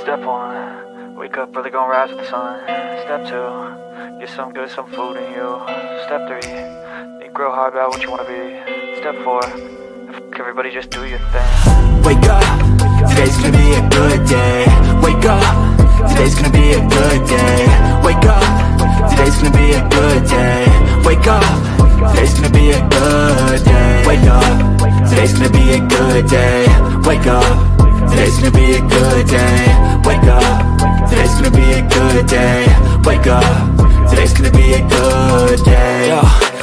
Step 1, wake up early, gonna rise with the sun. Step 2, get some good, some food in you. Step 3, think real hard about what you wanna be. Step 4, fuck everybody, just do your thing. Wake up, today's gonna be a good day. Wake up, today's gonna be a good day. Wake up, today's gonna be a good day. Wake up, today's gonna be a good day. Wake up, today's gonna be a good day. Wake up, today's gonna be a good day. Wake up, today's gonna be a good day. Wake up, today's gonna be a good day. Yo,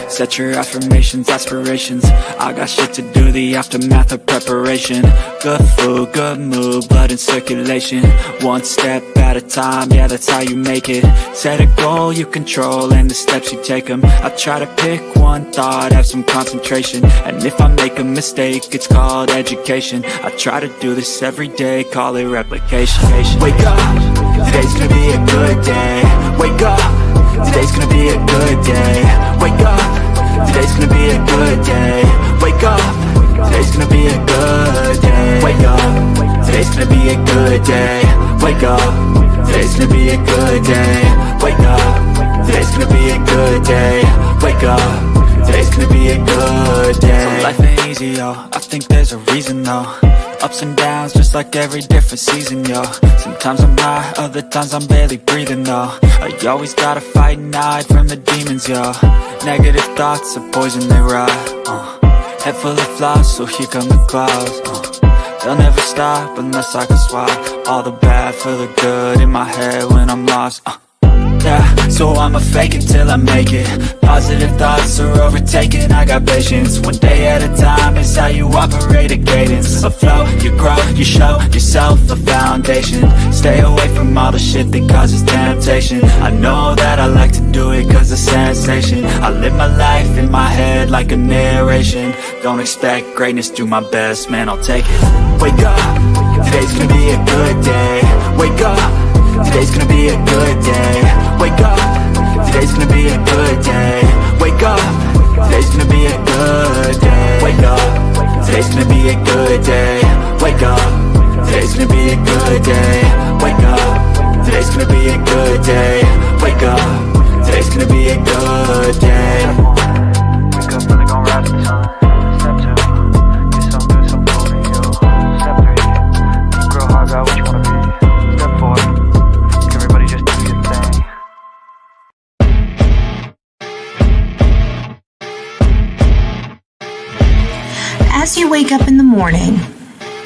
set your affirmations, aspirations. I got shit to do, the aftermath of preparation. Good food, good mood, blood in circulation. One step at a time, yeah, that's how you make it. Set a goal you control and the steps you take them. I try to pick one thought, have some concentration. And if I make a mistake, it's called education. I try to do this every day, call it replication. Wake up, today's gonna be a good day. Wake up, today's gonna be a good day. Wake up, today's gonna be a good day. Wake up, today's gonna be a good day. Wake up, today's gonna be a good day. Wake up, today's gonna be a good day. Wake up, today's gonna be a good day. Wake up, today's gonna be a good day. So life ain't easy, yo, I think there's a reason though. Ups and downs, just like every different season, yo. Sometimes I'm high, other times I'm barely breathing, though. I always gotta fight and hide from the demons, yo. Negative thoughts are poison, they rot. Head full of flaws, so here come the clouds. They'll never stop unless I can swap all the bad for the good in my head when I'm lost. Yeah, so I'ma fake it till I make it. Positive thoughts are overtaken, I got patience. One day at a time is how you operate a cadence. A flow, you grow, you show yourself a foundation. Stay away from all the shit that causes temptation. I know that I like to do it cause it's sensation. I live my life in my head like a narration. Don't expect greatness, do my best, man, I'll take it. Wake up, today's gonna be a good day. Wake up, today's gonna be a good day. Wake up, today's gonna be a good day. Wake up, today's gonna be a good day. Wake up, today's gonna be a good day. Wake up, today's gonna be a good day. Wake up, today's gonna be a good day. Wake up, today's gonna be a good day. Wake up early, gonna rise with the sun. Step 2, get some good, some food in you. Step 3, think real hard about what you wanna be. Step 4, everybody just do your thing. As you wake up in the morning,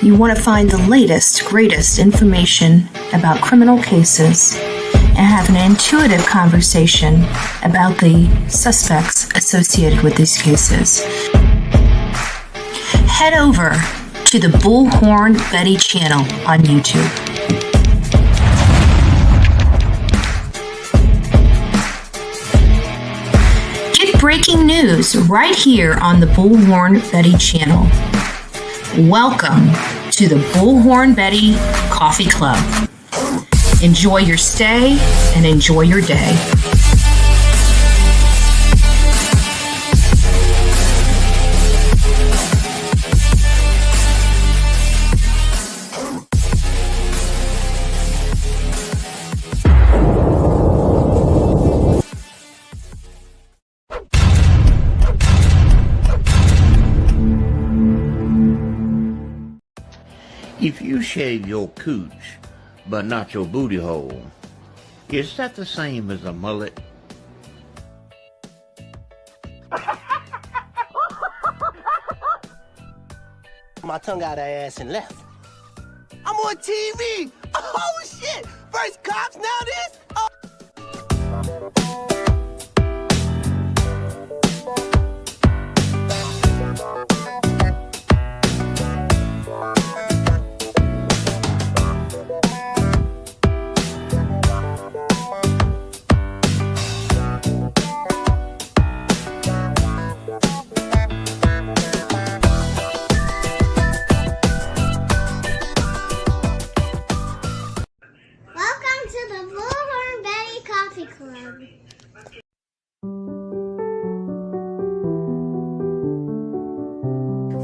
you want to find the latest, greatest information about criminal cases and have an intuitive conversation about the suspects associated with these cases. Head over to the Bullhorn Betty channel on YouTube. Get breaking news right here on the Bullhorn Betty channel. Welcome to the Bullhorn Betty Coffee Club. Enjoy your stay and enjoy your day. If you shave your cooch, but not your booty hole, is that the same as a mullet? My tongue out her ass and left. I'm on TV! Oh shit! First cops, now this? Oh. Welcome to the Bullhorn Betty Coffee Club.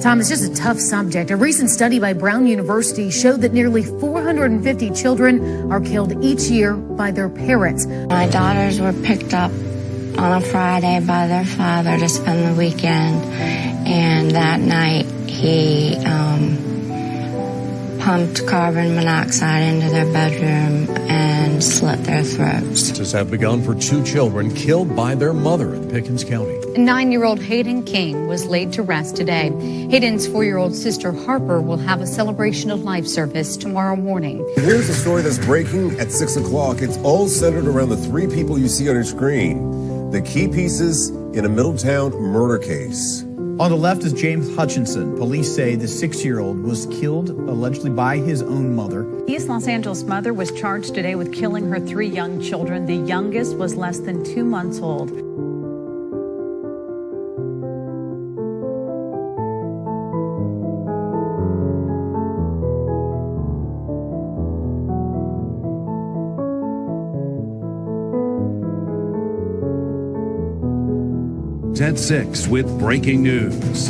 Tom, it's just a tough subject. A recent study by Brown University showed that nearly 450 children are killed each year by their parents. My daughters were picked up on a Friday by their father to spend the weekend, and that night he pumped carbon monoxide into their bedroom and slit their throats. Justice have begun for 2 children killed by their mother in Hopkins County. 9-year-old Hayden King was laid to rest today. Hayden's 4-year-old sister Harper will have a celebration of life service tomorrow morning. Here's a story that's breaking at 6 o'clock. It's all centered around the 3 people you see on your screen. The key pieces in a Middletown murder case. On the left is James Hutchinson. Police say the 6-year-old was killed allegedly by his own mother. East Los Angeles mother was charged today with killing her 3 young children. The youngest was less than 2 months old. At 6 with breaking news.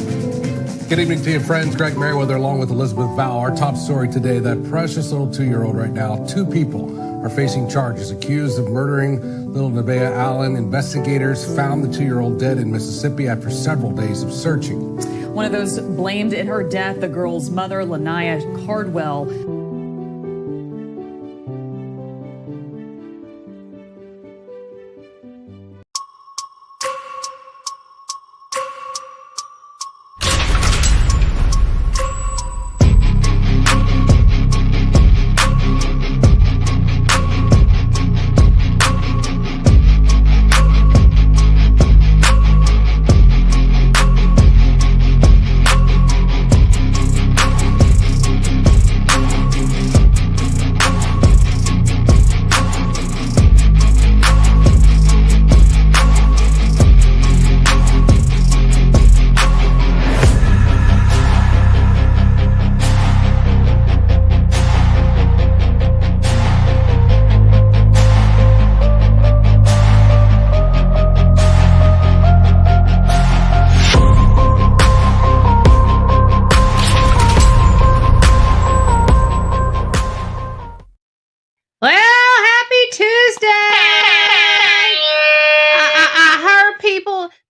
Good evening to you, friends. Greg Merriweather along with Elizabeth Val. Our top story today, that precious little 2-year-old right now. 2 people are facing charges accused of murdering little Nevaeh Allen. Investigators found the 2-year-old dead in Mississippi after several days of searching. One of those blamed in her death, the girl's mother, Lanaya Cardwell.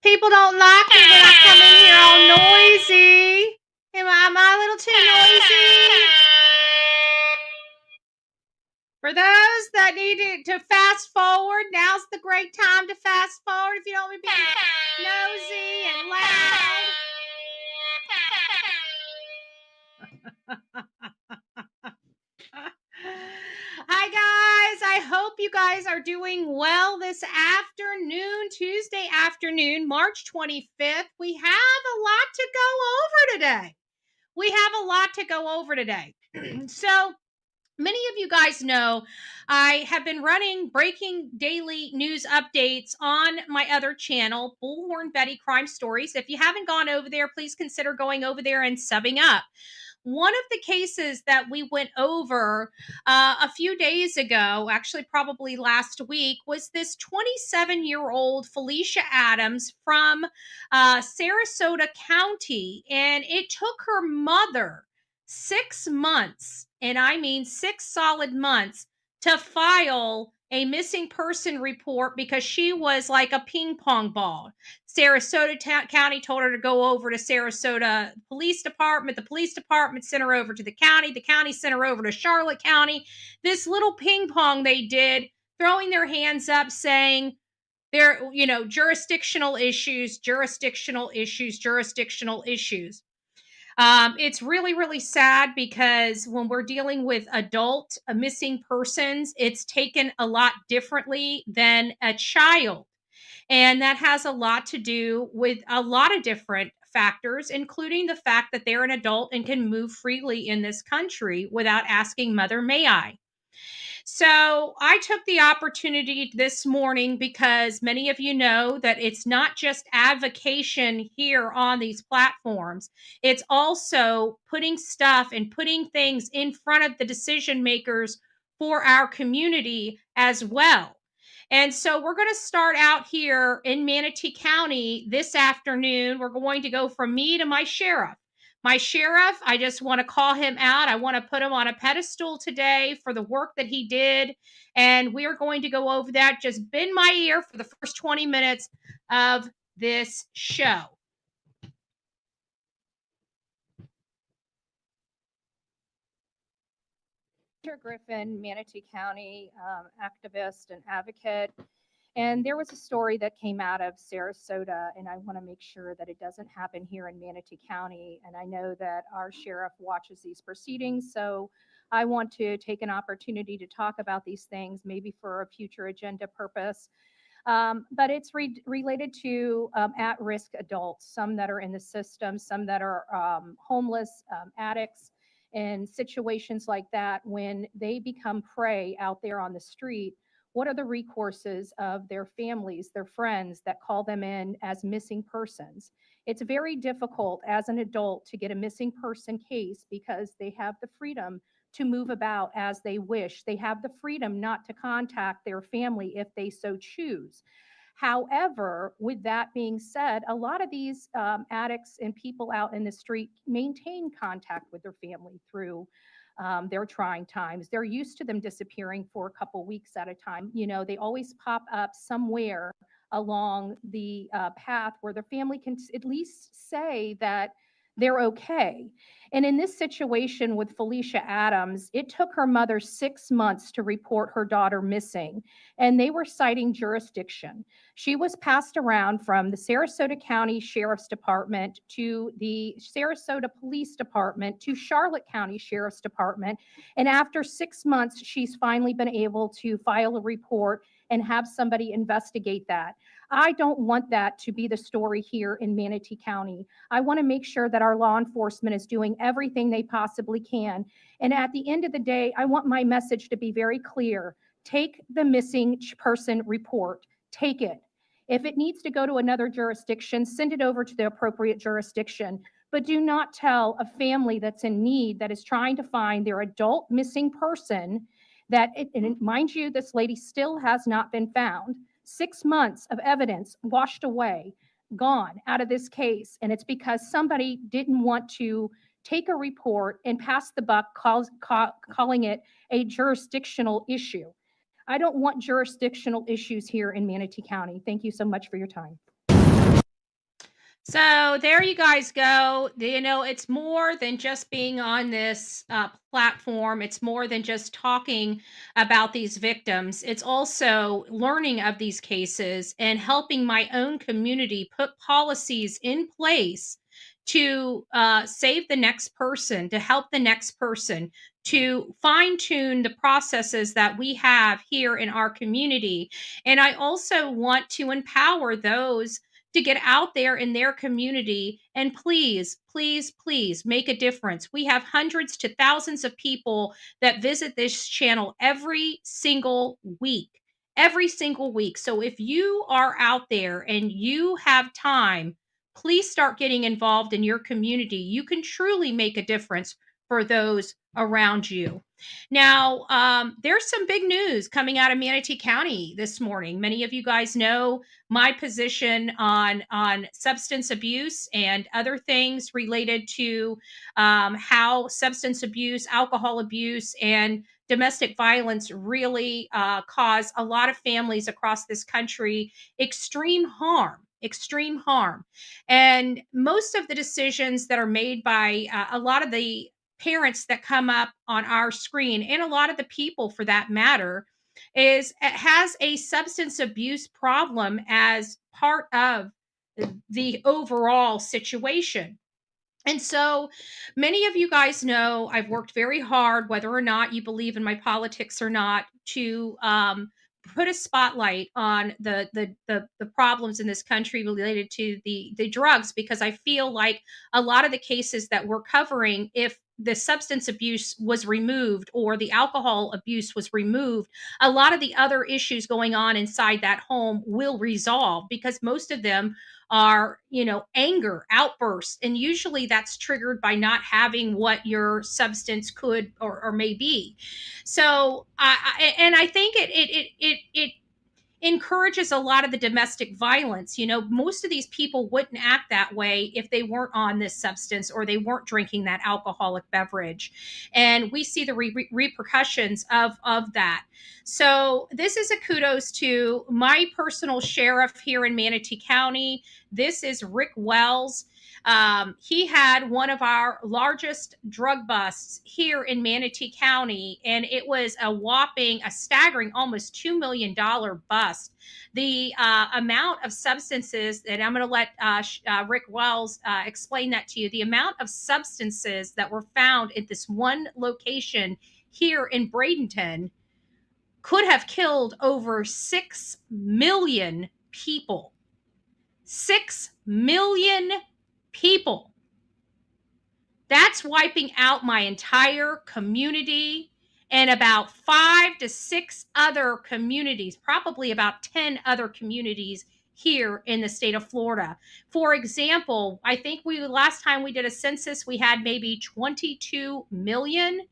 People don't like it when I come in here all noisy. Am I a little too noisy? For those that need to fast forward, now's the great time to fast forward if you don't want to be nosy and loud. Hi guys, I hope you guys are doing well this afternoon, Tuesday afternoon, March 25th. We have a lot to go over today. So many of you guys know I have been running breaking daily news updates on my other channel, Bullhorn Betty Crime Stories. If you haven't gone over there, please consider going over there and subbing up. One of the cases that we went over a few days ago, actually probably last week, was this 27-year-old Felicia Adams from Sarasota County. And it took her mother 6 months, and I mean 6 solid months, to file a missing person report because she was like a ping pong ball. Sarasota County told her to go over to Sarasota Police Department. The police department sent her over to the county sent her over to Charlotte County. This little ping pong they did, throwing their hands up saying there, jurisdictional issues. It's really, really sad because when we're dealing with adult missing persons, it's taken a lot differently than a child. And that has a lot to do with a lot of different factors, including the fact that they're an adult and can move freely in this country without asking, "Mother, may I?" So I took the opportunity this morning because many of you know that it's not just advocation here on these platforms. It's also putting stuff and putting things in front of the decision makers for our community as well. And so we're going to start out here in Manatee County this afternoon. We're going to go from me to my sheriff. My sheriff, I just want to call him out. I want to put him on a pedestal today for the work that he did. And we're going to go over that. Just bend my ear for the first 20 minutes of this show. Griffin, Manatee County activist and advocate. And there was a story that came out of Sarasota, and I want to make sure that it doesn't happen here in Manatee County. And I know that our sheriff watches these proceedings, so I want to take an opportunity to talk about these things, maybe for a future agenda purpose. But it's related to at-risk adults, some that are in the system, some that are homeless, addicts, and situations like that. When they become prey out there on the street, what are the recourses of their families, their friends that call them in as missing persons? It's very difficult as an adult to get a missing person case because they have the freedom to move about as they wish. They have the freedom not to contact their family if they so choose. However, with that being said, a lot of these addicts and people out in the street maintain contact with their family through their trying times. They're used to them disappearing for a couple weeks at a time. You know, they always pop up somewhere along the path where their family can at least say that they're okay. And in this situation with Felicia Adams, it took her mother 6 months to report her daughter missing, and they were citing jurisdiction. She was passed around from the Sarasota County Sheriff's Department to the Sarasota Police Department to Charlotte County Sheriff's Department. And after 6 months, she's finally been able to file a report and have somebody investigate that. I don't want that to be the story here in Manatee County. I want to make sure that our law enforcement is doing everything they possibly can. And at the end of the day, I want my message to be very clear. Take the missing person report. Take it. If it needs to go to another jurisdiction, send it over to the appropriate jurisdiction. But do not tell a family that's in need, that is trying to find their adult missing person, that, and mind you, this lady still has not been found. 6 months of evidence washed away, gone out of this case. And it's because somebody didn't want to take a report and pass the buck, calling it a jurisdictional issue. I don't want jurisdictional issues here in Manatee County. Thank you so much for your time. So there you guys go. You know, it's more than just being on this platform. It's more than just talking about these victims. It's also learning of these cases and helping my own community put policies in place to save the next person, to help the next person, to fine tune the processes that we have here in our community. And I also want to empower those to get out there in their community and please, please, please make a difference. We have hundreds to thousands of people that visit this channel every single week. Every single week. So if you are out there and you have time, please start getting involved in your community. You can truly make a difference for those around you. Now, there's some big news coming out of Manatee County this morning. Many of you guys know my position on substance abuse and other things related to how substance abuse, alcohol abuse, and domestic violence really cause a lot of families across this country extreme harm. Extreme harm. And most of the decisions that are made by a lot of the parents that come up on our screen, and a lot of the people for that matter, has a substance abuse problem as part of the overall situation. And so many of you guys know I've worked very hard, whether or not you believe in my politics or not, to put a spotlight on the problems in this country related to the drugs, because I feel like a lot of the cases that we're covering, if the substance abuse was removed or the alcohol abuse was removed, a lot of the other issues going on inside that home will resolve, because most of them are, you know, anger outbursts, and usually that's triggered by not having what your substance could or may be. So I think encourages a lot of the domestic violence. You know, most of these people wouldn't act that way if they weren't on this substance or they weren't drinking that alcoholic beverage. And we see the repercussions of that. So this is a kudos to my personal sheriff here in Manatee County. This is Rick Wells. He had one of our largest drug busts here in Manatee County, and it was a staggering almost $2 million bust. The amount of substances, and I'm going to let Rick Wells explain that to you, the amount of substances that were found at this one location here in Bradenton could have killed over 6 million people. 6 million people. That's wiping out my entire community and about 5 to 6 other communities, probably about 10 other communities here in the state of Florida. For example, I think last time we did a census, we had maybe 22 million.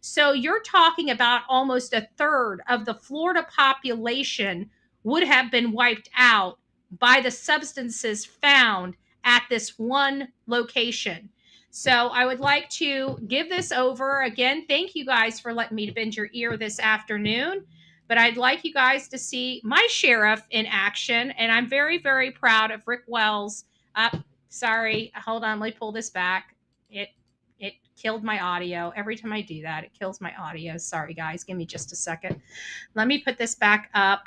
So you're talking about almost a third of the Florida population would have been wiped out by the substances found at this one location. So I would like to give this over. Again, thank you guys for letting me bend your ear this afternoon. But I'd like you guys to see my sheriff in action. And I'm very, very proud of Rick Wells. Sorry, hold on, let me pull this back. It killed my audio. Every time I do that, it kills my audio. Sorry, guys, give me just a second. Let me put this back up.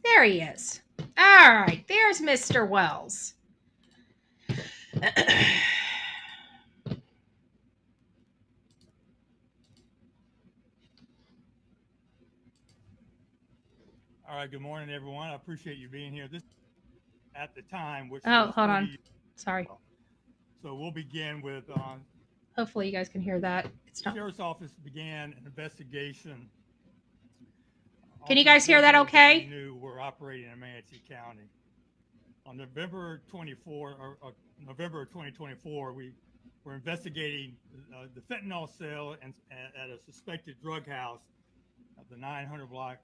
There he is. All right, there's Mr. Wells. All right, good morning, everyone. I appreciate you being here. This at the time, which hold on. Sorry. So we'll begin with. Hopefully, you guys can hear that. It's not. The Sheriff's Office began an investigation. Can you guys hear that okay? We knew we're operating in Manatee County. On November of 2024, we were investigating the fentanyl sale at a suspected drug house at the 900 block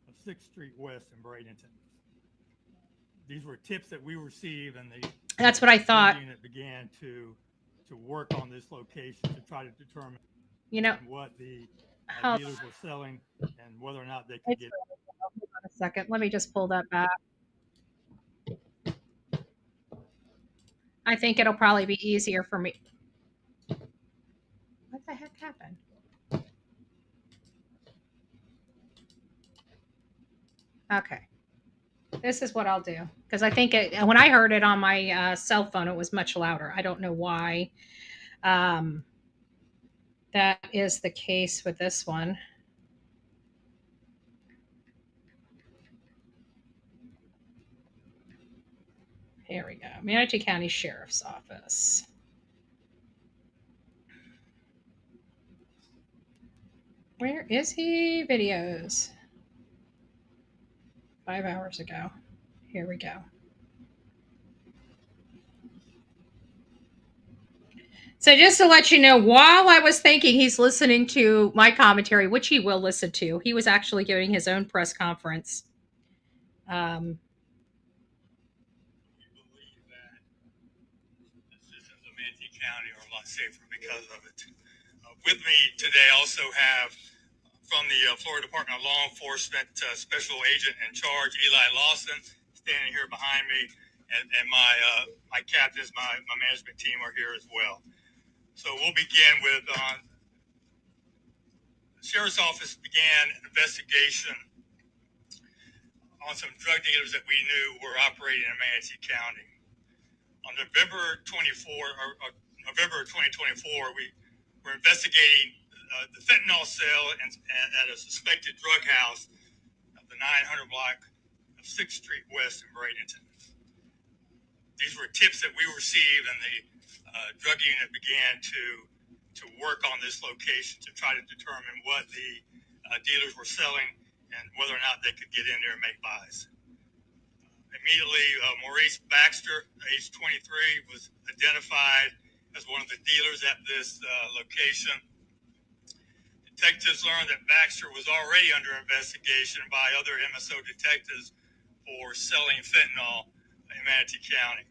of 6th Street West in Bradenton. These were tips that we received, and that's what I thought. Unit began to work on this location to try to determine, what the dealers were selling and whether or not they could get. Hold on a second. Let me just pull that back. I think it'll probably be easier for me. What the heck happened? Okay. This is what I'll do, because I think when I heard it on my cell phone, it was much louder. I don't know why that is the case with this one. Here we go. Manatee County Sheriff's Office. Where is he? Videos. 5 hours ago. Here we go. So just to let you know, while I was thinking he's listening to my commentary, which he will listen to, he was actually giving his own press conference. We believe that the citizens of Manatee County are a lot safer because of it. With me today, I also have from the Florida Department of Law Enforcement Special Agent in Charge, Eli Lawson, standing here behind me, and my captains, my management team are here as well. So we'll begin with the Sheriff's Office began an investigation on some drug dealers that we knew were operating in Manatee County. On November 2024, we were investigating the fentanyl sale at a suspected drug house at the 900 block of 6th Street West in Bradenton. These were tips that we received, and the drug unit began to work on this location to try to determine what the dealers were selling and whether or not they could get in there and make buys. Immediately, Maurice Baxter, age 23, was identified as one of the dealers at this location. Detectives learned that Baxter was already under investigation by other MSO detectives for selling fentanyl in Manatee County.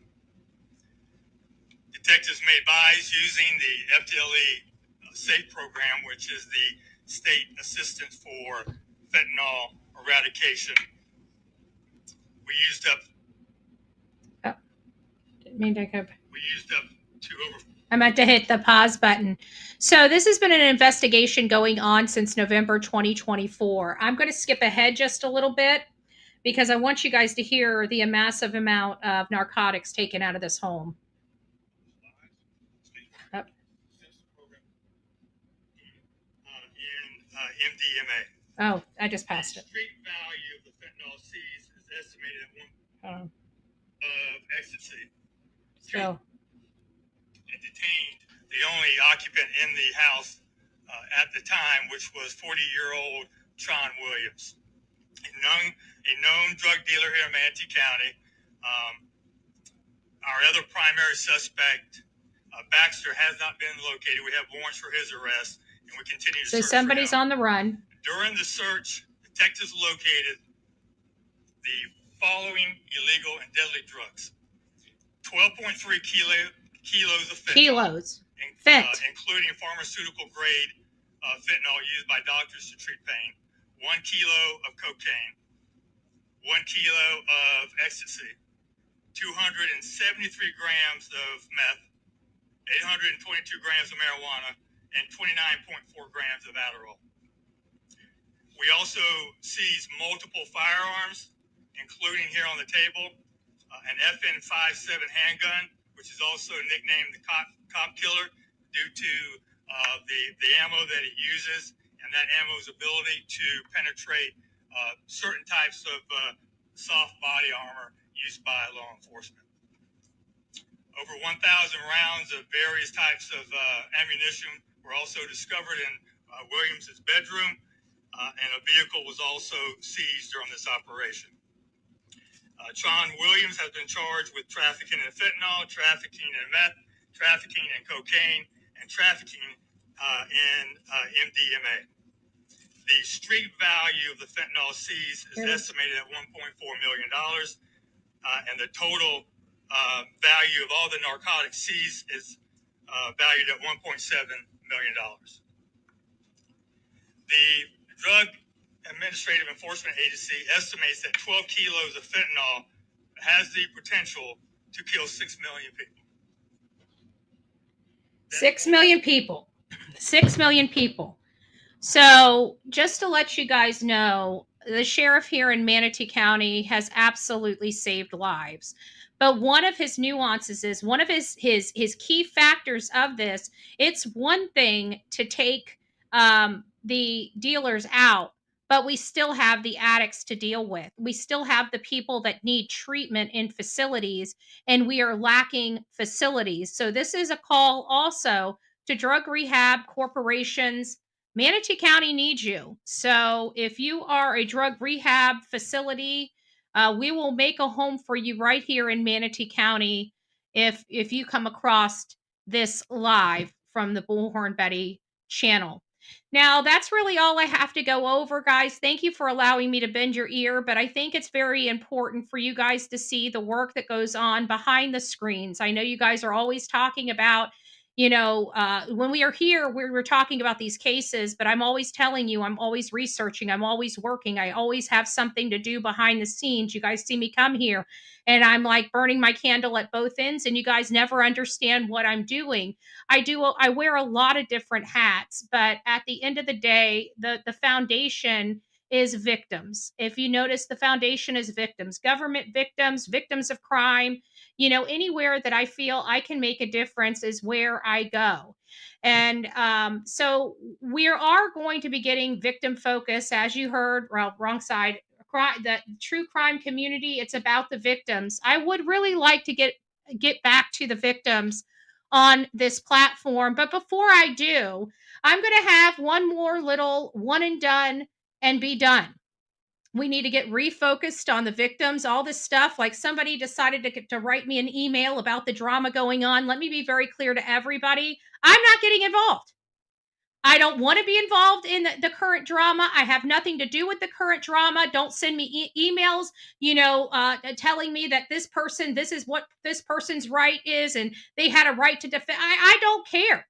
Detectives made buys using the FDLE SAFE program, which is the State Assistance for Fentanyl Eradication. We used up. Didn't mean to go. We used up I meant to hit the pause button. So this has been an investigation going on since November 2024. I'm going to skip ahead just a little bit because I want you guys to hear the massive amount of narcotics taken out of this home. Yep. MDMA. Oh, I just passed it. The street value of the fentanyl seized is estimated at of ecstasy. So. And detained the only occupant in the house at the time, which was 40-year-old Tron Williams, a known drug dealer here in Manatee County. Our other primary suspect, Baxter, has not been located. We have warrants for his arrest, and we continue to search. So somebody's on the run. During the search, detectives located the following illegal and deadly drugs: 12.3 kilos of fentanyl, including pharmaceutical grade fentanyl used by doctors to treat pain, 1 kilo of cocaine, 1 kilo of ecstasy, 273 grams of meth, 822 grams of marijuana, and 29.4 grams of Adderall. We also seized multiple firearms, including here on the table, an FN-57 handgun, which is also nicknamed the cop killer due to the ammo that it uses and that ammo's ability to penetrate certain types of soft body armor used by law enforcement. Over 1,000 rounds of various types of ammunition were also discovered in Williams's bedroom, and a vehicle was also seized during this operation. Tron Williams has been charged with trafficking in fentanyl, trafficking in meth, trafficking in cocaine, and trafficking in MDMA. The street value of the fentanyl seized is estimated at $1.4 million, and the total value of all the narcotics seized is valued at $1.7 million. The Drug Administrative Enforcement Agency estimates that 12 kilos of fentanyl has the potential to kill 6 million people. 6 million people. 6 million people. So just to let you guys know, the sheriff here in Manatee County has absolutely saved lives. But one of his nuances is one of his key factors of this. It's one thing to take the dealers out, but we still have the addicts to deal with. We still have the people that need treatment in facilities, and we are lacking facilities. So this is a call also to drug rehab corporations. Manatee County needs you. So if you are a drug rehab facility, we will make a home for you right here in Manatee County if you come across this live from the Bullhorn Betty channel. Now, that's really all I have to go over, guys. Thank you for allowing me to bend your ear, but I think it's very important for you guys to see the work that goes on behind the screens. I know you guys are always talking about, when we are here, we're talking about these cases, but I'm always telling you, I'm always researching, I'm always working, I always have something to do behind the scenes. You guys see me come here and I'm like burning my candle at both ends, and you guys never understand what I'm doing. I wear a lot of different hats, but at the end of the day, the foundation is victims. If you notice, the foundation is victims, government victims, victims of crime. Anywhere that I feel I can make a difference is where I go. And so we are going to be getting victim focus, as you heard. Well, wrong side. The true crime community, it's about the victims. I would really like to get back to the victims on this platform, but before I do, I'm going to have one more little one and done and be done. We need to get refocused on the victims, all this stuff. Like somebody decided to write me an email about the drama going on. Let me be very clear to everybody. I'm not getting involved. I don't want to be involved in the current drama. I have nothing to do with the current drama. Don't send me emails, telling me that this is what this person's right is, and they had a right to defend. I don't care,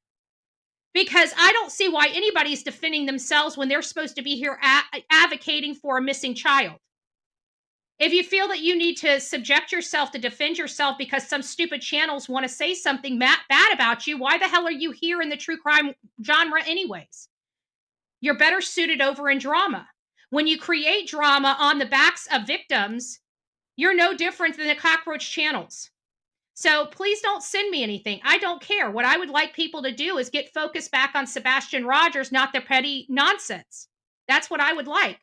because I don't see why anybody's defending themselves when they're supposed to be here advocating for a missing child. If you feel that you need to subject yourself to defend yourself because some stupid channels want to say something bad about you, why the hell are you here in the true crime genre anyways? You're better suited over in drama. When you create drama on the backs of victims, you're no different than the cockroach channels. So please don't send me anything. I don't care. What I would like people to do is get focused back on Sebastian Rogers, not the petty nonsense. That's what I would like.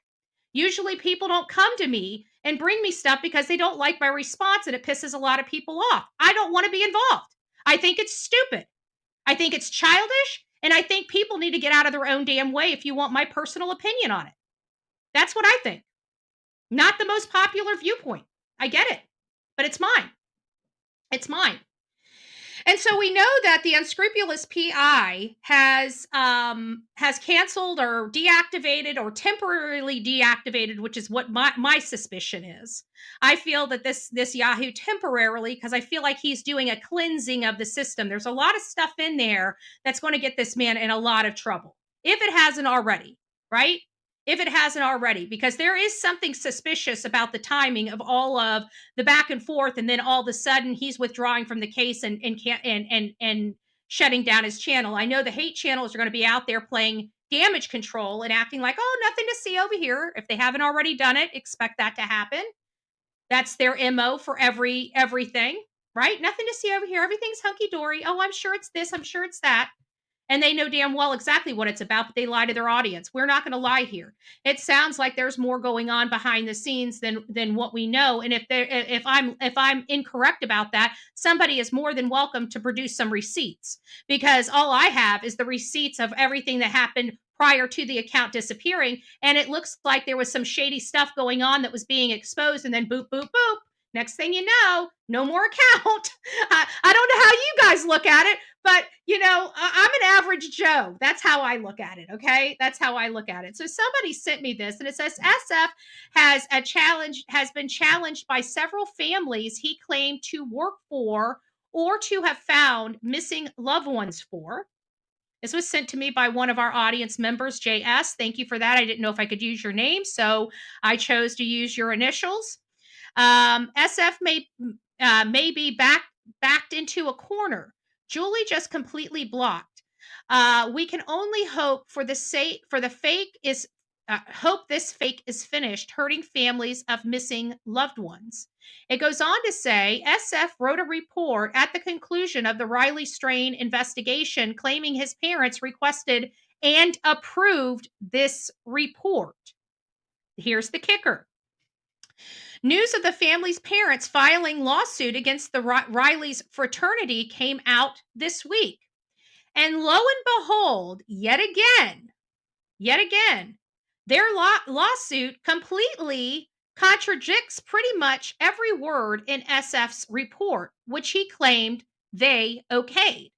Usually people don't come to me and bring me stuff because they don't like my response, and it pisses a lot of people off. I don't want to be involved. I think it's stupid. I think it's childish, and I think people need to get out of their own damn way if you want my personal opinion on it. That's what I think. Not the most popular viewpoint. I get it, but it's mine. It's mine. And so we know that the unscrupulous PI has canceled or deactivated or temporarily deactivated, which is what my suspicion is. I feel that this Yahoo temporarily, because I feel like he's doing a cleansing of the system. There's a lot of stuff in there that's going to get this man in a lot of trouble, if it hasn't already, right? If it hasn't already, because there is something suspicious about the timing of all of the back and forth, and then all of a sudden he's withdrawing from the case and shutting down his channel. I know the hate channels are going to be out there playing damage control and acting like, oh, nothing to see over here. If they haven't already done it, expect that to happen. That's their MO for everything, right? Nothing to see over here. Everything's hunky-dory. Oh, I'm sure it's this. I'm sure it's that. And they know damn well exactly what it's about, but they lie to their audience. We're not going to lie here. It sounds like there's more going on behind the scenes than what we know. And if I'm incorrect about that, somebody is more than welcome to produce some receipts, because all I have is the receipts of everything that happened prior to the account disappearing. And it looks like there was some shady stuff going on that was being exposed, and then boop, boop, boop. Next thing you know, no more account. I don't know how you guys look at it, but I'm an average Joe. That's how I look at it. Okay. That's how I look at it. So somebody sent me this, and it says SF has been challenged by several families he claimed to work for or to have found missing loved ones for. This was sent to me by one of our audience members, JS. Thank you for that. I didn't know if I could use your name, so I chose to use your initials. SF may be backed into a corner. Julie just completely blocked. We can only hope hope this fake is finished, hurting families of missing loved ones. It goes on to say, SF wrote a report at the conclusion of the Riley Strain investigation, claiming his parents requested and approved this report. Here's the kicker. News of the family's parents filing lawsuit against the Riley's fraternity came out this week. And lo and behold, yet again, their lawsuit completely contradicts pretty much every word in SF's report, which he claimed they okayed.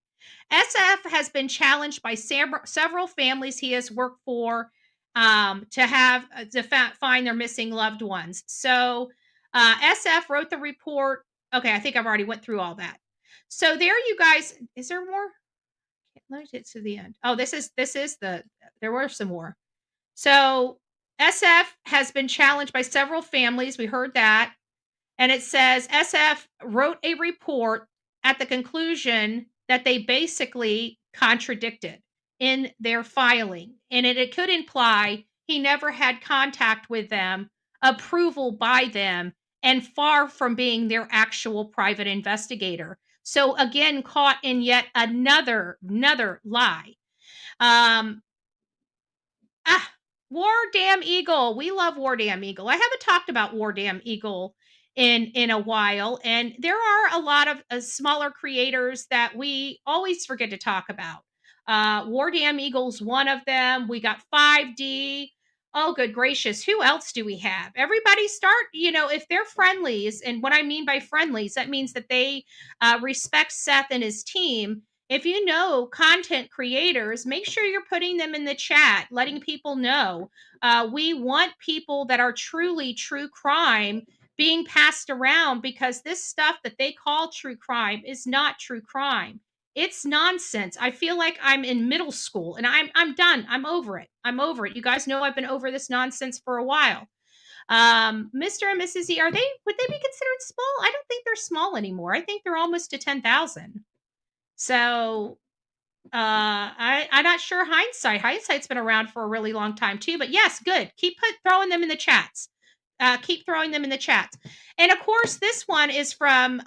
SF has been challenged by several families he has worked for to find their missing loved ones. So SF wrote the report. Okay, I think I've already went through all that. So there you guys. Is there more? Let me get to the end. Oh, there were some more. So SF has been challenged by several families. We heard that. And it says SF wrote a report at the conclusion that they basically contradicted in their filing. And it could imply he never had contact with them, approval by them, and far from being their actual private investigator. So again, caught in yet another lie. War Damn Eagle. We love War Damn Eagle. I haven't talked about War Damn Eagle in a while, and there are a lot of smaller creators that we always forget to talk about. War Damn Eagle's one of them. We got 5D. Oh, good gracious. Who else do we have? Everybody start, if they're friendlies, and what I mean by friendlies, that means that they respect Seth and his team. If you know content creators, make sure you're putting them in the chat, letting people know. We want people that are truly true crime being passed around, because this stuff that they call true crime is not true crime. It's nonsense. I feel like I'm in middle school, and I'm done. I'm over it. I'm over it. You guys know I've been over this nonsense for a while. Mr. and Mrs. E, would they be considered small? I don't think they're small anymore. I think they're almost to 10,000. So I'm not sure hindsight's been around for a really long time too, but yes, good. Keep throwing them in the chats. Keep throwing them in the chats. And of course, this one is from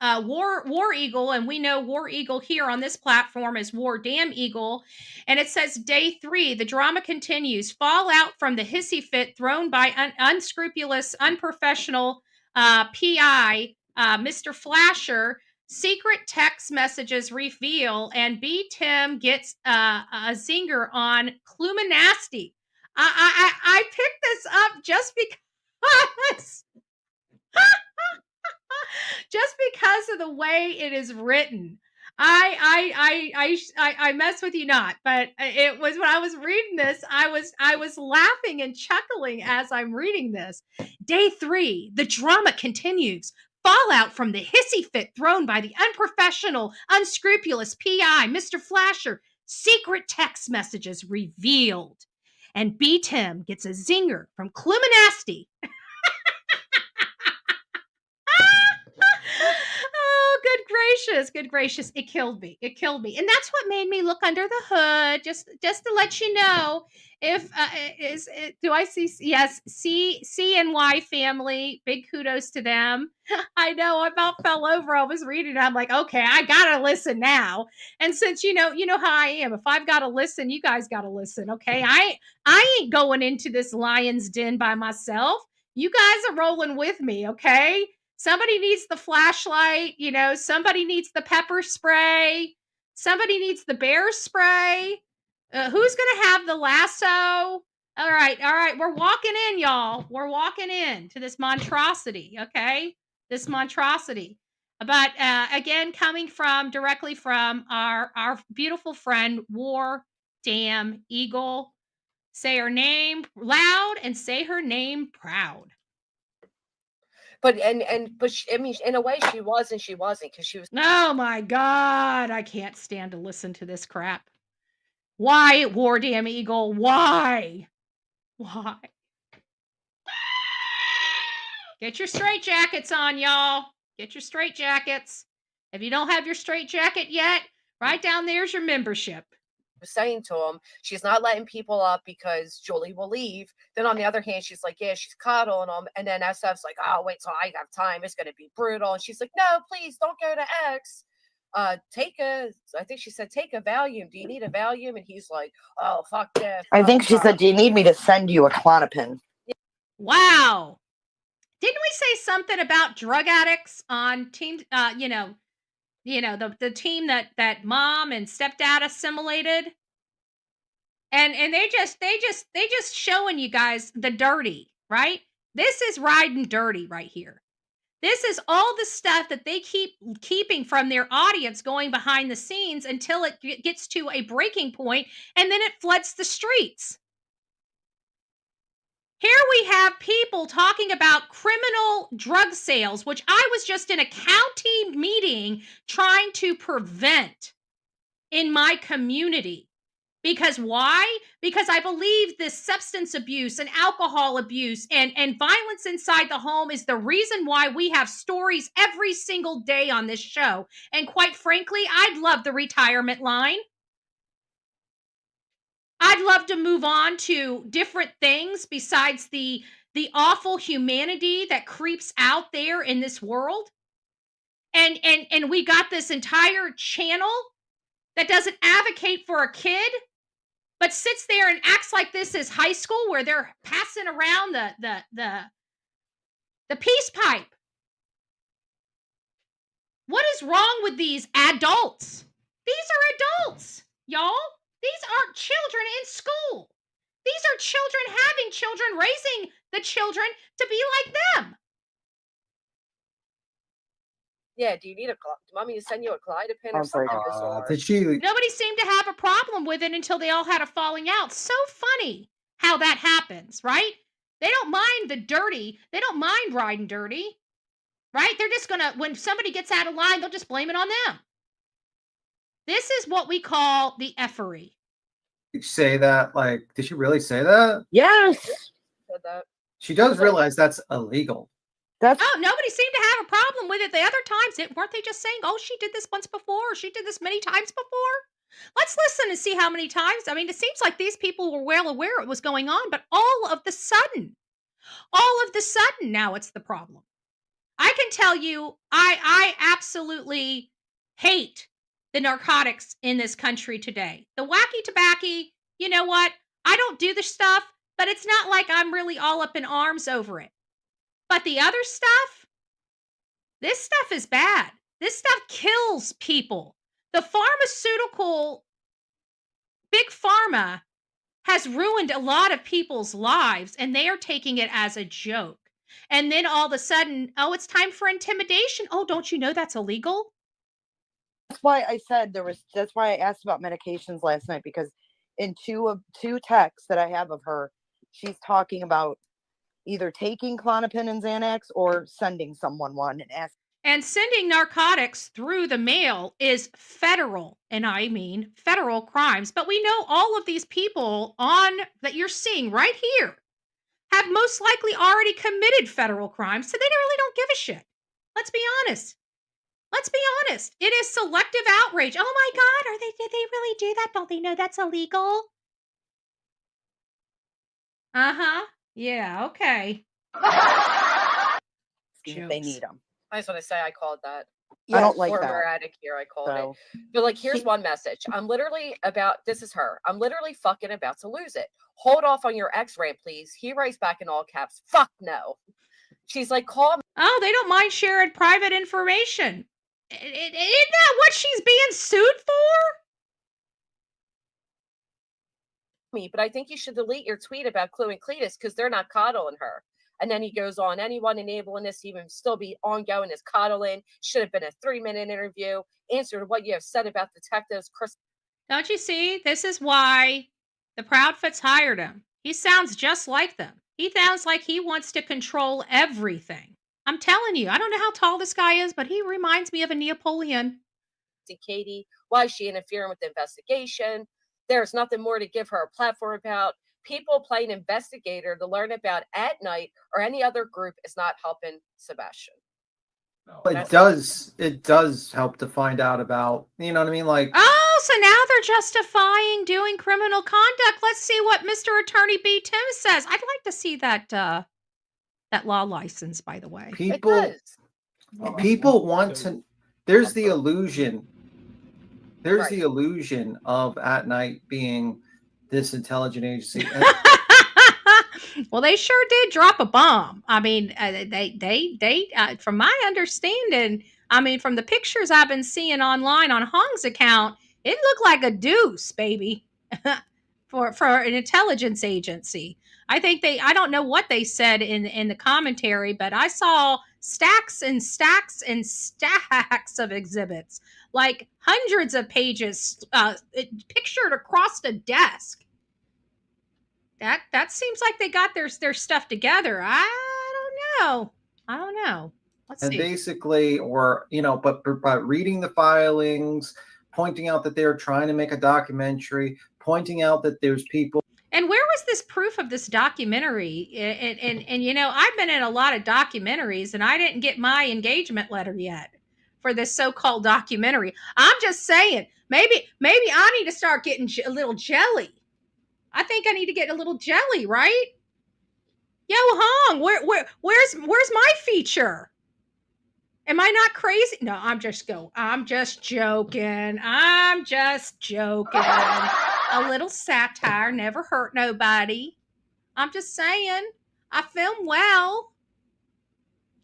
War Eagle, and we know War Eagle here on this platform is War Damn Eagle, and it says day 3, the drama continues. Fallout from the hissy fit thrown by unscrupulous, unprofessional PI, Mr. Flasher. Secret text messages reveal, and B. Tim gets a zinger on Cluminasty. I picked this up just because. Just because of the way it is written. I mess with you not, but it was, when I was reading this, I was laughing and chuckling as I'm reading this. Day 3, the drama continues. Fallout from the hissy fit thrown by the unprofessional, unscrupulous PI, Mr. Flasher. Secret text messages revealed. And B. Tim gets a zinger from Cluminasty. Oh, good gracious. It killed me. And that's what made me look under the hood, just to let you know. If do I see? Yes, CNY family, big kudos to them. I know, I about fell over. I was reading, I'm like, okay, I gotta listen now. And since you know how I am, if I've got to listen, you guys got to listen. Okay, I ain't going into this lion's den by myself. You guys are rolling with me. Okay. Somebody needs the flashlight, somebody needs the pepper spray. Somebody needs the bear spray. Who's going to have the lasso? All right. We're walking in, y'all. We're walking in to this monstrosity, okay? This monstrosity. But again, coming directly from our beautiful friend, War Damn Eagle. Say her name loud and say her name proud. But she, I mean, in a way, she was and she wasn't, because she was. Oh my God! I can't stand to listen to this crap. Why, War Damn Eagle? Why? Get your straitjackets on, y'all. Get your straitjackets. If you don't have your straitjacket yet, right down there's your membership. Saying to him, she's not letting people up because Julie will leave. Then on the other hand, she's like, yeah, she's coddling him. And then SF's like, oh, wait till I have time. It's going to be brutal. And she's like, no, please don't go to X. I think she said, take a Valium. Do you need a Valium? And he's like, oh, fuck this. I think she said, do you need me to send you a Klonopin? Wow. Didn't we say something about drug addicts on team, the team that mom and stepdad assimilated? And they just showing you guys the dirty, right? This is riding dirty right here. This is all the stuff that they keeping from their audience, going behind the scenes until it gets to a breaking point, and then it floods the streets. Here we have people talking about criminal drug sales, which I was just in a county meeting trying to prevent in my community. Because why? Because I believe this substance abuse and alcohol abuse and violence inside the home is the reason why we have stories every single day on this show. And quite frankly, I'd love the retirement line. I'd love to move on to different things besides the awful humanity that creeps out there in this world. And we got this entire channel that doesn't advocate for a kid, but sits there and acts like this is high school, where they're passing around the peace pipe. What is wrong with these adults? These are adults, y'all. These aren't children in school. These are children having children, raising the children to be like them. Yeah, do you need want me to send you a Clydepin or something bizarre? Did she? Nobody seemed to have a problem with it until they all had a falling out. So funny how that happens, right? They don't mind the dirty. They don't mind riding dirty, right? They're just gonna, when somebody gets out of line, they'll just blame it on them. This is what we call the effery. Did she say that? Like, did she really say that? Yes. Said that. She does realize that's illegal. Oh, nobody seemed to have a problem with it the other times. Weren't they just saying, oh, she did this once before, or she did this many times before? Let's listen and see how many times. I mean, it seems like these people were well aware it was going on, but all of the sudden, now it's the problem. I can tell you, I absolutely hate the narcotics in this country today. The wacky tobacco, you know what? I don't do the stuff, but it's not like I'm really all up in arms over it. But the other stuff, this stuff is bad. This stuff kills people. The pharmaceutical, big pharma has ruined a lot of people's lives, and they are taking it as a joke. And then all of a sudden, oh, it's time for intimidation. Oh, don't you know that's illegal? That's why I said that's why I asked about medications last night, because in two texts that I have of her, she's talking about either taking Klonopin and Xanax or sending someone one and ask. And sending narcotics through the mail is federal, and I mean federal crimes. But we know all of these people that you're seeing right here have most likely already committed federal crimes, so they really don't give a shit. Let's be honest. It is selective outrage. Oh my God, did they really do that? Don't they know that's illegal? Uh-huh. Yeah, okay. If they need them. I just want to say I called that. I don't like former that. addict here, I called it. But like, here's one message. This is her. I'm literally fucking about to lose it. Hold off on your ex rant, please. He writes back in all caps, fuck no. She's like, call me. Oh, they don't mind sharing private information. Isn't that what she's being sued for? But I think you should delete your tweet about Chloe and Cletus because they're not coddling her. And then he goes on, anyone enabling this to even still be ongoing is coddling. Should have been a 3-minute interview. Answer to what you have said about detectives. Chris. Don't you see? This is why the Proudfoots hired him. He sounds just like them. He sounds like he wants to control everything. I'm telling you, I don't know how tall this guy is, but he reminds me of a Neapolitan. Katie, why is she interfering with the investigation? There's nothing more to give her a platform about. People playing investigator to learn about at night or any other group is not helping Sebastian. It does help to find out about, you know what I mean? Like, oh, so now they're justifying doing criminal conduct. Let's see what Mr. Attorney B. Tim says. I'd like to see that law license, by the way. People want to, there's the illusion. There's the illusion of at night being this intelligent agency. Well, they sure did drop a bomb. I mean, they from my understanding, I mean, from the pictures I've been seeing online on Hong's account, it looked like a deuce, baby, for an intelligence agency. I think I don't know what they said in the commentary, but I saw stacks and stacks and stacks of exhibits, like hundreds of pages pictured across the desk. That seems like they got their stuff together. I don't know. Let's see. Basically, or but by reading the filings, pointing out that they're trying to make a documentary, pointing out that there's people. And where was this proof of this documentary? And I've been in a lot of documentaries, and I didn't get my engagement letter yet for this so-called documentary. I'm just saying, maybe I need to start getting a little jelly. I think I need to get a little jelly, right? Yo, Hong, where's my feature? Am I not crazy? No, I'm just joking. A little satire never hurt nobody. I'm just saying. I film well.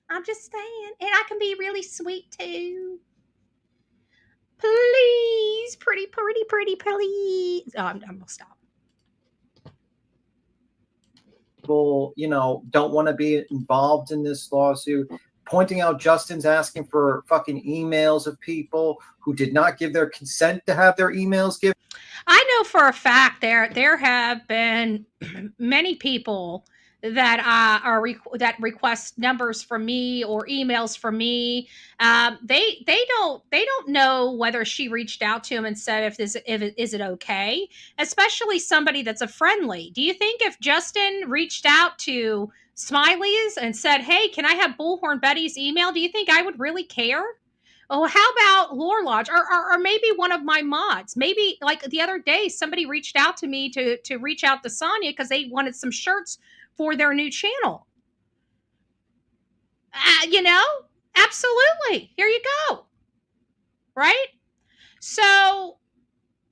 I'm just saying. And I can be really sweet too. Please. please, pretty, please. Oh, I'm gonna stop. People, don't want to be involved in this lawsuit. Pointing out Justin's asking for fucking emails of people who did not give their consent to have their emails given. I know for a fact there have been many people that that request numbers from me or emails from me. They don't know whether she reached out to him and said is it okay, especially somebody that's a friendly. Do you think if Justin reached out to Smiley's and said, "Hey, can I have Bullhorn Betty's email?" Do you think I would really care? Oh, how about Lore Lodge or maybe one of my mods? Maybe like the other day, somebody reached out to me to reach out to Sonia because they wanted some shirts for their new channel. Absolutely. Here you go. Right? So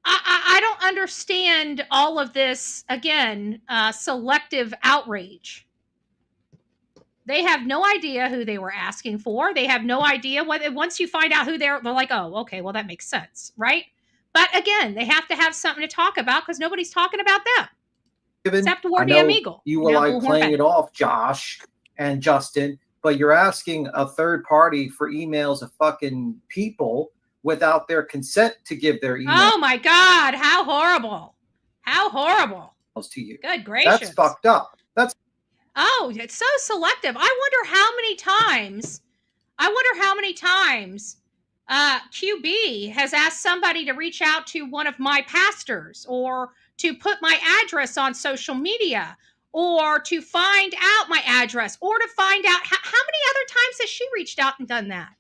I don't understand all of this, again, selective outrage. They have no idea who they were asking for. They have no idea whether once you find out who they're like, oh, okay, well, that makes sense, right? But again, they have to have something to talk about because nobody's talking about them. Except War Damn Eagle. You were like playing it off, Josh and Justin, but you're asking a third party for emails of fucking people without their consent to give their email. Oh my God, how horrible. How horrible. To you. Good gracious. That's fucked up. Oh, it's so selective. I wonder how many times QB has asked somebody to reach out to one of my pastors or to put my address on social media or to find out my address or to find out how many other times has she reached out and done that?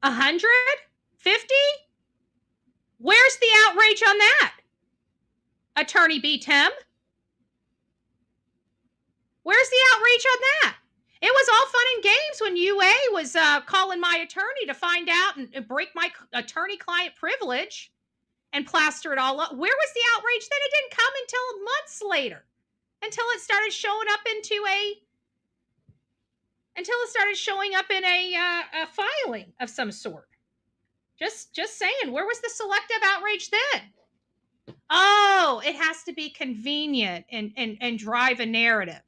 100? 50? Where's the outrage on that? Attorney B. Tim? Where's the outrage on that? It was all fun and games when UA was calling my attorney to find out and break my attorney-client privilege and plaster it all up. Where was the outrage? Then it didn't come until months later, until it started showing up in a filing of some sort. Just saying, where was the selective outrage then? Oh, it has to be convenient and drive a narrative.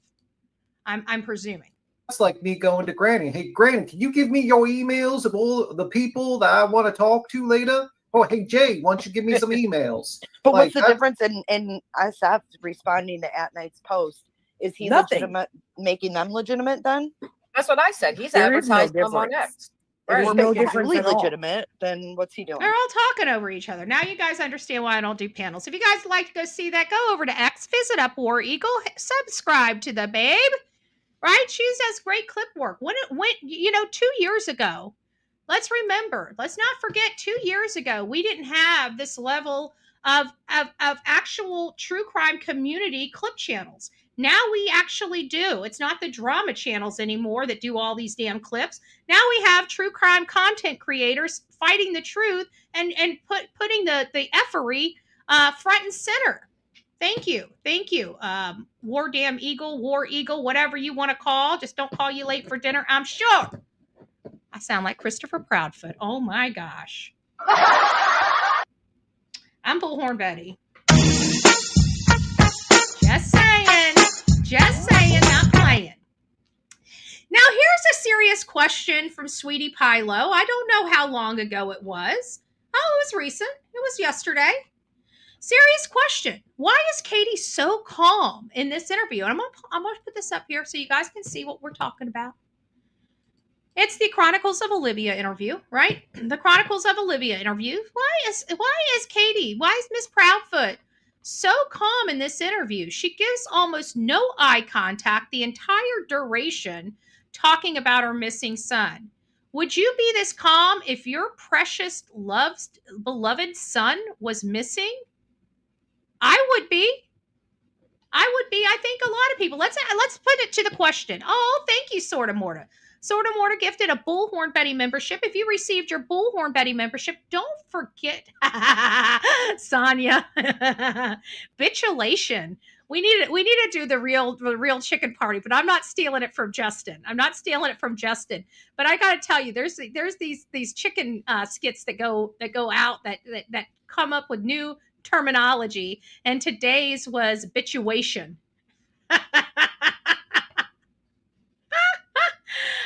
I'm presuming. That's like me going to Granny. Hey, Granny, can you give me your emails of all the people that I want to talk to later? Oh, hey, Jay, why don't you give me some emails? But what's the difference in SF responding to At Night's post? Is he legitimate, making them legitimate then? That's what I said. He's advertising them on X. If we're No truly legitimate, then what's he doing? They're all talking over each other. Now you guys understand why I don't do panels. If you guys would like to go see that, go over to X, visit up War Eagle, subscribe to the babe. Right? She does great clip work. When 2 years ago, let's not forget 2 years ago, we didn't have this level of actual true crime community clip channels. Now we actually do. It's not the drama channels anymore that do all these damn clips. Now we have true crime content creators fighting the truth and putting the effery front and center. Thank you. War Eagle, whatever you want to call. Just don't call you late for dinner, I'm sure. I sound like Christopher Proudfoot. Oh my gosh. I'm Bullhorn Betty. Just saying, not playing. Now here's a serious question from Sweetie Pilo. I don't know how long ago it was. Oh, it was recent. It was yesterday. Serious question. Why is Katie so calm in this interview? And I'm gonna put this up here so you guys can see what we're talking about. It's the Chronicles of Olivia interview, right? The Chronicles of Olivia interview. Why is Katie? Why is Miss Proudfoot so calm in this interview? She gives almost no eye contact the entire duration talking about her missing son. Would you be this calm if your precious, beloved son was missing? I would be. I think a lot of people. Let's put it to the question. Oh, thank you, Sorta Morta. Sorta Morta gifted a Bullhorn Betty membership. If you received your Bullhorn Betty membership, don't forget, Sonia, bitulation. We need to do the real chicken party, but I'm not stealing it from Justin. But I got to tell you, there's these chicken skits that go out that come up with new terminology, and today's was bituation.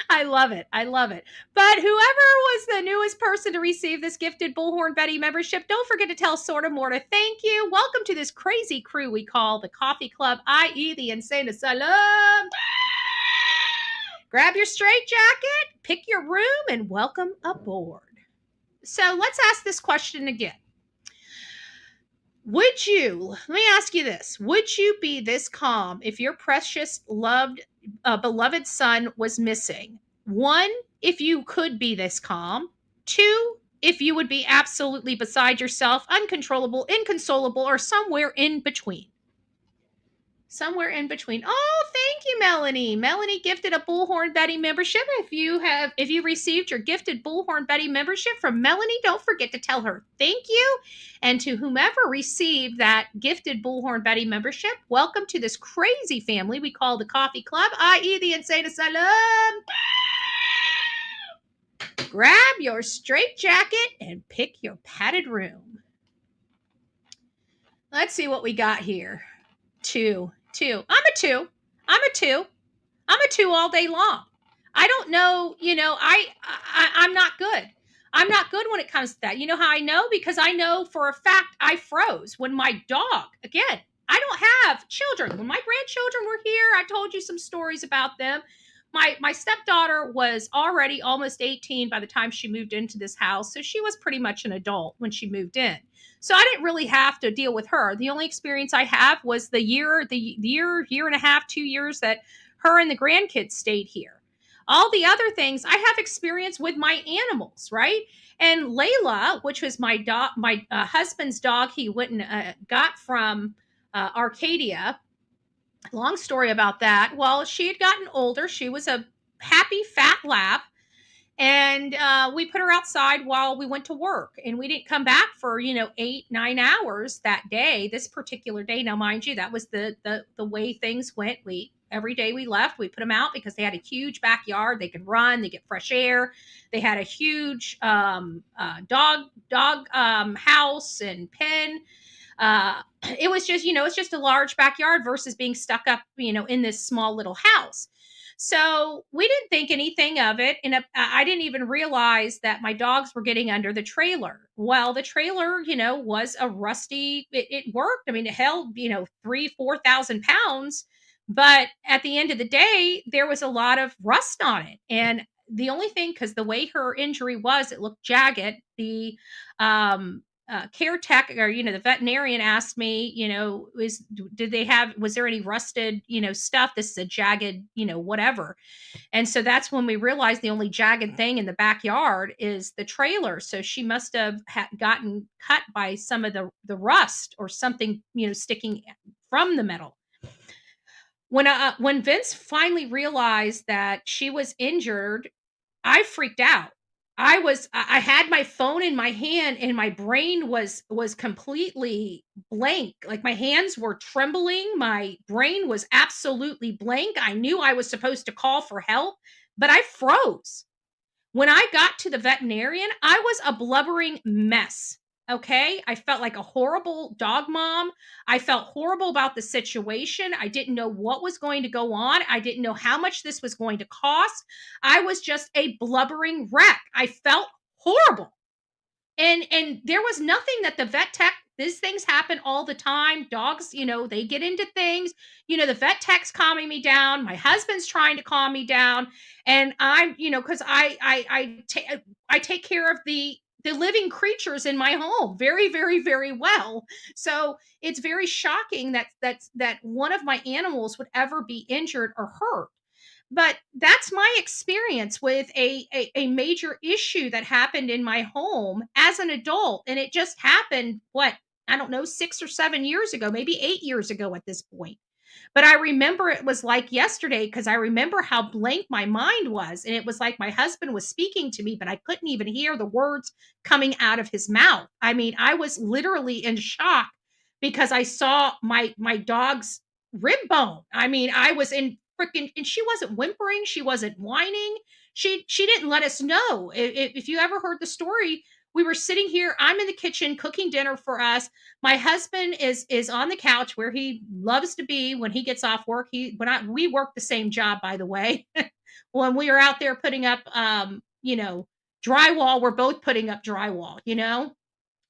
I love it. But whoever was the newest person to receive this gifted Bullhorn Betty membership, don't forget to tell Sorta Morta thank you. Welcome to this crazy crew we call the Coffee Club, i.e. the Insane Asylum. Grab your straitjacket, pick your room, and welcome aboard. So let's ask this question again. Let me ask you this. Would you be this calm if your precious, beloved son was missing? 1, if you could be this calm. 2, if you would be absolutely beside yourself, uncontrollable, inconsolable, or somewhere in between. Oh, thank you, Melanie. Melanie gifted a Bullhorn Betty membership. If you received your gifted Bullhorn Betty membership from Melanie, don't forget to tell her thank you. And to whomever received that gifted Bullhorn Betty membership, welcome to this crazy family we call the Coffee Club, i.e. the Insane Asylum. Grab your straitjacket and pick your padded room. Let's see what we got here. 2. I'm a 2 all day long. I don't know, I'm not good. I'm not good when it comes to that. You know how I know? Because I know for a fact I froze when my dog, again, I don't have children. When my grandchildren were here, I told you some stories about them. My stepdaughter was already almost 18 by the time she moved into this house. So she was pretty much an adult when she moved in. So I didn't really have to deal with her. The only experience I have was the year and a half, 2 years that her and the grandkids stayed here. All the other things I have experience with my animals, right? And Layla, which was my husband's dog, he went and got from Arcadia. Long story about that. Well, she had gotten older. She was a happy fat lab. And we put her outside while we went to work, and we didn't come back for 8-9 hours that day, this particular day. Now, mind you, that was the way things went. Every day we left, we put them out because they had a huge backyard. They could run, they get fresh air. They had a huge dog house and pen. It was just, it's just a large backyard versus being stuck up, in this small little house. So we didn't think anything of it. And I didn't even realize that my dogs were getting under the trailer. Well, the trailer, was a rusty, it worked. I mean, it held, 3,000-4,000 pounds. But at the end of the day, there was a lot of rust on it. And the only thing, because the way her injury was, it looked jagged. The caretaker, the veterinarian asked me, was there any rusted, stuff? This is a jagged, whatever. And so that's when we realized the only jagged thing in the backyard is the trailer. So she must have gotten cut by some of the rust or something, sticking from the metal. When Vince finally realized that she was injured, I freaked out. I had my phone in my hand and my brain was completely blank. Like my hands were trembling. My brain was absolutely blank. I knew I was supposed to call for help, but I froze. When I got to the veterinarian, I was a blubbering mess. Okay. I felt like a horrible dog mom. I felt horrible about the situation. I didn't know what was going to go on. I didn't know how much this was going to cost. I was just a blubbering wreck. I felt horrible. And there was nothing that the vet tech, these things happen all the time. Dogs, they get into things, the vet tech's calming me down. My husband's trying to calm me down. And I'm, cause I take care of the living creatures in my home very, very, very well. So it's very shocking that one of my animals would ever be injured or hurt. But that's my experience with a major issue that happened in my home as an adult. And it just happened, 6 or 7 years ago, maybe 8 years ago at this point. But I remember it was like yesterday because I remember how blank my mind was. And it was like my husband was speaking to me, but I couldn't even hear the words coming out of his mouth. I mean, I was literally in shock because I saw my dog's rib bone. I mean, I was in freaking, and she wasn't whimpering, she wasn't whining. She didn't let us know. If you ever heard the story, we were sitting here, I'm in the kitchen cooking dinner for us. My husband is on the couch where he loves to be when he gets off work. We work the same job, by the way. When we are out there putting up drywall, we're both putting up drywall,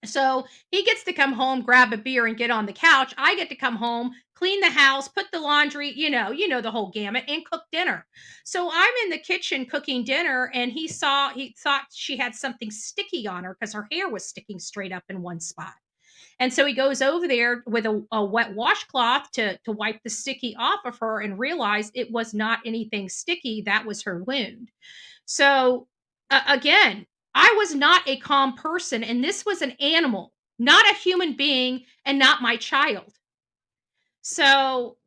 So he gets to come home, grab a beer, and get on the couch. I get to come home, clean the house, put the laundry, the whole gamut, and cook dinner. So I'm in the kitchen cooking dinner, and he thought she had something sticky on her because her hair was sticking straight up in one spot. And so he goes over there with a wet washcloth to wipe the sticky off of her and realized it was not anything sticky. That was her wound. So again, I was not a calm person, and this was an animal, not a human being, and not my child. So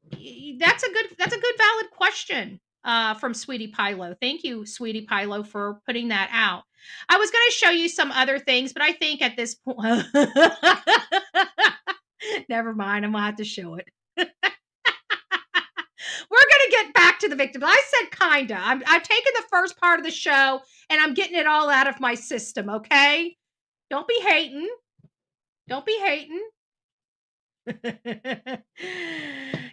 that's a good valid question from Sweetie Pilo. Thank you, Sweetie Pilo, for putting that out. I was going to show you some other things, but I think at this point, never mind. I'm going to have to show it. We're going to get back to the victim. I said kinda. I've taken the first part of the show and I'm getting it all out of my system, okay? Don't be hating. Don't be hating. Can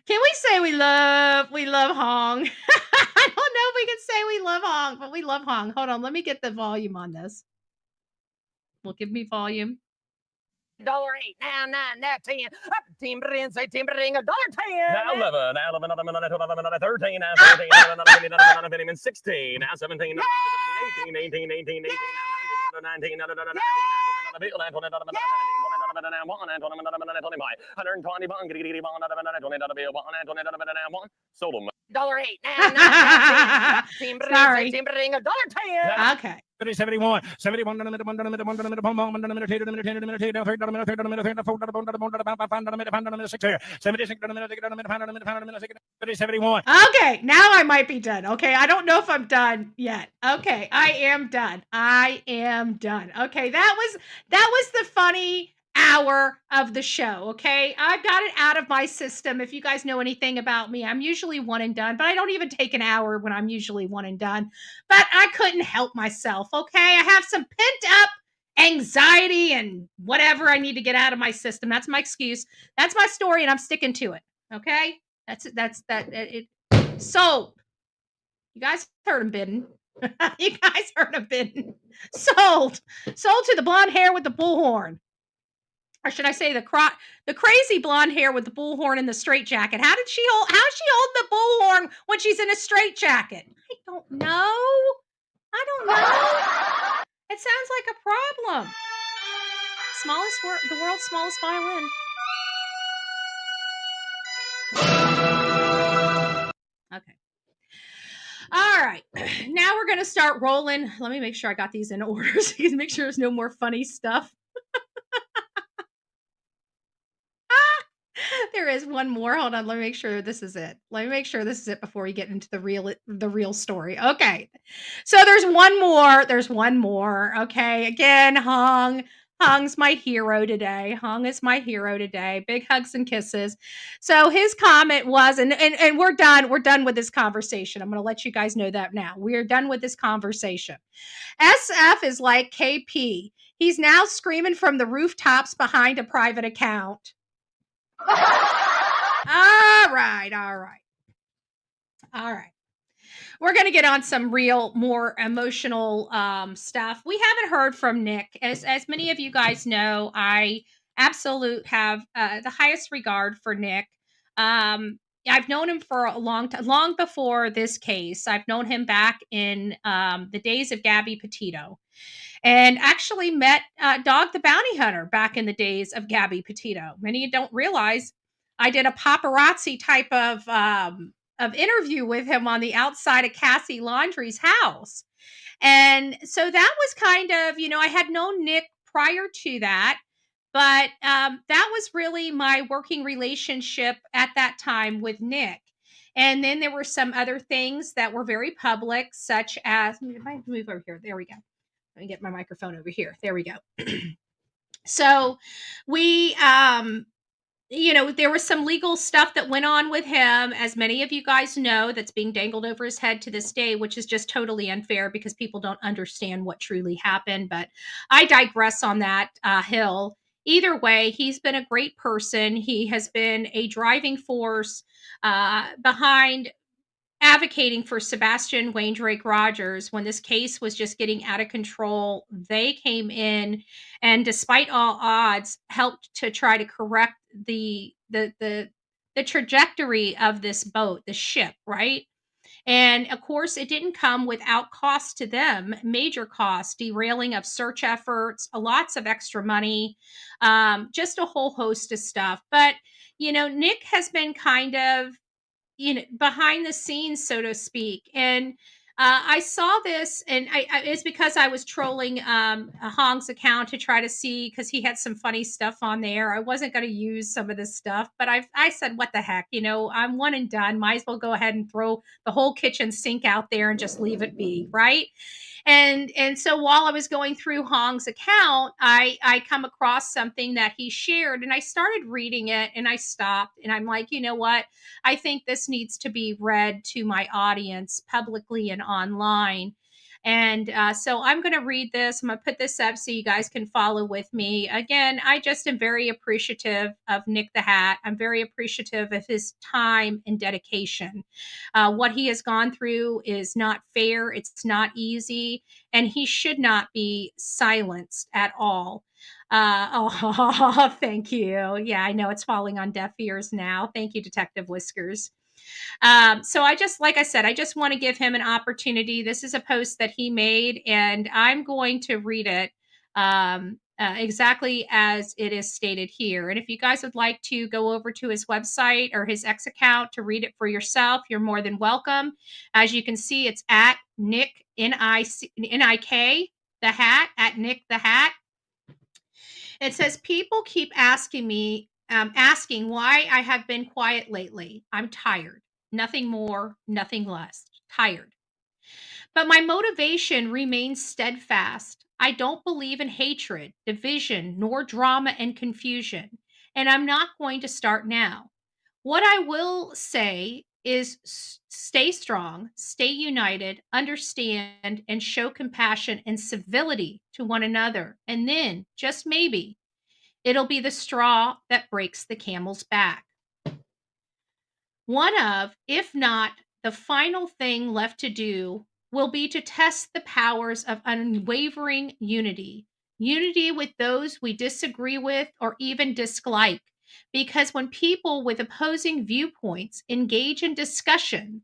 we say we love Hong? I don't know if we can say we love Hong, but we love Hong. Hold on, let me get the volume on this. Well, give me volume. $8, now 9, now 10, up 10, say 10, $1.10. Now 11, now 11, another 13, now 14, another 16, now 17, 18, 18, 18, 19, $8 now. Sorry. $10. Okay. 71, 71. Okay, now I might be done. Okay, I don't know if I'm done yet. Okay, I am done. Okay, that was the funny hour of the show. Okay, I've got it out of my system. If you guys know anything about me, I'm usually one and done, but I don't even take an hour when I'm usually one and done. But I couldn't help myself. Okay, I have some pent up anxiety and whatever I need to get out of my system. That's my excuse. That's my story, and I'm sticking to it. Okay, it. Sold. You guys heard him bidding. You guys heard him bidding. Sold to the blonde hair with the bullhorn. Or should I say the crazy blonde hair with the bullhorn and the straight jacket? How's she hold the bullhorn when she's in a straight jacket? I don't know. It sounds like a problem. The world's smallest violin. Okay. All right. Now we're going to start rolling. Let me make sure I got these in order so you can make sure there's no more funny stuff. There is one more. Hold on. Let me make sure this is it. Before we get into the real story. Okay. So there's one more. Okay. Again, Hong's my hero today. Hong is my hero today. Big hugs and kisses. So his comment was, and we're done. We're done with this conversation. I'm going to let you guys know that now. We're done with this conversation. SF is like KP. He's now screaming from the rooftops behind a private account. All right. We're going to get on some more emotional stuff. We haven't heard from Nick. As many of you guys know, I have the highest regard for Nick. I've known him for a long time, long before this case. I've known him back in the days of Gabby Petito. And actually met Dog the Bounty Hunter back in the days of Gabby Petito. Many don't realize I did a paparazzi type of interview with him on the outside of Cassie Laundrie's house. And so that was kind of, I had known Nick prior to that, but that was really my working relationship at that time with Nick. And then there were some other things that were very public, such as, let me move over here. There we go. Let me get my microphone over here. There we go. So we there was some legal stuff that went on with him, as many of you guys know, that's being dangled over his head to this day, which is just totally unfair because people don't understand what truly happened. But I digress on that hill. Either way, he's been a great person. He has been a driving force behind advocating for Sebastian Drake Rogers when this case was just getting out of control. They came in and, despite all odds, helped to try to correct the trajectory of this boat, the ship, right? And of course, it didn't come without cost to them, major cost, derailing of search efforts, lots of extra money, just a whole host of stuff. But Nick has been kind of behind the scenes, so to speak. And I saw this, and it's because I was trolling Hong's account to try to see, because he had some funny stuff on there. I wasn't going to use some of this stuff, but I said, what the heck, I'm one and done. Might as well go ahead and throw the whole kitchen sink out there and just leave it be, right? And so while I was going through Hong's account, I come across something that he shared, and I started reading it, and I stopped, and I'm like, you know what? I think this needs to be read to my audience publicly and online. And so I'm going to read this. I'm going to put this up so you guys can follow with me. Again, I just am very appreciative of Nick the Hat. I'm very appreciative of his time and dedication. What he has gone through is not fair. It's not easy. And he should not be silenced at all. Oh, thank you. Yeah, I know it's falling on deaf ears now. Thank you, Detective Whiskers. So like I said, I just want to give him an opportunity. This is a post that he made, and I'm going to read it exactly as it is stated here. And if you guys would like to go over to his website or his X account to read it for yourself, you're more than welcome. As you can see, it's at Nick, N-I-K, the Hat, at Nick the Hat. It says, people keep asking me, asking why I have been quiet lately. I'm tired. Nothing more, nothing less. Tired. But my motivation remains steadfast. I don't believe in hatred, division, nor drama and confusion. And I'm not going to start now. What I will say is stay strong, stay united, understand, and show compassion and civility to one another. And then, just maybe, it'll be the straw that breaks the camel's back. One of, if not the final thing left to do, will be to test the powers of unwavering unity. Unity with those we disagree with or even dislike. Because when people with opposing viewpoints engage in dissections,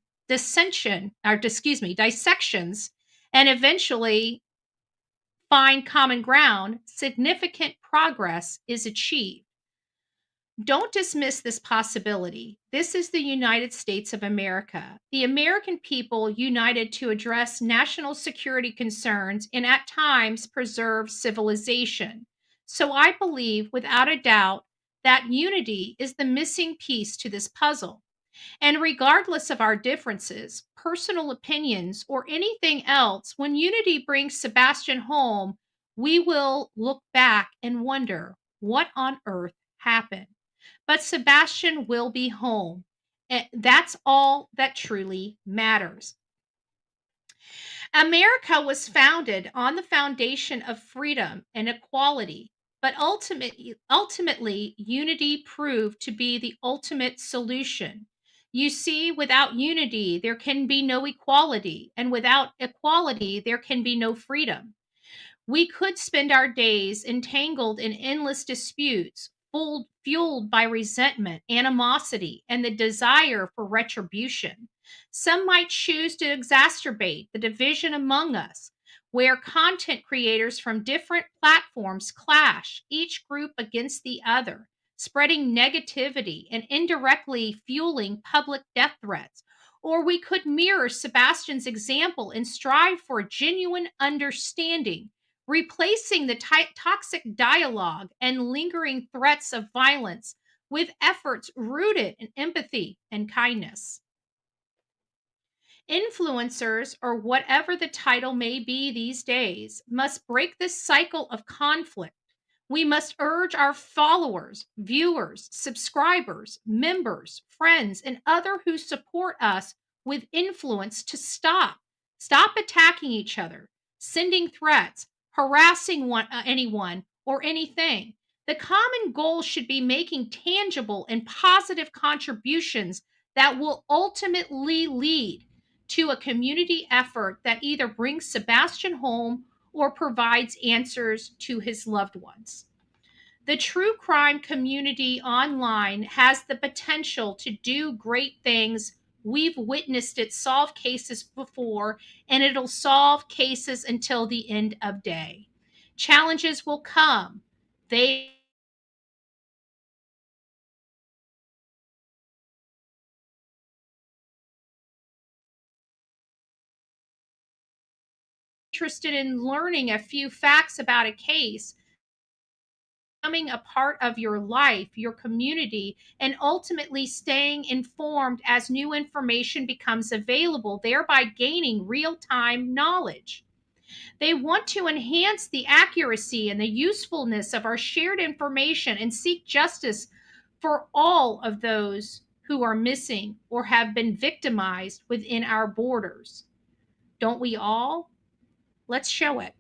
and eventually find common ground, significant progress is achieved. Don't dismiss this possibility. This is the United States of America. The American people united to address national security concerns and at times preserve civilization. So I believe without a doubt that unity is the missing piece to this puzzle. And regardless of our differences, personal opinions, or anything else, when unity brings Sebastian home, we will look back and wonder what on earth happened. But Sebastian will be home. And that's all that truly matters. America was founded on the foundation of freedom and equality, but ultimately, unity proved to be the ultimate solution. You see, without unity, there can be no equality, and without equality, there can be no freedom. We could spend our days entangled in endless disputes, fueled by resentment, animosity, and the desire for retribution. Some might choose to exacerbate the division among us, where content creators from different platforms clash, each group against the other, spreading negativity and indirectly fueling public death threats. Or we could mirror Sebastian's example and strive for genuine understanding, replacing the toxic dialogue and lingering threats of violence with efforts rooted in empathy and kindness. Influencers, or whatever the title may be these days, must break this cycle of conflict. We must urge our followers, viewers, subscribers, members, friends, and other who support us with influence to stop. Stop attacking each other, sending threats, harassing anyone or anything. The common goal should be making tangible and positive contributions that will ultimately lead to a community effort that either brings Sebastian home or provides answers to his loved ones. The true crime community online has the potential to do great things. We've witnessed it solve cases before, and it'll solve cases until the end of day. Challenges will come. They interested in learning a few facts about a case, becoming a part of your life, your community, and ultimately staying informed as new information becomes available, thereby gaining real time knowledge. They want to enhance the accuracy and the usefulness of our shared information and seek justice for all of those who are missing or have been victimized within our borders. Don't we all? Let's show it.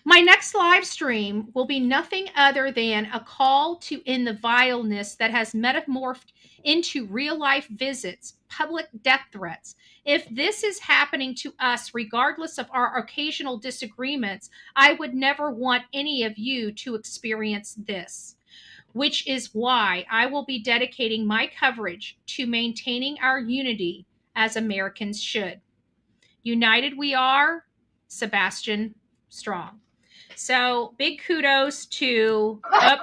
My next live stream will be nothing other than a call to end the vileness that has metamorphed into real life visits, public death threats. If this is happening to us, regardless of our occasional disagreements, I would never want any of you to experience this, which is why I will be dedicating my coverage to maintaining our unity as Americans should. United we are, Sebastian Strong. So big kudos to Nick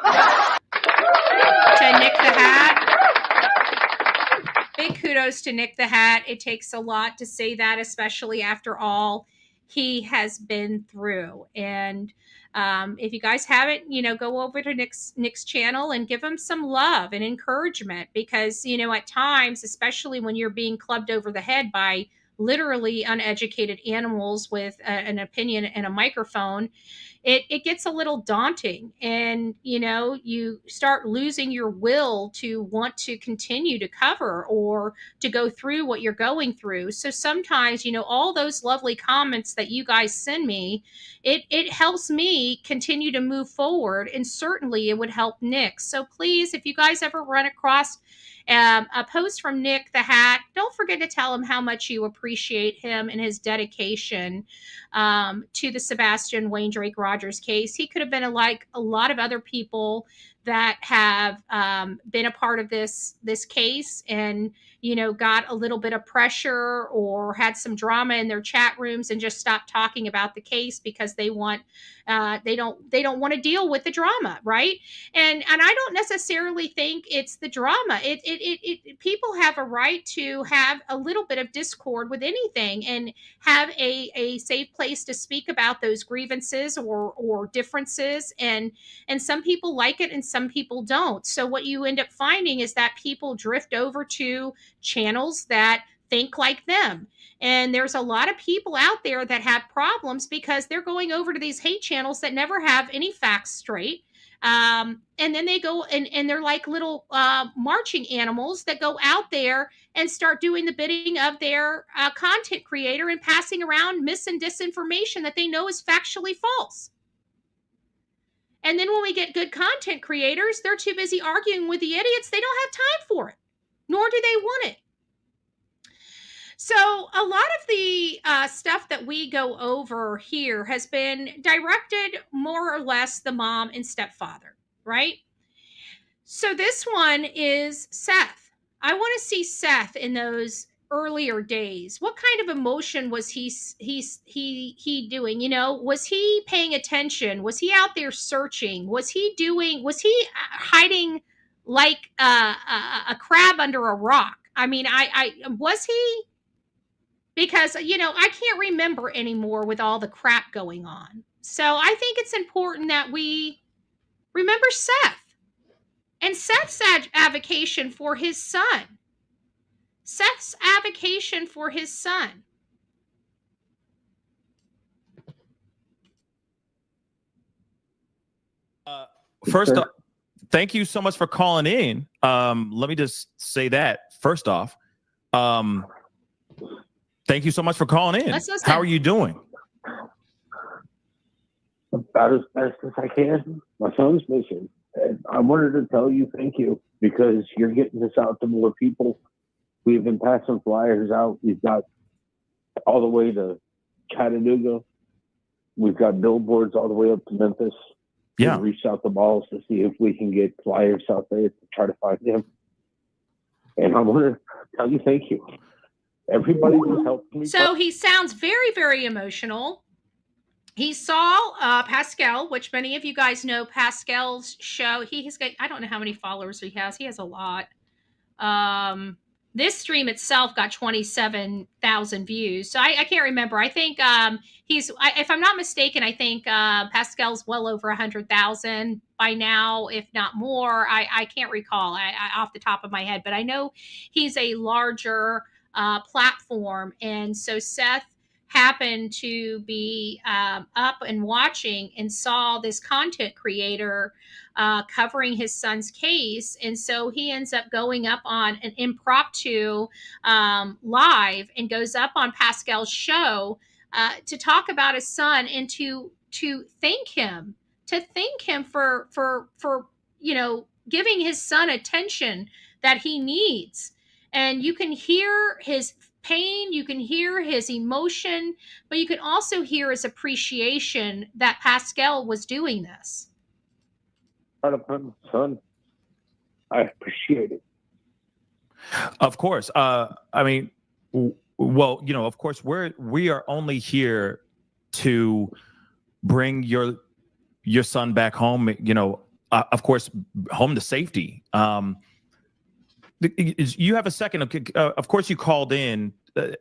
the Hat. Big kudos to Nick the Hat. It takes a lot to say that, especially after all he has been through. And if you guys haven't, go over to Nick's channel and give him some love and encouragement, because at times, especially when you're being clubbed over the head by literally uneducated animals with an opinion and a microphone, it gets a little daunting, and you start losing your will to want to continue to cover or to go through what you're going through. So sometimes, all those lovely comments that you guys send me, it helps me continue to move forward, and certainly it would help Nick. So please, if you guys ever run across a post from Nick the Hat, don't forget to tell him how much you appreciate him and his dedication to the Sebastian Wayne Drake Rogers case. He could have been like a lot of other people that have been a part of this case, and got a little bit of pressure or had some drama in their chat rooms and just stopped talking about the case because they want they don't want to deal with the drama, right? And I don't necessarily think it's the drama. It people have a right to have a little bit of discord with anything and have a safe place to speak about those grievances or differences, and some people like it and some people don't. So what you end up finding is that people drift over to channels that think like them. And there's a lot of people out there that have problems because they're going over to these hate channels that never have any facts straight. And then they go and they're like little marching animals that go out there and start doing the bidding of their content creator and passing around mis and disinformation that they know is factually false. And then when we get good content creators, they're too busy arguing with the idiots. They don't have time for it, nor do they want it. So a lot of the stuff that we go over here has been directed more or less the mom and stepfather, right? So this one is Seth. I want to see Seth in those earlier days. What kind of emotion was he doing? Was he paying attention? Was he out there searching? Was he hiding like a crab under a rock? I mean, I was he? Because I can't remember anymore with all the crap going on. So I think it's important that we remember Seth and Seth's avocation for his son. Seth's avocation for his son. First off, thank you so much for calling in. Let me just say that first off. Thank you so much for calling in. Let's listen. How are you doing? About as best as I can. My son's missing. And I wanted to tell you thank you because you're getting this out to more people. We've been passing flyers out. We've got all the way to Chattanooga. We've got billboards all the way up to Memphis. Yeah. We reached out the balls to see if we can get flyers out there to try to find him. And I want to tell you thank you. Everybody was helping me. So he sounds very, very emotional. He saw Pascal, which many of you guys know Pascal's show. He's got, I don't know how many followers he has. He has a lot. This stream itself got 27,000 views. So I can't remember. I think if I'm not mistaken, I think Pascal's well over 100,000 by now, if not more. I can't recall I off the top of my head, but I know he's a larger platform. And so Seth happened to be up and watching and saw this content creator covering his son's case. And so he ends up going up on an impromptu live and goes up on Pascal's show to talk about his son and to thank him for giving his son attention that he needs. And you can hear his pain, you can hear his emotion, but you can also hear his appreciation that Pascal was doing this. Son, I appreciate it. Of course. I mean, well, of course, we are only here to bring your son back home, of course, home to safety. You have a second. Of course, you called in,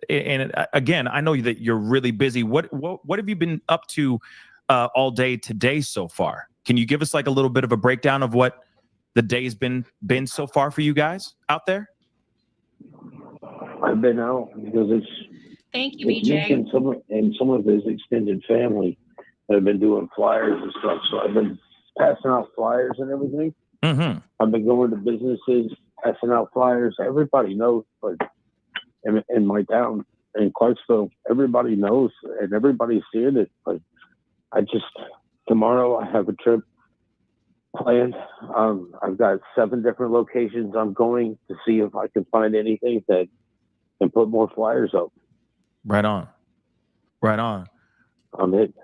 and again, I know that you're really busy. What have you been up to all day today so far? Can you give us like a little bit of a breakdown of what the day's been so far for you guys out there? I've been out because it's thank you, BJ. Some of his extended family have been doing flyers and stuff. So I've been passing out flyers and everything. Mm-hmm. I've been going to businesses, passing out flyers. Everybody knows, but in my town, in Clarksville, everybody knows and everybody's seeing it. But tomorrow I have a trip planned. I've got 7 different locations I'm going to see if I can find anything that can put more flyers up. Right on. Right on. I'm it.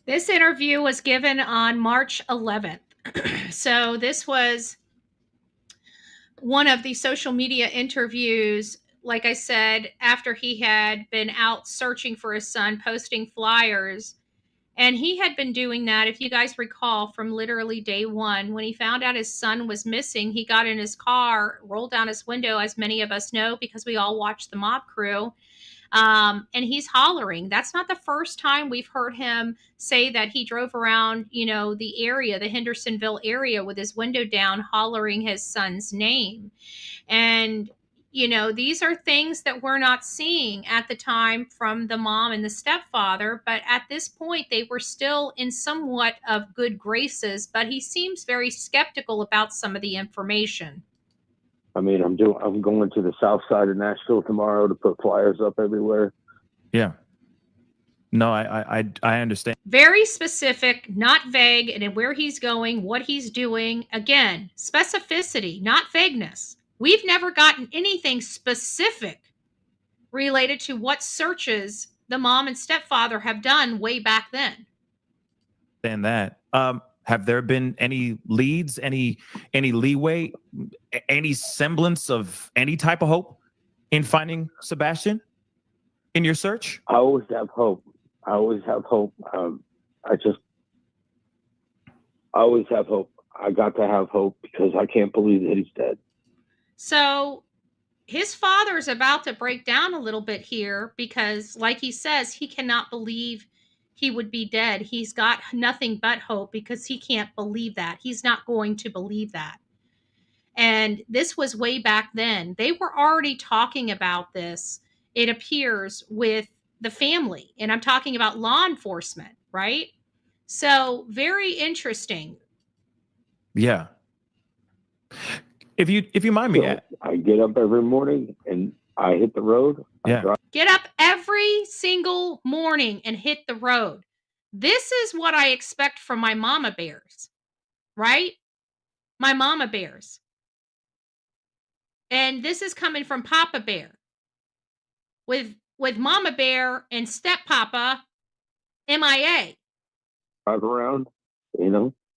This interview was given on March 11th. So this was one of the social media interviews, like I said, after he had been out searching for his son, posting flyers. And he had been doing that, if you guys recall, from literally day one. When he found out his son was missing, he got in his car, rolled down his window, as many of us know, because we all watched the Mob Crew. And he's hollering. That's not the first time we've heard him say that he drove around, the area, the Hendersonville area, with his window down, hollering his son's name. And these are things that we're not seeing at the time from the mom and the stepfather. But at this point, they were still in somewhat of good graces. But he seems very skeptical about some of the information. I mean, I'm going to the south side of Nashville tomorrow to put flyers up everywhere. Yeah. No, I understand. Very specific, not vague, and where he's going, what he's doing. Again, specificity, not vagueness. We've never gotten anything specific related to what searches the mom and stepfather have done way back then. And that, have there been any leads, any leeway, any semblance of any type of hope in finding Sebastian in your search? I always have hope. I always have hope. I always have hope. I got to have hope because I can't believe that he's dead. So his father is about to break down a little bit here because, like he says, he cannot believe he would be dead. He's got nothing but hope because he can't believe that. He's not going to believe that. And this was way back then. They were already talking about this, it appears, with the family. And I'm talking about law enforcement, right? So very interesting. Yeah. If you mind me, So I get up every morning and I hit the road. I drive. Get up every single morning and hit the road. This is what I expect from my mama bears, right? My mama bears. And this is coming from Papa Bear. With Mama Bear and Step Papa MIA. Drive around,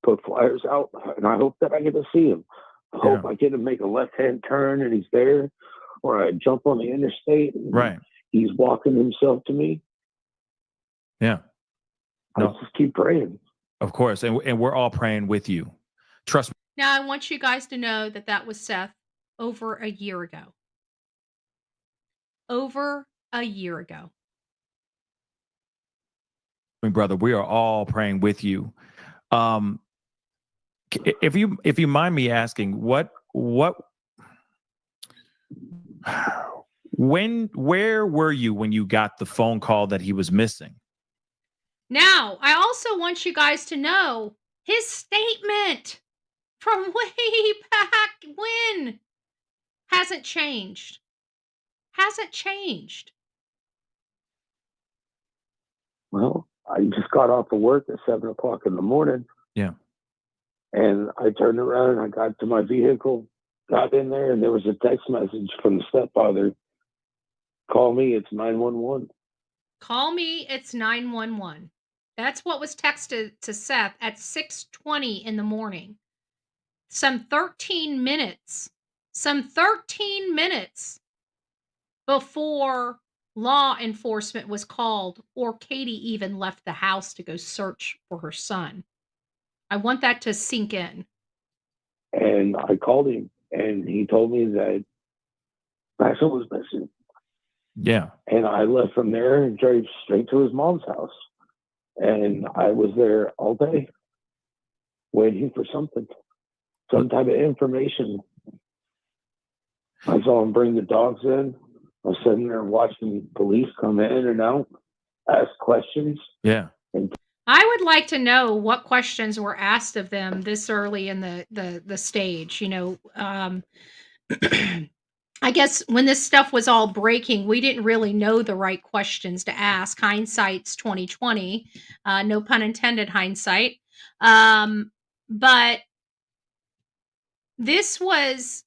put flyers out, and I hope that I get to see him. I hope I get to make a left-hand turn and he's there, or I jump on the interstate and he's walking himself to me. Yeah. I just keep praying. Of course, and we're all praying with you. Trust me. Now, I want you guys to know that was Seth over a year ago. Over a year ago. Brother, we are all praying with you. If you mind me asking, where were you when you got the phone call that he was missing? Now, I also want you guys to know his statement from way back when hasn't changed. Hasn't changed. Well, I just got off of work at 7 o'clock in the morning. Yeah. And I turned around and I got to my vehicle, got in there, and there was a text message from the stepfather. Call me, it's 911. Call me, it's 911. That's what was texted to Seth at 6:20 in the morning. Some 13 minutes before law enforcement was called or Katie even left the house to go search for her son. I want that to sink in. And I called him, and he told me that my son was missing. Yeah. And I left from there and drove straight to his mom's house. And I was there all day waiting for something, some type of information. I saw him bring the dogs in. I was sitting there watching police come in and out, ask questions. Yeah. And I would like to know what questions were asked of them this early in the stage. I guess when this stuff was all breaking, we didn't really know the right questions to ask. Hindsight's 2020, no pun intended. Hindsight, but this was.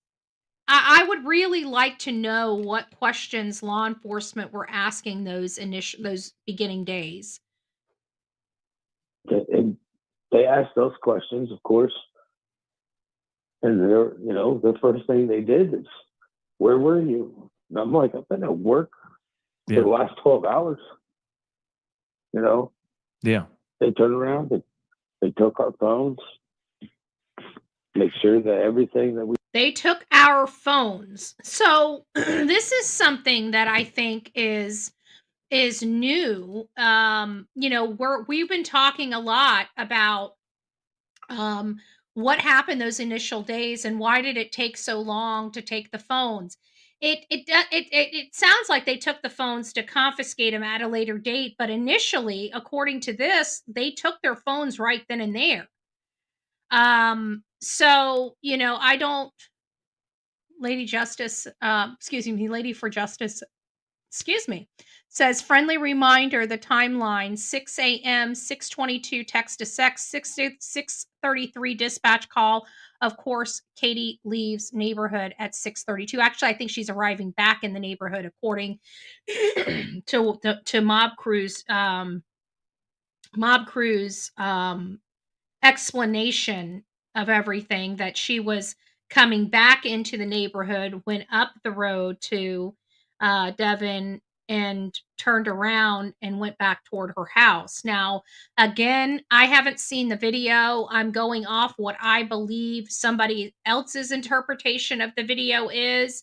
I would really like to know what questions law enforcement were asking those beginning days. And they asked those questions, of course. And the first thing they did is, where were you? And I'm like, I've been at work for the last 12 hours. Yeah. They turned around, they took our phones, make sure that everything that they took our phones. So this is something that I think is new. We've been talking a lot about what happened those initial days and why did it take so long to take the phones. It sounds like they took the phones to confiscate them at a later date, but initially, according to this, they took their phones right then and there. So I don't. Lady Justice, Lady for Justice, says friendly reminder, the timeline, 6 a.m., 6:22 text to sex, 6:33 dispatch call. Of course, Katie leaves neighborhood at 6:32. Actually, I think she's arriving back in the neighborhood according to Mob Crew's explanation of everything, that she was coming back into the neighborhood, went up the road to Devon and turned around and went back toward her house. Now, again, I haven't seen the video. I'm going off what I believe somebody else's interpretation of the video is.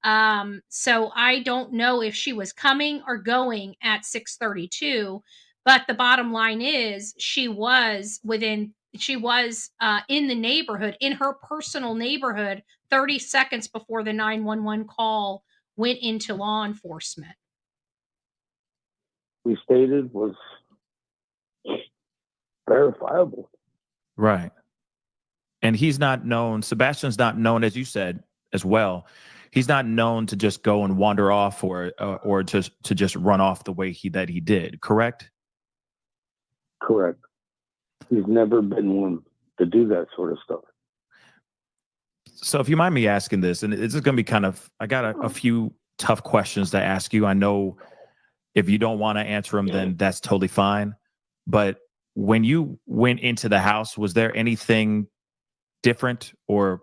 So I don't know if she was coming or going at 6:32, but the bottom line is she was in the neighborhood, in her personal neighborhood, 30 seconds before the 911 call went into law enforcement. we stated was verifiable. Right. And he's not known, Sebastian's not known, as you said as well, he's not known to just go and wander off or to just run off the way that he did, correct? Correct. He's never been one to do that sort of stuff. So if you mind me asking this, and this is going to be kind of, I got a few tough questions to ask you. I know if you don't want to answer them, then that's totally fine. But when you went into the house, was there anything different or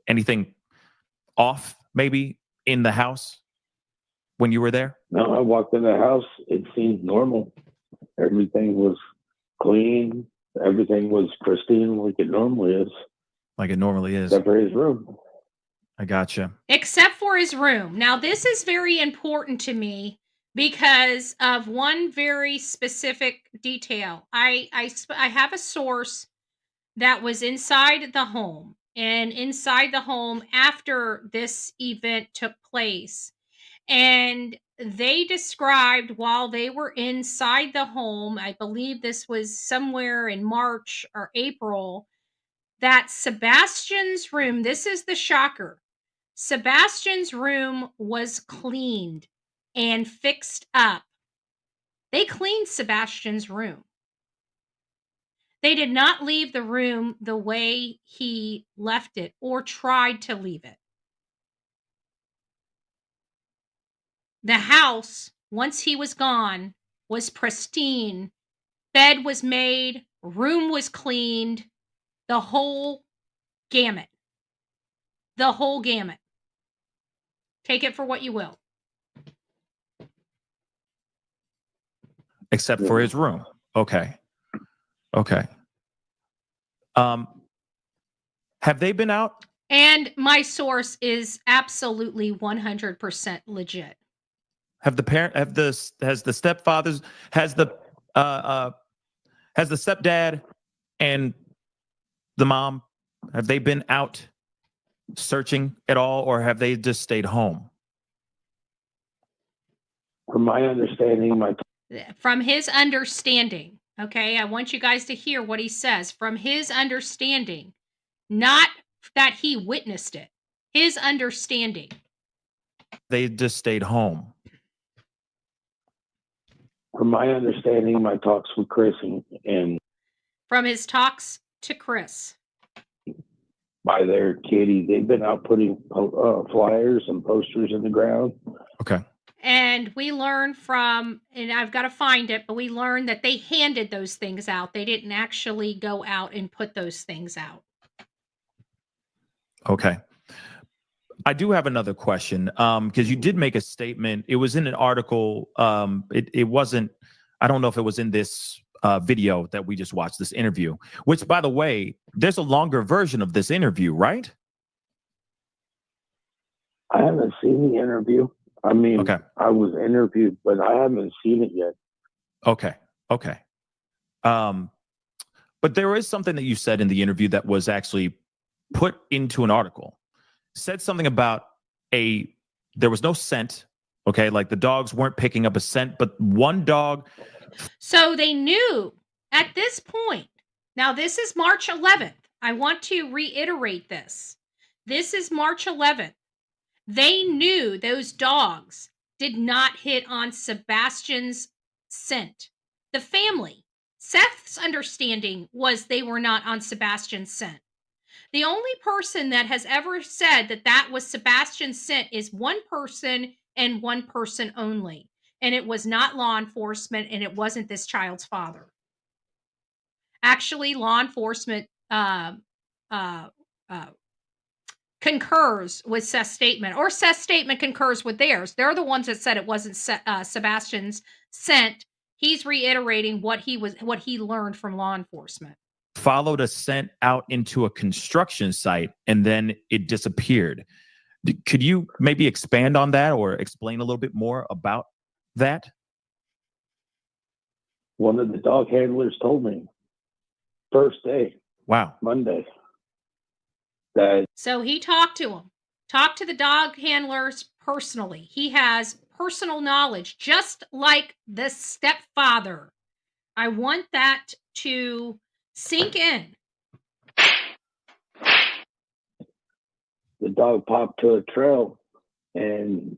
anything off maybe in the house when you were there? No, I walked in the house. It seemed normal. Everything was clean. Everything was pristine like it normally is. Like it normally is. Except for his room. I gotcha. Except for his room. Now, this is very important to me because of one very specific detail. I have a source that was inside the home, and inside the home after this event took place. And they described while they were inside the home, I believe this was somewhere in March or April, that Sebastian's room, this is the shocker, Sebastian's room was cleaned and fixed up. They cleaned Sebastian's room. They did not leave the room the way he left it or tried to leave it. The house, once he was gone, was pristine. Bed was made, room was cleaned, the whole gamut. The whole gamut. Take it for what you will. Except for his room. Okay. Okay. Have they been out? And my source is absolutely 100% legit. Has the stepfathers, has the stepdad and the mom, have they been out searching at all, or have they just stayed home? From my understanding, From his understanding, okay, I want you guys to hear what he says. From his understanding, not that he witnessed it, his understanding. They just stayed home. From my understanding, my talks with Chris and From his talks to Chris. by their kitty, they've been out putting flyers and posters in the ground. Okay. And we learned from, and I've got to find it, but we learned that they handed those things out. They didn't actually go out and put those things out. Okay. I do have another question, because you did make a statement. It was in an article. It wasn't, I don't know if it was in this video that we just watched, this interview, which, by the way, there's a longer version of this interview, right? I haven't seen the interview. I mean, okay. I was interviewed, but I haven't seen it yet. Okay. Okay. But there is something that you said in the interview that was actually put into an article. Said something about there was no scent. Okay. Like the dogs weren't picking up a scent, but one dog. So they knew at this point. Now, this is March 11th. I want to reiterate this. This is March 11th. They knew those dogs did not hit on Sebastian's scent. The family, Seth's understanding was they were not on Sebastian's scent. The only person that has ever said that that was Sebastian's scent is one person and one person only. And it was not law enforcement, and it wasn't this child's father. Actually, law enforcement concurs with Seth's statement, or Seth's statement concurs with theirs. They're the ones that said it wasn't Sebastian's scent. He's reiterating what he learned from law enforcement. Followed a scent out into a construction site, and then it disappeared. Could you maybe expand on that or explain a little bit more about that? One of the dog handlers told me first day. Wow. Monday. So he talked to him, talked to the dog handlers personally. He has personal knowledge, just like the stepfather. I want that to sink in. the dog popped to a trail, and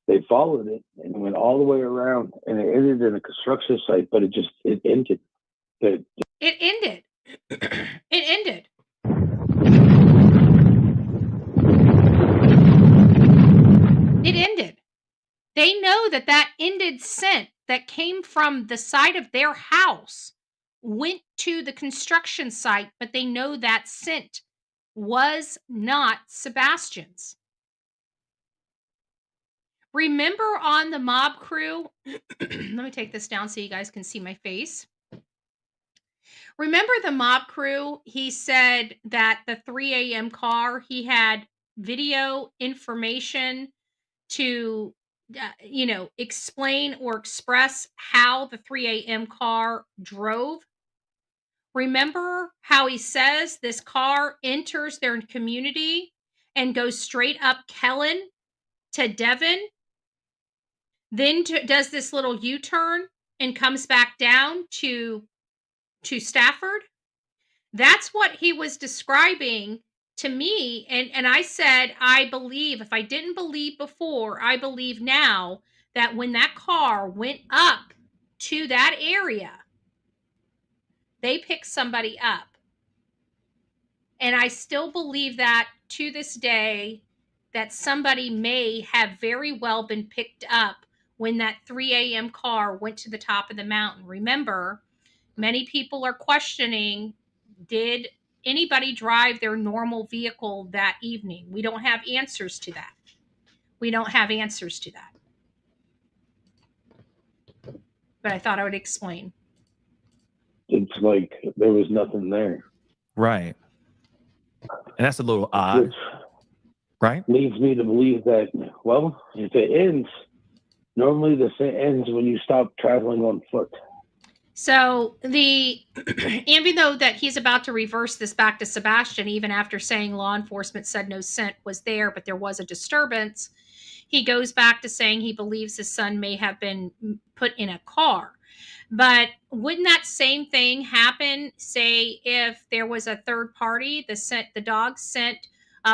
they followed it and went all the way around, and it ended in a construction site, but it ended. It ended. It ended. It ended. They know that that ended scent that came from the side of their house went to the construction site, but they know that scent was not Sebastian's. Remember on the mob crew, let me take this down so you guys can see my face. Remember the mob crew, he said that the 3 a.m. car, he had video information to, explain or express how the 3 a.m. car drove. Remember how he says this car enters their community and goes straight up Kellen to Devon, then does this little U-turn and comes back down to Stafford? That's what he was describing to me. And I said, I believe, if I didn't believe before, I believe now that when that car went up to that area, they picked somebody up. And I still believe that to this day, that somebody may have very well been picked up when that 3 a.m. car went to the top of the mountain. Remember, many people are questioning, did anybody drive their normal vehicle that evening? We don't have answers to that. We don't have answers to that. But I thought I would explain. It's like there was nothing there. Right. And that's a little odd. Which right? Leads me to believe that, well, if it ends, normally this ends when you stop traveling on foot. So even though that he's about to reverse this back to Sebastian, even after saying law enforcement said no scent was there, but there was a disturbance, he goes back to saying he believes his son may have been put in a car. But wouldn't that same thing happen, say, if there was a third party, the dog scent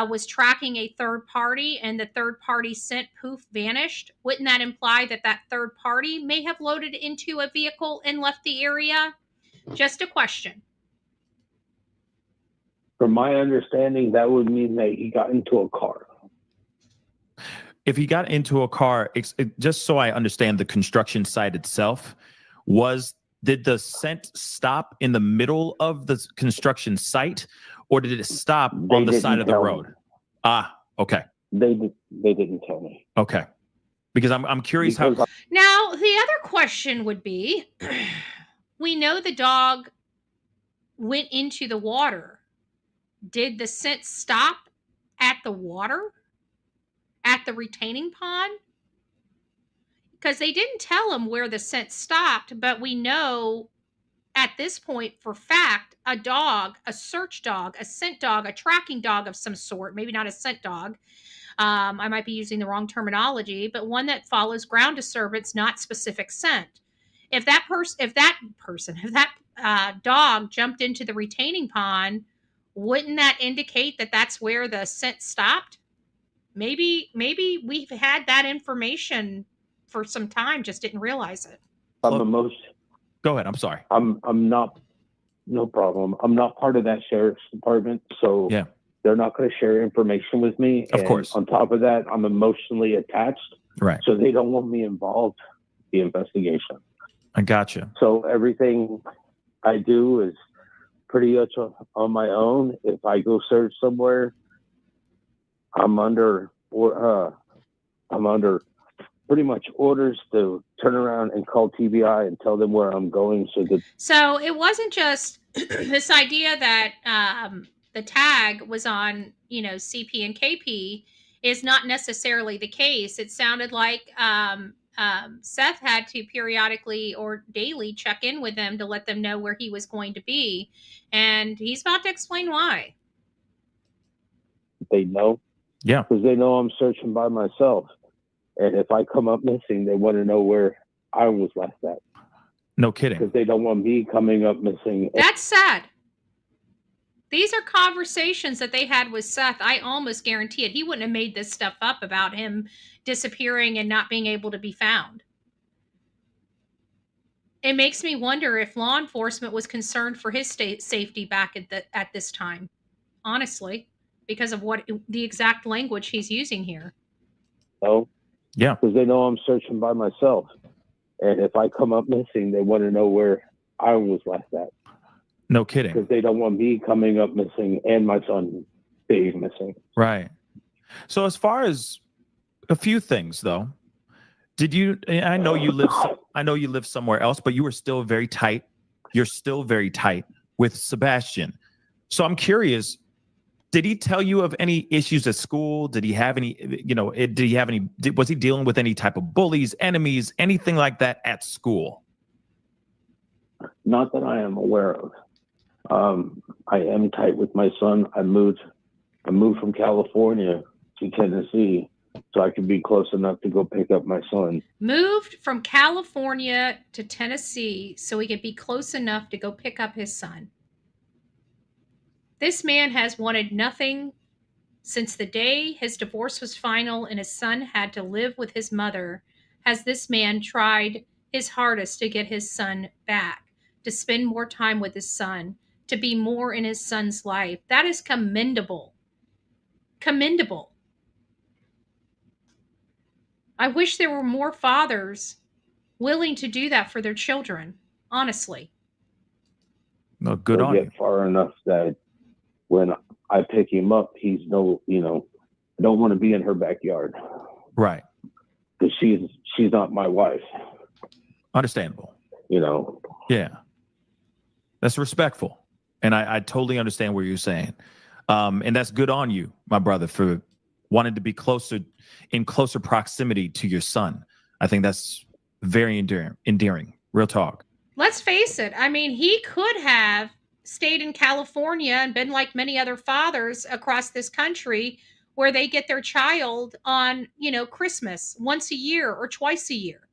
was tracking a third party and the third party scent poof vanished? Wouldn't that imply that that third party may have loaded into a vehicle and left the area? Just a question. From my understanding, that would mean that he got into a car. If he got into a car, just so I understand the construction site itself, did the scent stop in the middle of the construction site, or did it stop on the side of the road? Ah, okay. They didn't tell me. Okay. Because I'm curious how. Now, the other question would be, we know the dog went into the water. Did the scent stop at the water? At the retaining pond? Because they didn't tell him where the scent stopped, but we know at this point for fact, a dog, a search dog, a scent dog, a tracking dog of some sort, maybe not a scent dog. I might be using the wrong terminology, but one that follows ground disturbance, not specific scent. If that dog jumped into the retaining pond, wouldn't that indicate that that's where the scent stopped? Maybe we've had that information for some time, just didn't realize it. Go ahead. I'm sorry. I'm not. No problem. I'm not part of that sheriff's department, so yeah, they're not going to share information with me. Of course. On top of that, I'm emotionally attached. Right. So they don't want me involved in the investigation. I gotcha. So everything I do is pretty much on my own. If I go search somewhere, I'm under pretty much orders to turn around and call TBI and tell them where I'm going. So it wasn't just this idea that the tag was on, CP and KP is not necessarily the case. It sounded like Seth had to periodically or daily check in with them to let them know where he was going to be. And he's about to explain why. They know. Yeah. Because they know I'm searching by myself. And if I come up missing, they want to know where I was left at. No kidding. Because they don't want me coming up missing. That's sad. These are conversations that they had with Seth. I almost guarantee it. He wouldn't have made this stuff up about him disappearing and not being able to be found. It makes me wonder if law enforcement was concerned for his safety back at this time, honestly, because of what the exact language he's using here. Oh, yeah, because they know I'm searching by myself, and if I come up missing, they want to know where I was last at. No kidding. Because they don't want me coming up missing and my son being missing. Right. So as far as a few things, though, did you? I know you live somewhere else, but you were still very tight. You're still very tight with Sebastian. So I'm curious. Did he tell you of any issues at school? Did he have any? Did he have any? Was he dealing with any type of bullies, enemies, anything like that at school? Not that I am aware of. I am tight with my son. I moved from California to Tennessee so I could be close enough to go pick up my son. Moved from California to Tennessee so he could be close enough to go pick up his son. This man has wanted nothing since the day his divorce was final and his son had to live with his mother. Has this man tried his hardest to get his son back, to spend more time with his son, to be more in his son's life? That is commendable. Commendable. I wish there were more fathers willing to do that for their children, honestly. No, good on you. Get far enough that when I pick him up, he's I don't want to be in her backyard. Right. Because she's not my wife. Understandable. Yeah. That's respectful. And I totally understand what you're saying. And that's good on you, my brother, for wanting to be in closer proximity to your son. I think that's very endearing. Real talk. Let's face it. I mean, he could have stayed in California and been like many other fathers across this country where they get their child on, Christmas once a year or twice a year.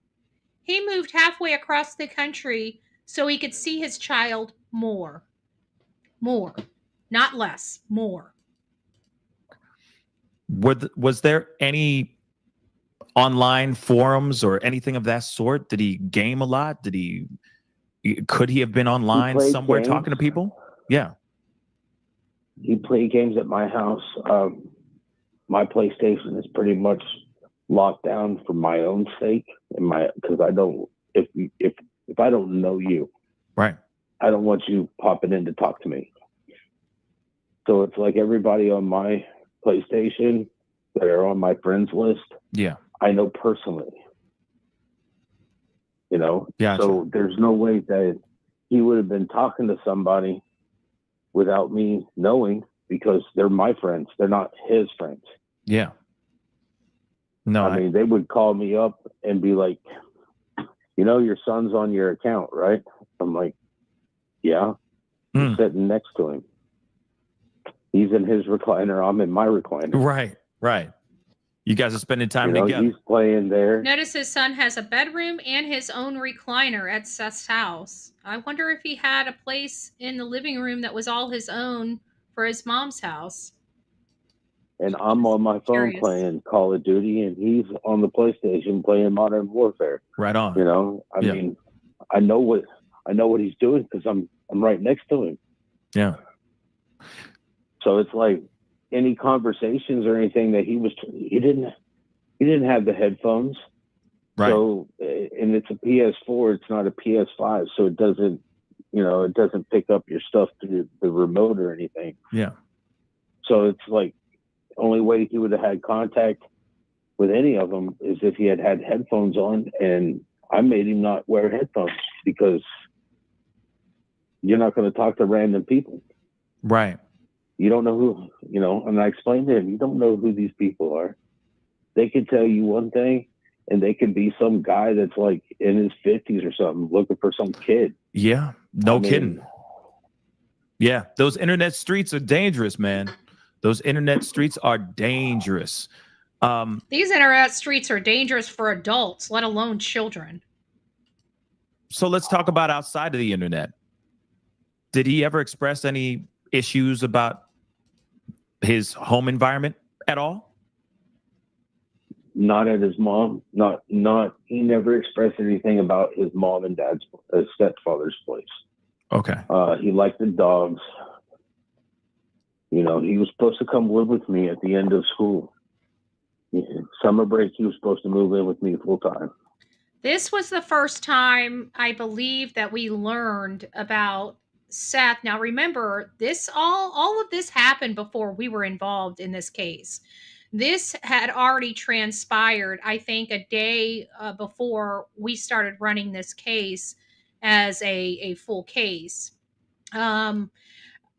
He moved halfway across the country so he could see his child more, not less, more. Was there any online forums or anything of that sort? Did he game a lot? Could he have been online somewhere games. talking to people? Yeah. He played games at my house. My PlayStation is pretty much locked down for my own sake, because I don't. If I don't know you, right, I don't want you popping in to talk to me. So it's like everybody on my PlayStation that are on my friends list. Yeah, I know personally. Gotcha. So there's no way that he would have been talking to somebody without me knowing, because they're my friends. They're not his friends. Yeah. No, I mean, they would call me up and be like, your son's on your account, right? I'm like, yeah. I'm sitting next to him. He's in his recliner. I'm in my recliner. Right. You guys are spending time together. He's playing there. Notice his son has a bedroom and his own recliner at Seth's house. I wonder if he had a place in the living room that was all his own for his mom's house. And I'm on my phone playing Call of Duty, and he's on the PlayStation playing Modern Warfare. Right on. I mean, I know what he's doing because I'm right next to him. Yeah. So it's like any conversations or anything that he didn't have the headphones. Right. So, and it's a PS4, it's not a PS5, so it doesn't pick up your stuff through the remote or anything. Yeah. So it's like, only way he would have had contact with any of them is if he had headphones on, and I made him not wear headphones because you're not going to talk to random people. Right. You don't know who, and I explained to him, you don't know who these people are. They could tell you one thing, and they could be some guy that's like in his 50s or something looking for some kid. Yeah. No kidding. Yeah. Those internet streets are dangerous, man. Those internet streets are dangerous. These internet streets are dangerous for adults, let alone children. So let's talk about outside of the internet. Did he ever express any issues about his home environment at all? Not at his mom. He never expressed anything about his mom and dad's stepfather's place. Okay. He liked the dogs. You know, he was supposed to come live with me at the end of school. Summer break, he was supposed to move in with me full time. This was the first time, I believe, that we learned about Seth. Now, remember, all of this happened before we were involved in this case. This had already transpired, I think, a day before we started running this case as a full case.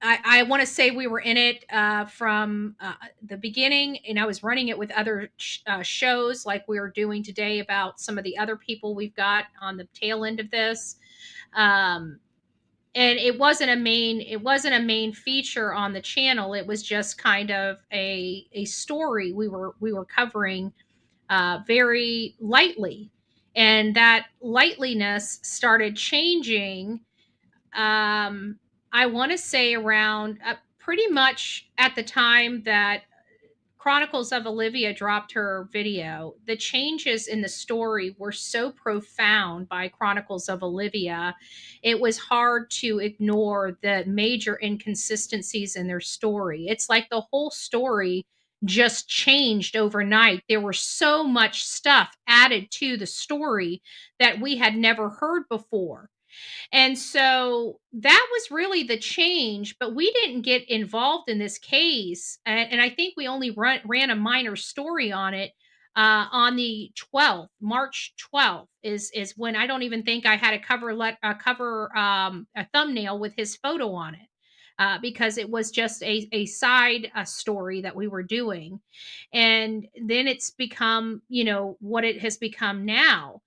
I want to say we were in it from the beginning, and I was running it with other shows like we were doing today about some of the other people we've got on the tail end of this. And it wasn't a main feature on the channel. It was just kind of a story we were covering very lightly, and that lightliness started changing. I want to say around pretty much at the time that Chronicles of Olivia dropped her video. The changes in the story were so profound by Chronicles of Olivia, it was hard to ignore the major inconsistencies in their story. It's like the whole story just changed overnight. There was so much stuff added to the story that we had never heard before. And so that was really the change, but we didn't get involved in this case. And I think we only ran a minor story on it on the 12th, March 12th is when I don't even think I had a thumbnail with his photo on it. Because it was just a side story that we were doing. And then it's become, what it has become now.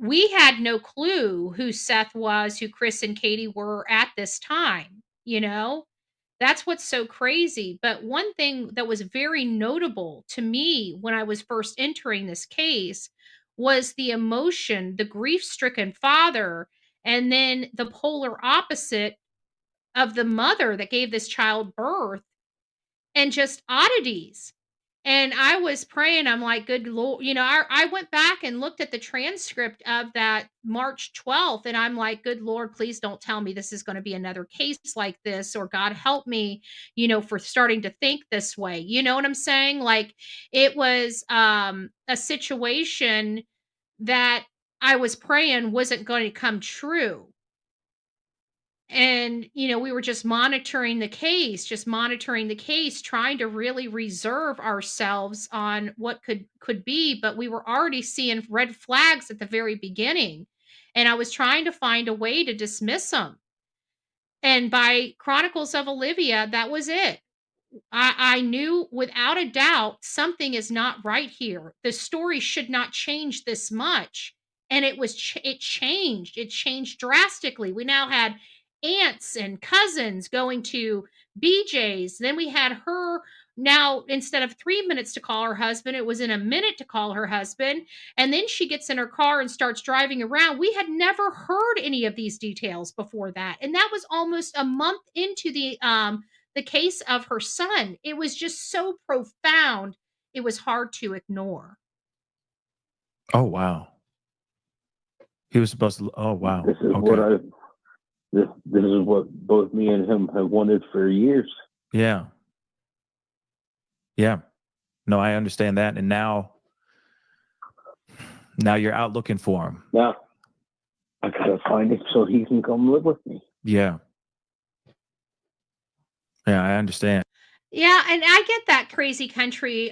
We had no clue who Seth was, who Chris and Katie were at this time, That's what's so crazy. But one thing that was very notable to me when I was first entering this case was the emotion, the grief-stricken father, and then the polar opposite of the mother that gave this child birth, and just oddities. And I was praying, I'm like, good Lord, I went back and looked at the transcript of that March 12th, and I'm like, good Lord, please don't tell me this is going to be another case like this, or God help me, for starting to think this way. You know what I'm saying? Like, it was a situation that I was praying wasn't going to come true. And we were just monitoring the case, trying to really reserve ourselves on what could be, but we were already seeing red flags at the very beginning, and I was trying to find a way to dismiss them. And by Chronicles of Olivia, that was it. I knew without a doubt something is not right here. The story should not change this much. And it changed. It changed drastically. We now had aunts and cousins going to BJ's. Then we had her now, instead of 3 minutes to call her husband, it was in a minute to call her husband. And then she gets in her car and starts driving around. We had never heard any of these details before that. And that was almost a month into the case of her son. It was just so profound. It was hard to ignore. Oh, wow. He was supposed to. Oh, wow. This is this is what both me and him have wanted for years. Yeah. Yeah. No, I understand that. And now you're out looking for him. Now I gotta find him so he can come live with me. Yeah. Yeah, I understand. Yeah, and I get that crazy country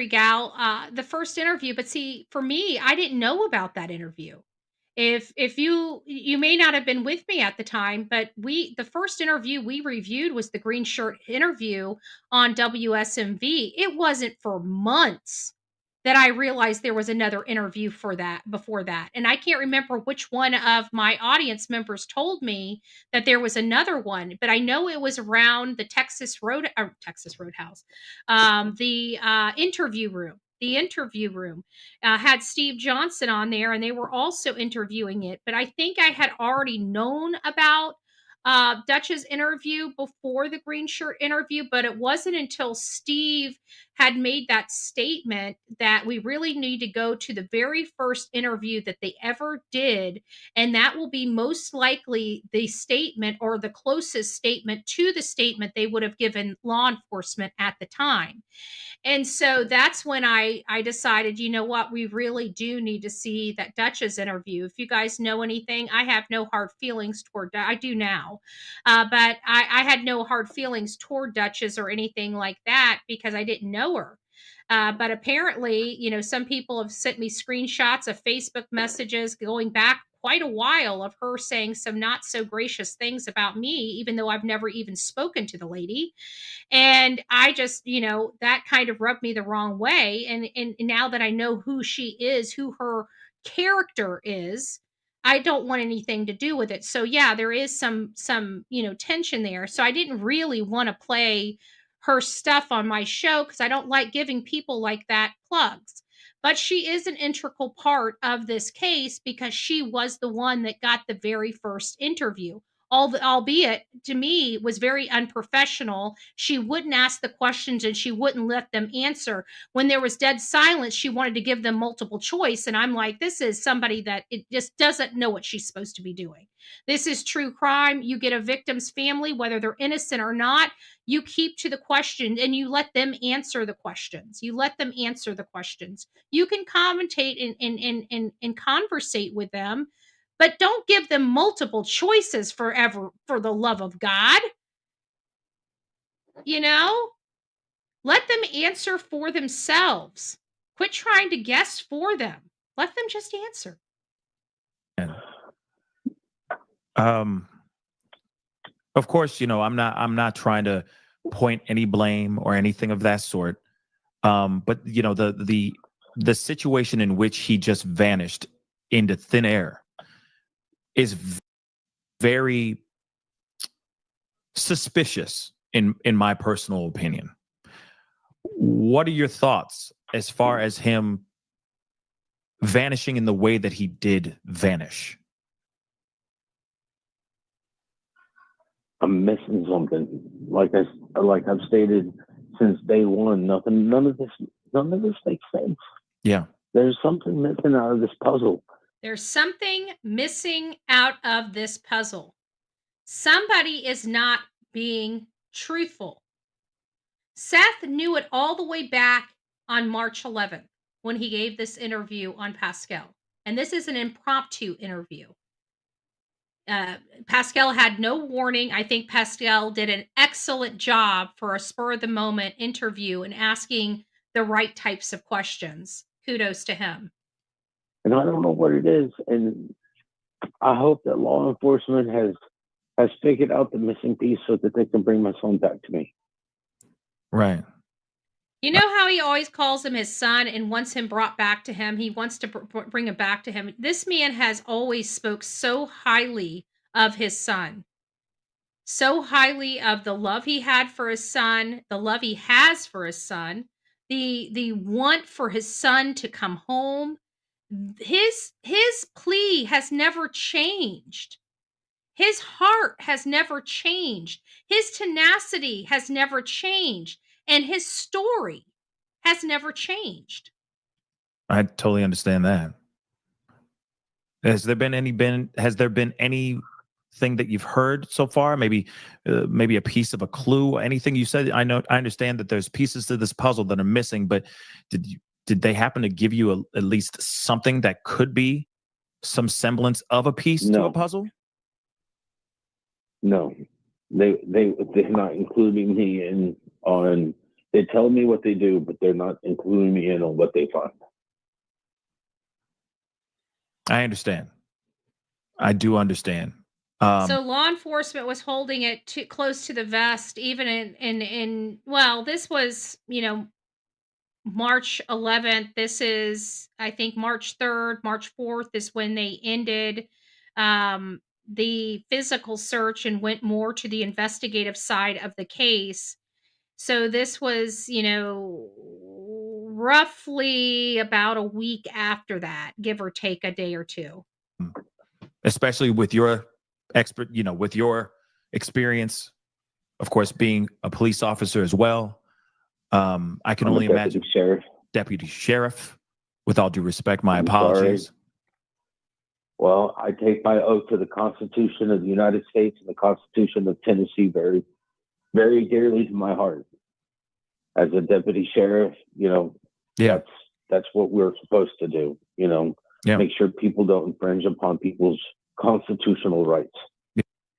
gal, the first interview, but see, for me, I didn't know about that interview. If you may not have been with me at the time, but the first interview we reviewed was the green shirt interview on WSMV. It wasn't for months that I realized there was another interview before that. And I can't remember which one of my audience members told me that there was another one, but I know it was around the Texas Roadhouse, the interview room. The interview room had Steve Johnson on there, and they were also interviewing it. But I think I had already known about Dutch's interview before the green shirt interview, but it wasn't until Steve had made that statement that we really need to go to the very first interview that they ever did. And that will be most likely the statement or the closest statement to the statement they would have given law enforcement at the time. And so that's when I decided, you know what, we really do need to see that Dutch's interview. If you guys know anything, I have no hard feelings toward I do now, but I had no hard feelings toward Dutch's or anything like that because I didn't know her. But apparently, some people have sent me screenshots of Facebook messages going back quite a while of her saying some not so gracious things about me, even though I've never even spoken to the lady. And I just, that kind of rubbed me the wrong way. And now that I know who she is, who her character is, I don't want anything to do with it. So yeah, there is some, tension there. So I didn't really want to play her stuff on my show because I don't like giving people like that plugs. But she is an integral part of this case because she was the one that got the very first interview. Albeit to me was very unprofessional. She wouldn't ask the questions and she wouldn't let them answer. When there was dead silence, she wanted to give them multiple choice. And I'm like, this is somebody that it just doesn't know what she's supposed to be doing. This is true crime. You get a victim's family, whether they're innocent or not, you keep to the question and you let them answer the questions. You let them answer the questions. You can commentate and conversate with them, but don't give them multiple choices forever, for the love of God. Let them answer for themselves. Quit trying to guess for them. Let them just answer. Of course, I'm not trying to point any blame or anything of that sort. But the situation in which he just vanished into thin air is very suspicious in my personal opinion. What are your thoughts as far as him vanishing in the way that he did vanish? I'm missing something. Like I've stated since day one, none of this makes sense. Yeah. There's something missing out of this puzzle. There's something missing out of this puzzle. Somebody is not being truthful. Seth knew it all the way back on March 11th when he gave this interview on Pascal. And this is an impromptu interview. Pascal had no warning. I think Pascal did an excellent job for a spur of the moment interview and asking the right types of questions. Kudos to him. And I don't know what it is. And I hope that law enforcement has figured out the missing piece so that they can bring my son back to me. Right. You know how he always calls him his son and wants him brought back to him? He wants to bring him back to him. This man has always spoke so highly of his son. So highly of the love he had for his son, the love he has for his son, the want for his son to come home. His plea has never changed. His heart has never changed. His tenacity has never changed. And his story has never changed. I totally understand that. Has there been anything that you've heard so far? Maybe a piece of a clue, anything you said? I understand that there's pieces to this puzzle that are missing, but did they happen to give you at least something that could be some semblance of a piece to a puzzle? No, they're not including me in on. They tell me what they do, but they're not including me in on what they find. I understand. I do understand. So law enforcement was holding it too close to the vest, even in well, this was, March 11th. This is, I think, March 3rd, March 4th is when they ended the physical search and went more to the investigative side of the case. So this was, roughly about a week after that, give or take a day or two. Especially with your with your experience, of course, being a police officer as well. I can I'm only a deputy imagine. sheriff. Deputy sheriff. With all due respect, my I'm apologies. sorry. Well, I take my oath to the Constitution of the United States and the Constitution of Tennessee very, very dearly to my heart. As a deputy sheriff, that's what we're supposed to do. Make sure people don't infringe upon people's constitutional rights.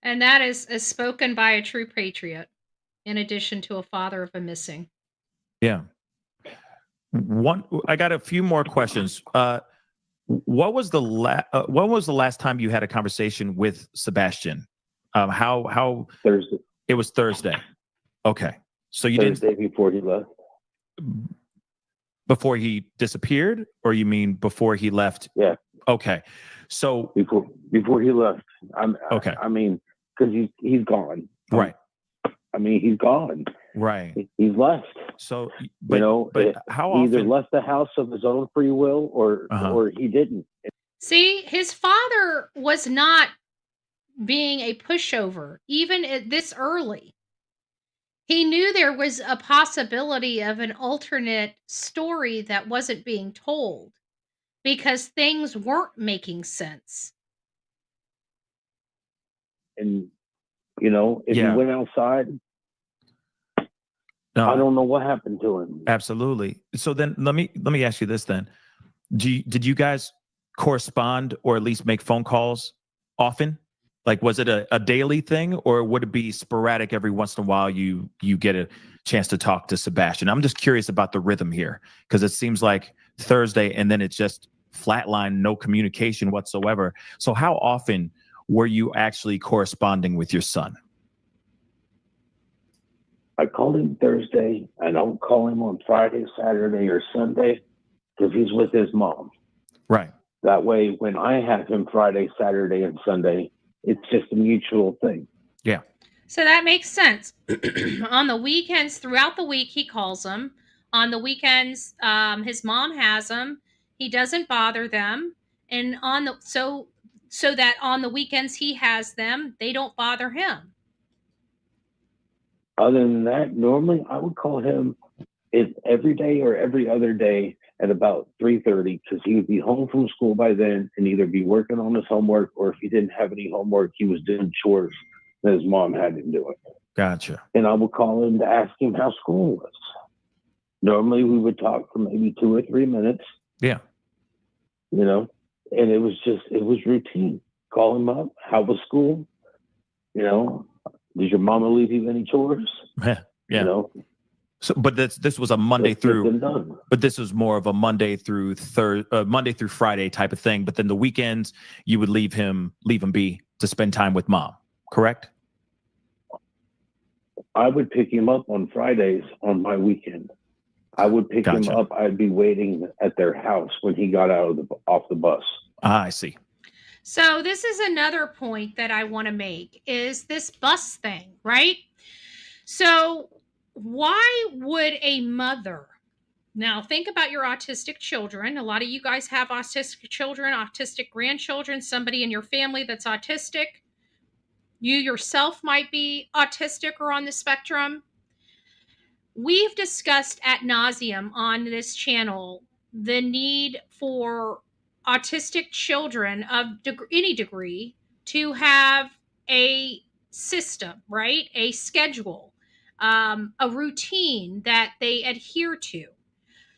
And that is spoken by a true patriot, in addition to a father of a missing. Yeah. I got a few more questions. What was the last time you had a conversation with Sebastian? How Thursday. It was Thursday. Okay. So you Thursday before he left. Before he disappeared, or you mean before he left? Yeah. Okay. So before he left. Okay. I mean, because he's gone. Right. I mean, he's gone. Right. He's left. So, but how he either often left the house of his own free will, or he didn't. See, his father was not being a pushover, even at this early. He knew there was a possibility of an alternate story that wasn't being told because things weren't making sense. And if he went outside, No. I don't know what happened to him. Absolutely. So then let me ask you this then. Did you guys correspond or at least make phone calls often? Like, was it a daily thing, or would it be sporadic every once in a while you get a chance to talk to Sebastian? I'm just curious about the rhythm here, because it seems like Thursday and then it's just flatline, no communication whatsoever. So how often were you actually corresponding with your son? I called him Thursday. I don't call him on Friday, Saturday, or Sunday because he's with his mom. Right. That way, when I have him Friday, Saturday, and Sunday, it's just a mutual thing. Yeah. So that makes sense. On the weekends, throughout the week, he calls them. On the weekends, his mom has them. He doesn't bother them, and so that on the weekends he has them, they don't bother him. Other than that, normally I would call him every day or every other day at about 3:30 because he would be home from school by then and either be working on his homework, or if he didn't have any homework, he was doing chores that his mom had him doing. Gotcha. And I would call him to ask him how school was. Normally we would talk for maybe 2 or 3 minutes. Yeah. And it was routine. Call him up. How was school? Did your mama leave you any chores? Yeah. So, but this was a Monday through. But this was more of a Monday through Monday through Friday type of thing. But then the weekends you would leave him be to spend time with mom. Correct? I would pick him up on Fridays on my weekend. I would pick him up. I'd be waiting at their house when he got off the bus. I see. So this is another point that I want to make is this bus thing, right? So why would a mother, now think about your autistic children. A lot of you guys have autistic children, autistic grandchildren, somebody in your family that's autistic. You yourself might be autistic or on the spectrum. We've discussed ad nauseum on this channel the need for autistic children of any degree to have a system, right? A schedule, a routine that they adhere to.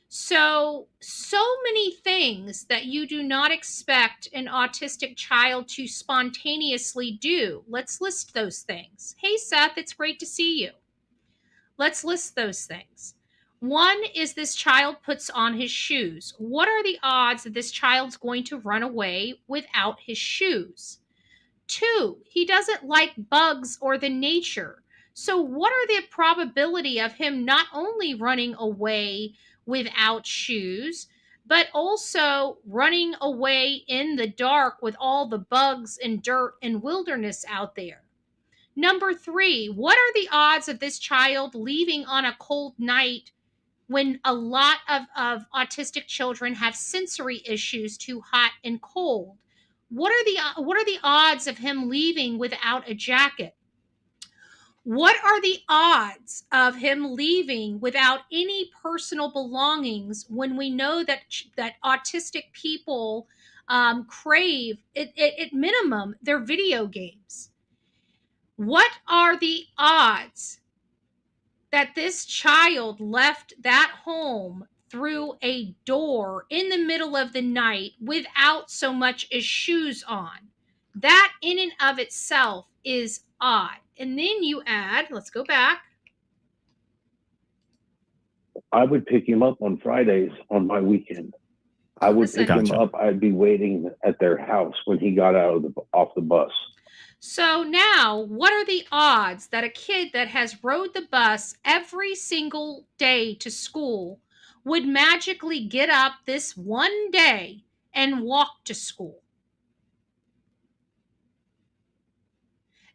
So many things that you do not expect an autistic child to spontaneously do. Let's list those things. Hey, Seth, it's great to see you. Let's list those things. One is this child puts on his shoes. What are the odds that this child's going to run away without his shoes? 2, he doesn't like bugs or the nature. So what are the probability of him not only running away without shoes, but also running away in the dark with all the bugs and dirt and wilderness out there? Number 3, what are the odds of this child leaving on a cold night when a lot of autistic children have sensory issues too hot and cold? What are the odds of him leaving without a jacket? What are the odds of him leaving without any personal belongings when we know that that autistic people crave, at minimum, their video games? What are the odds that this child left that home through a door in the middle of the night without so much as shoes on? That in and of itself is odd. And then you add, let's go back. I would pick him up on Fridays on my weekend. I would Listen. pick him Gotcha. up. I'd be waiting at their house when he got off the bus. So now, what are the odds that a kid that has rode the bus every single day to school would magically get up this one day and walk to school?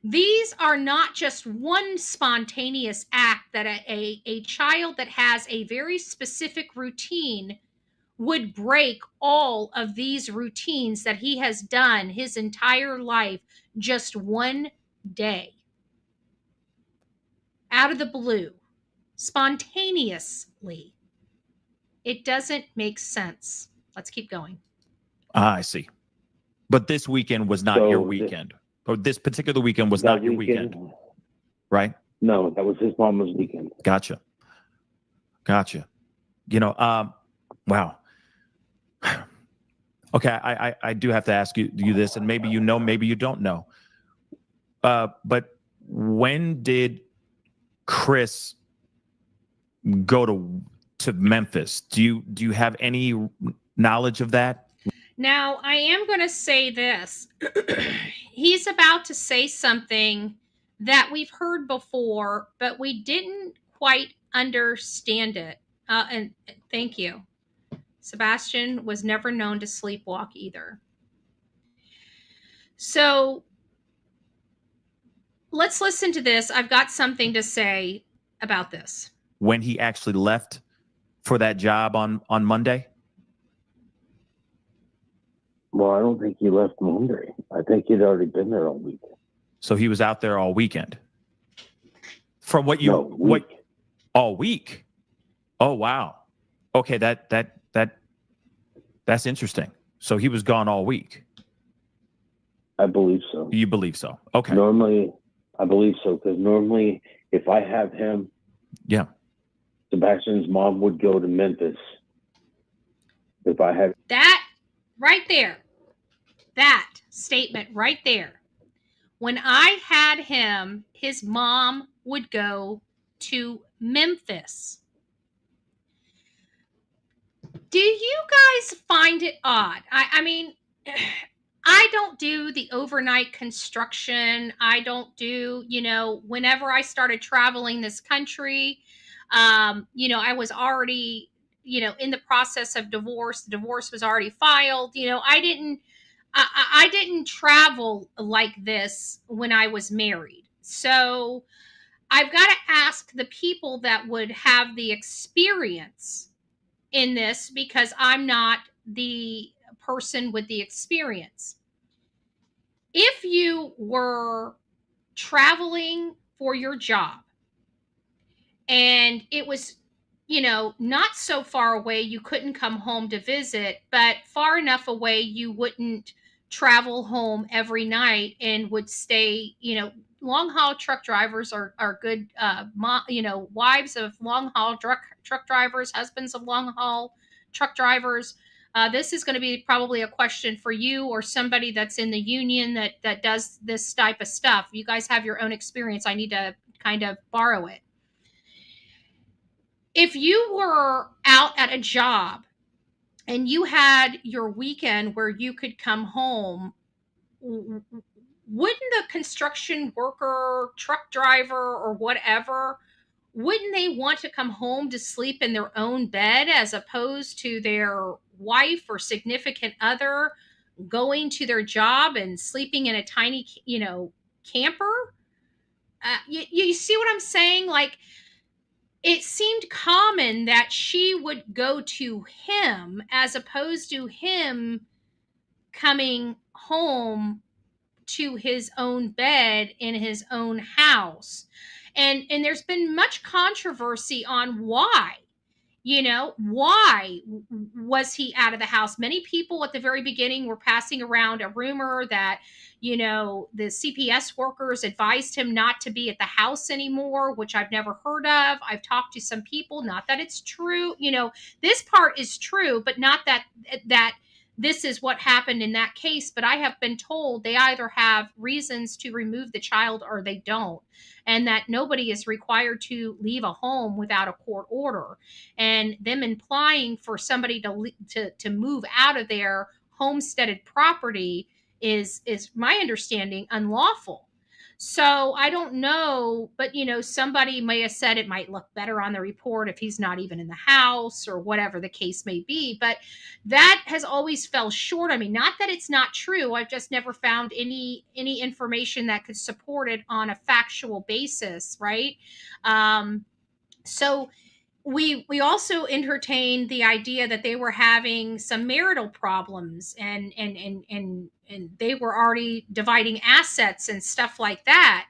These are not just one spontaneous act that a child that has a very specific routine would break all of these routines that he has done his entire life just one day. Out of the blue, spontaneously. It doesn't make sense. Let's keep going. I see. But this weekend was not your So weekend. Or this particular weekend was that not your weekend, right? No, that was his mama's weekend. Gotcha. You know, wow. Okay, I do have to ask you this, and maybe you know, maybe you don't know. But when did Chris go to Memphis? Do you have any knowledge of that? Now, I am going to say this. He's about to say something that we've heard before, but we didn't quite understand it. And thank you. Sebastian was never known to sleepwalk either. So let's listen to this. I've got something to say about this. When he actually left for that job on Monday? Well, I don't think he left Monday. I think he'd already been there all week. So he was out there all weekend. From what you all week? Oh wow. Okay, that's interesting. So he was gone all week. I believe so. You believe so? Okay. Normally, I believe so, because normally if I have him, yeah, Sebastian's mom would go to Memphis. If I had that right there, that statement right there. When I had him, his mom would go to Memphis. Do you guys find it odd? I mean, I don't do the overnight construction. I don't do, whenever I started traveling this country, I was already, in the process of divorce. The divorce was already filed. I didn't travel like this when I was married. So I've got to ask the people that would have the experience in this, because I'm not the person with the experience. If you were traveling for your job and it was, not so far away you couldn't come home to visit, but far enough away you wouldn't travel home every night and would stay, long haul truck drivers are good, wives of long haul truck drivers, husbands of long haul truck drivers. This is going to be probably a question for you or somebody that's in the union that does this type of stuff. You guys have your own experience. I need to kind of borrow it. If you were out at a job and you had your weekend where you could come home, wouldn't the construction worker, truck driver, or whatever, wouldn't they want to come home to sleep in their own bed as opposed to their wife or significant other going to their job and sleeping in a tiny, camper? You see what I'm saying? Like, it seemed common that she would go to him as opposed to him coming home to his own bed in his own house. And there's been much controversy on why. Why was he out of the house? Many people at the very beginning were passing around a rumor that, the CPS workers advised him not to be at the house anymore, which I've never heard of. I've talked to some people, not that it's true. This part is true, but not that this is what happened in that case. But I have been told they either have reasons to remove the child or they don't, and that nobody is required to leave a home without a court order. And them implying for somebody to move out of their homesteaded property is my understanding unlawful. So I don't know, but somebody may have said it might look better on the report if he's not even in the house or whatever the case may be. But that has always fell short. I mean, not that it's not true. I've just never found any information that could support it on a factual basis, right? So we also entertained the idea that they were having some marital problems and they were already dividing assets and stuff like that.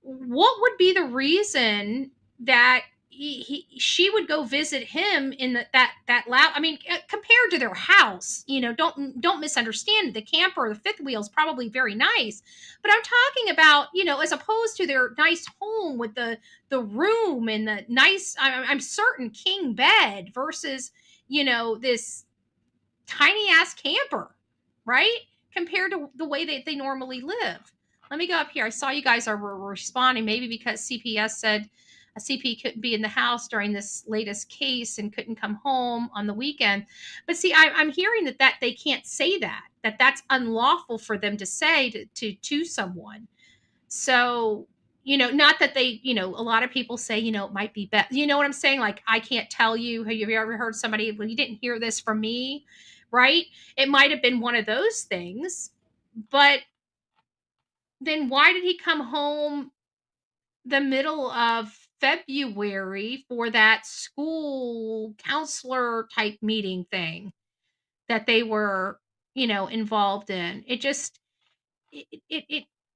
What would be the reason that she would go visit him in that loud? I mean, compared to their house, don't misunderstand. The camper or the fifth wheel is probably very nice, but I'm talking about, as opposed to their nice home with the room and the nice, I'm certain, king bed versus, this tiny ass camper, right? Compared to the way that they normally live. Let me go up here. I saw you guys are responding, maybe because CPS said a CP couldn't be in the house during this latest case and couldn't come home on the weekend. But see, I'm hearing that they can't say that's unlawful for them to say to someone. So, not that they, a lot of people say, it might be better. You know what I'm saying? Like, I can't tell you. Have you ever heard somebody, well, you didn't hear this from me, right? It might have been one of those things, but then why did he come home the middle of February for that school counselor type meeting thing that they were, involved in? It just,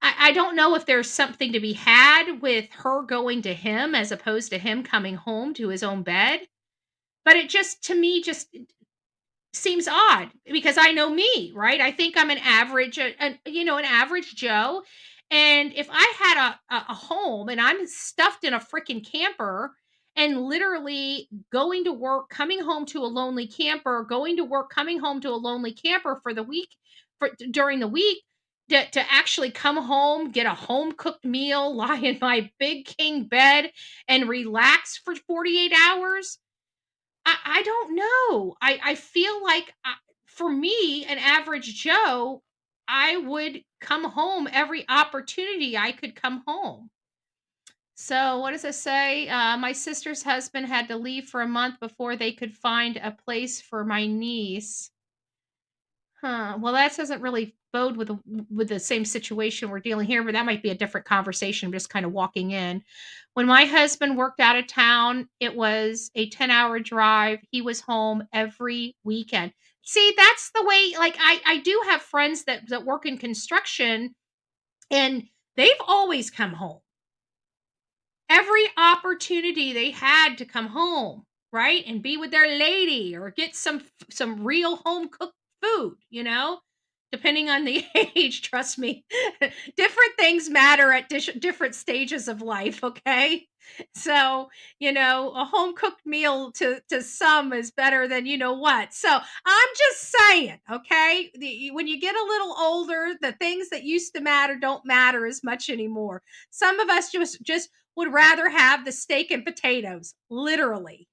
I don't know if there's something to be had with her going to him as opposed to him coming home to his own bed. But it just, to me, just seems odd because I know me, right? I think I'm an average, an average Joe. And if I had a home and I'm stuffed in a freaking camper and literally going to work, coming home to a lonely camper, going to work, coming home to a lonely camper for the week, during the week, to actually come home, get a home cooked meal, lie in my big king bed and relax for 48 hours. I don't know. I feel like for me, an average Joe, I would come home every opportunity I could come home. So what does it say? My sister's husband had to leave for a month before they could find a place for my niece. Huh. Well, that doesn't really bode with the same situation we're dealing here, but that might be a different conversation. I'm just kind of walking in. When my husband worked out of town, it was a 10-hour drive. He was home every weekend. See, that's the way, like I do have friends that work in construction and they've always come home. Every opportunity they had to come home, right? And be with their lady or get some real home cooked food, depending on the age, trust me. Different things matter at different stages of life, okay? So, a home cooked meal to some is better than what. So, I'm just saying, okay? When you get a little older, the things that used to matter don't matter as much anymore. Some of us just would rather have the steak and potatoes, literally.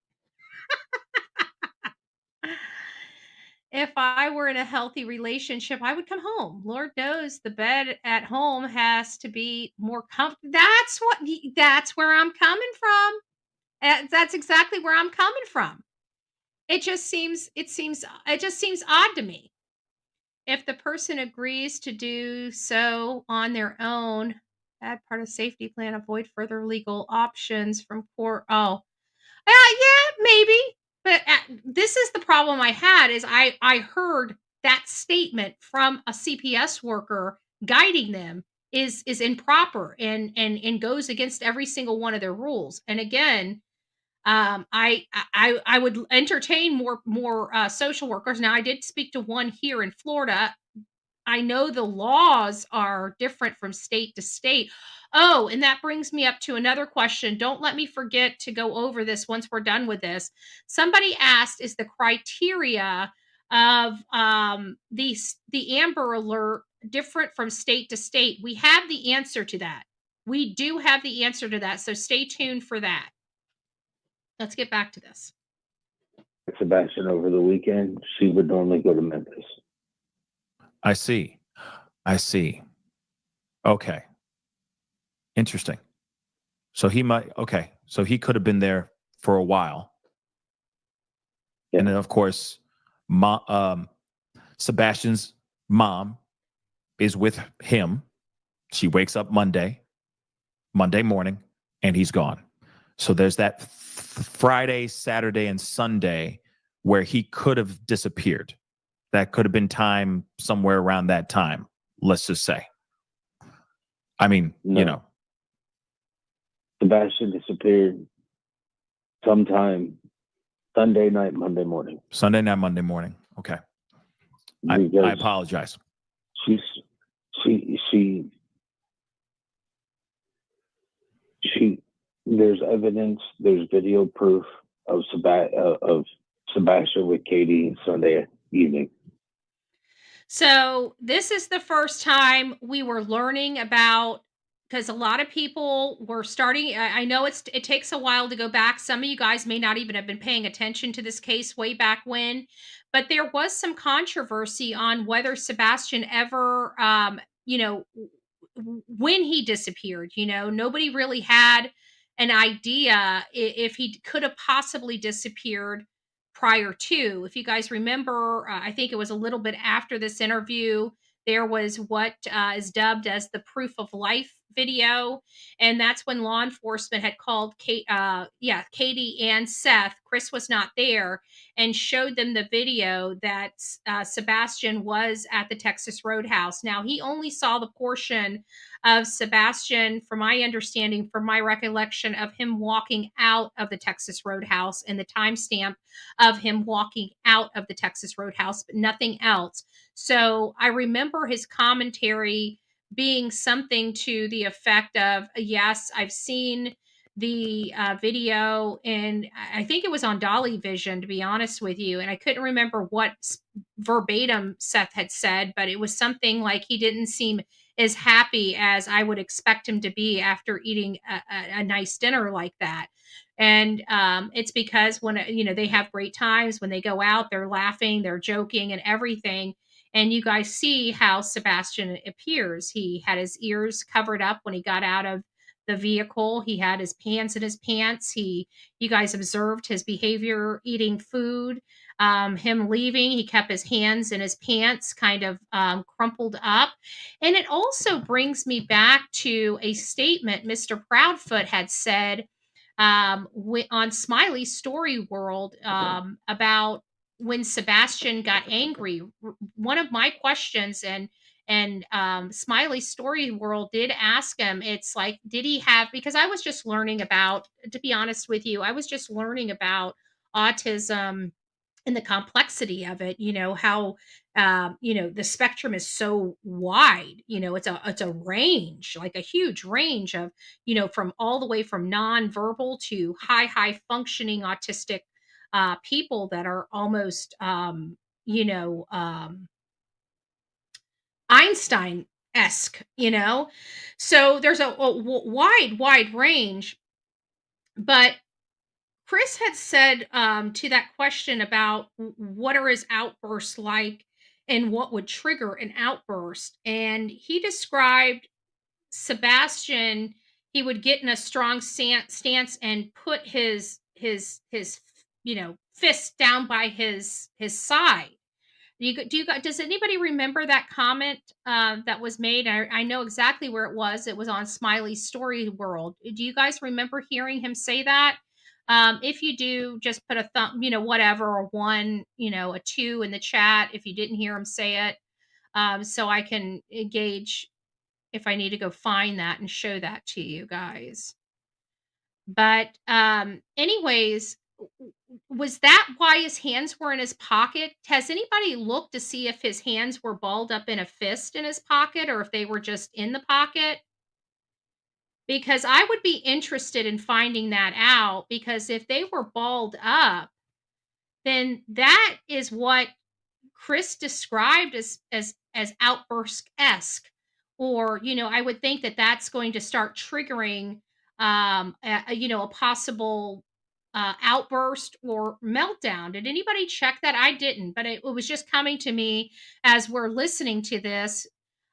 If I were in a healthy relationship, I would come home. Lord knows the bed at home has to be more comfortable. That's where I'm coming from. That's exactly where I'm coming from. It just seems odd to me. If the person agrees to do so on their own, add part of safety plan, avoid further legal options from court. Oh, yeah, maybe. But this is the problem I had is I heard that statement from a CPS worker guiding them is improper and goes against every single one of their rules. And again, I would entertain more social workers. Now, I did speak to one here in Florida. I know the laws are different from state to state. Oh, and that brings me up to another question. Don't let me forget to go over this once we're done with this. Somebody asked, is the criteria of the Amber Alert different from state to state? We have the answer to that. We do have the answer to that. So stay tuned for that. Let's get back to this. Sebastian over the weekend. She would normally go to Memphis. I see. Okay. Interesting. So he might, okay. So he could have been there for a while. Yeah. And then, of course, Sebastian's mom is with him. She wakes up Monday morning, and he's gone. So there's that Friday, Saturday, and Sunday where he could have disappeared. That could have been time somewhere around that time, let's just say. I mean, you know. Sebastian disappeared sometime Sunday night, Monday morning. Sunday night, Monday morning. Okay. I apologize. There's evidence, there's video proof of Sebastian with Katie Sunday evening. So this is the first time we were learning about, because a lot of people were starting. I know it takes a while to go back. Some of you guys may not even have been paying attention to this case way back when, but there was some controversy on whether Sebastian ever, when he disappeared. Nobody really had an idea if he could have possibly disappeared prior to. If you guys remember, I think it was a little bit after this interview, there was what is dubbed as the proof of life video. And that's when law enforcement had called Katie and Seth. Chris was not there, and showed them the video that Sebastian was at the Texas Roadhouse. Now, he only saw the portion of Sebastian, from my understanding, from my recollection of him walking out of the Texas Roadhouse and the timestamp of him walking out of the Texas Roadhouse, but nothing else. So I remember his commentary being something to the effect of, yes, I've seen the video, and I think it was on Dolly Vision, to be honest with you. And I couldn't remember what verbatim Seth had said, but it was something like he didn't seem as happy as I would expect him to be after eating a nice dinner like that. And it's because when they have great times, when they go out, they're laughing, they're joking, and everything. And you guys see how Sebastian appears. He had his ears covered up when he got out of the vehicle. He had his hands in his pants. You guys observed his behavior eating food. Him leaving, he kept his hands in his pants, kind of crumpled up. And it also brings me back to a statement Mr. Proudfoot had said on Smiley's Story World about when Sebastian got angry. One of my questions, and Smiley's Story World did ask him, it's like, did he have, because I was just learning about, to be honest with you, I was just learning about autism and the complexity of it, how the spectrum is so wide. It's a range, like a huge range of, from all the way from nonverbal to high functioning autistic people that are almost Einstein-esque. So there's a wide range. But Chris had said to that question about what are his outbursts like and what would trigger an outburst. And he described Sebastian, he would get in a strong stance and put his fist down by his side. Does anybody remember that comment that was made? I know exactly where it was. It was on Smiley's Story World. Do you guys remember hearing him say that? If you do, just put a thumb, whatever, or one, a 2 in the chat if you didn't hear him say it. so I can engage if I need to go find that and show that to you guys. But anyways, was that why his hands were in his pocket? Has anybody looked to see if his hands were balled up in a fist in his pocket or if they were just in the pocket? Because I would be interested in finding that out, because if they were balled up, then that is what Chris described as outburst-esque, or I would think that that's going to start triggering a possible outburst or meltdown. Did anybody check that? I didn't, but it was just coming to me as we're listening to this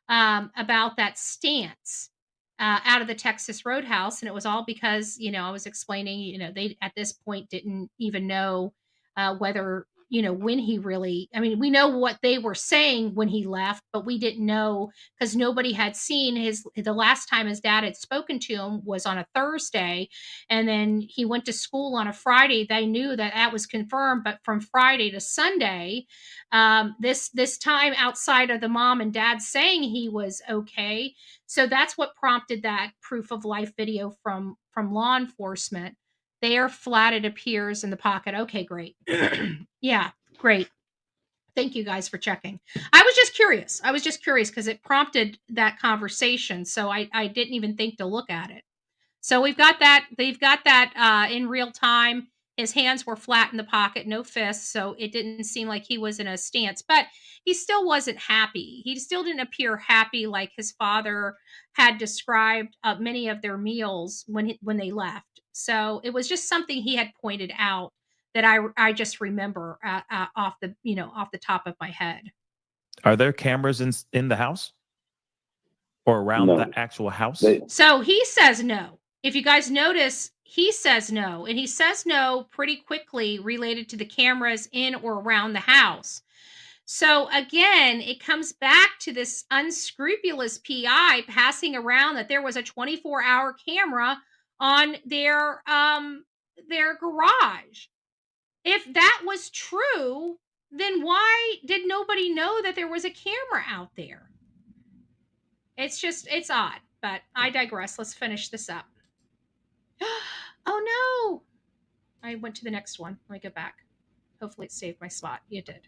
about that stance out of the Texas Roadhouse, and it was all because I was explaining they at this point didn't even know whether when he really, I mean, we know what they were saying when he left, but we didn't know because nobody had seen the last time his dad had spoken to him was on a Thursday, and then he went to school on a Friday. They knew that that was confirmed, but from Friday to Sunday, this time outside of the mom and dad saying he was okay. So that's what prompted that proof of life video from law enforcement. There, flat, it appears in the pocket. Okay, great. Yeah, great. Thank you guys for checking. I was just curious because it prompted that conversation. So I didn't even think to look at it. So we've got that. They've got that in real time. His hands were flat in the pocket, no fists. So it didn't seem like he was in a stance, but he still wasn't happy. He still didn't appear happy like his father had described many of their meals when they left. So it was just something he had pointed out that I just remember off the top of my head. Are there cameras in the house or around the actual house? So he says no. If you guys notice, he says no, and he says no pretty quickly related to the cameras in or around the house. So again, it comes back to this unscrupulous PI passing around that there was a 24-hour camera on their garage. If that was true, then why did nobody know that there was a camera out there? It's odd, but I digress. Let's finish this up. Oh no! I went to the next one. Let me go back. Hopefully it saved my spot. You did.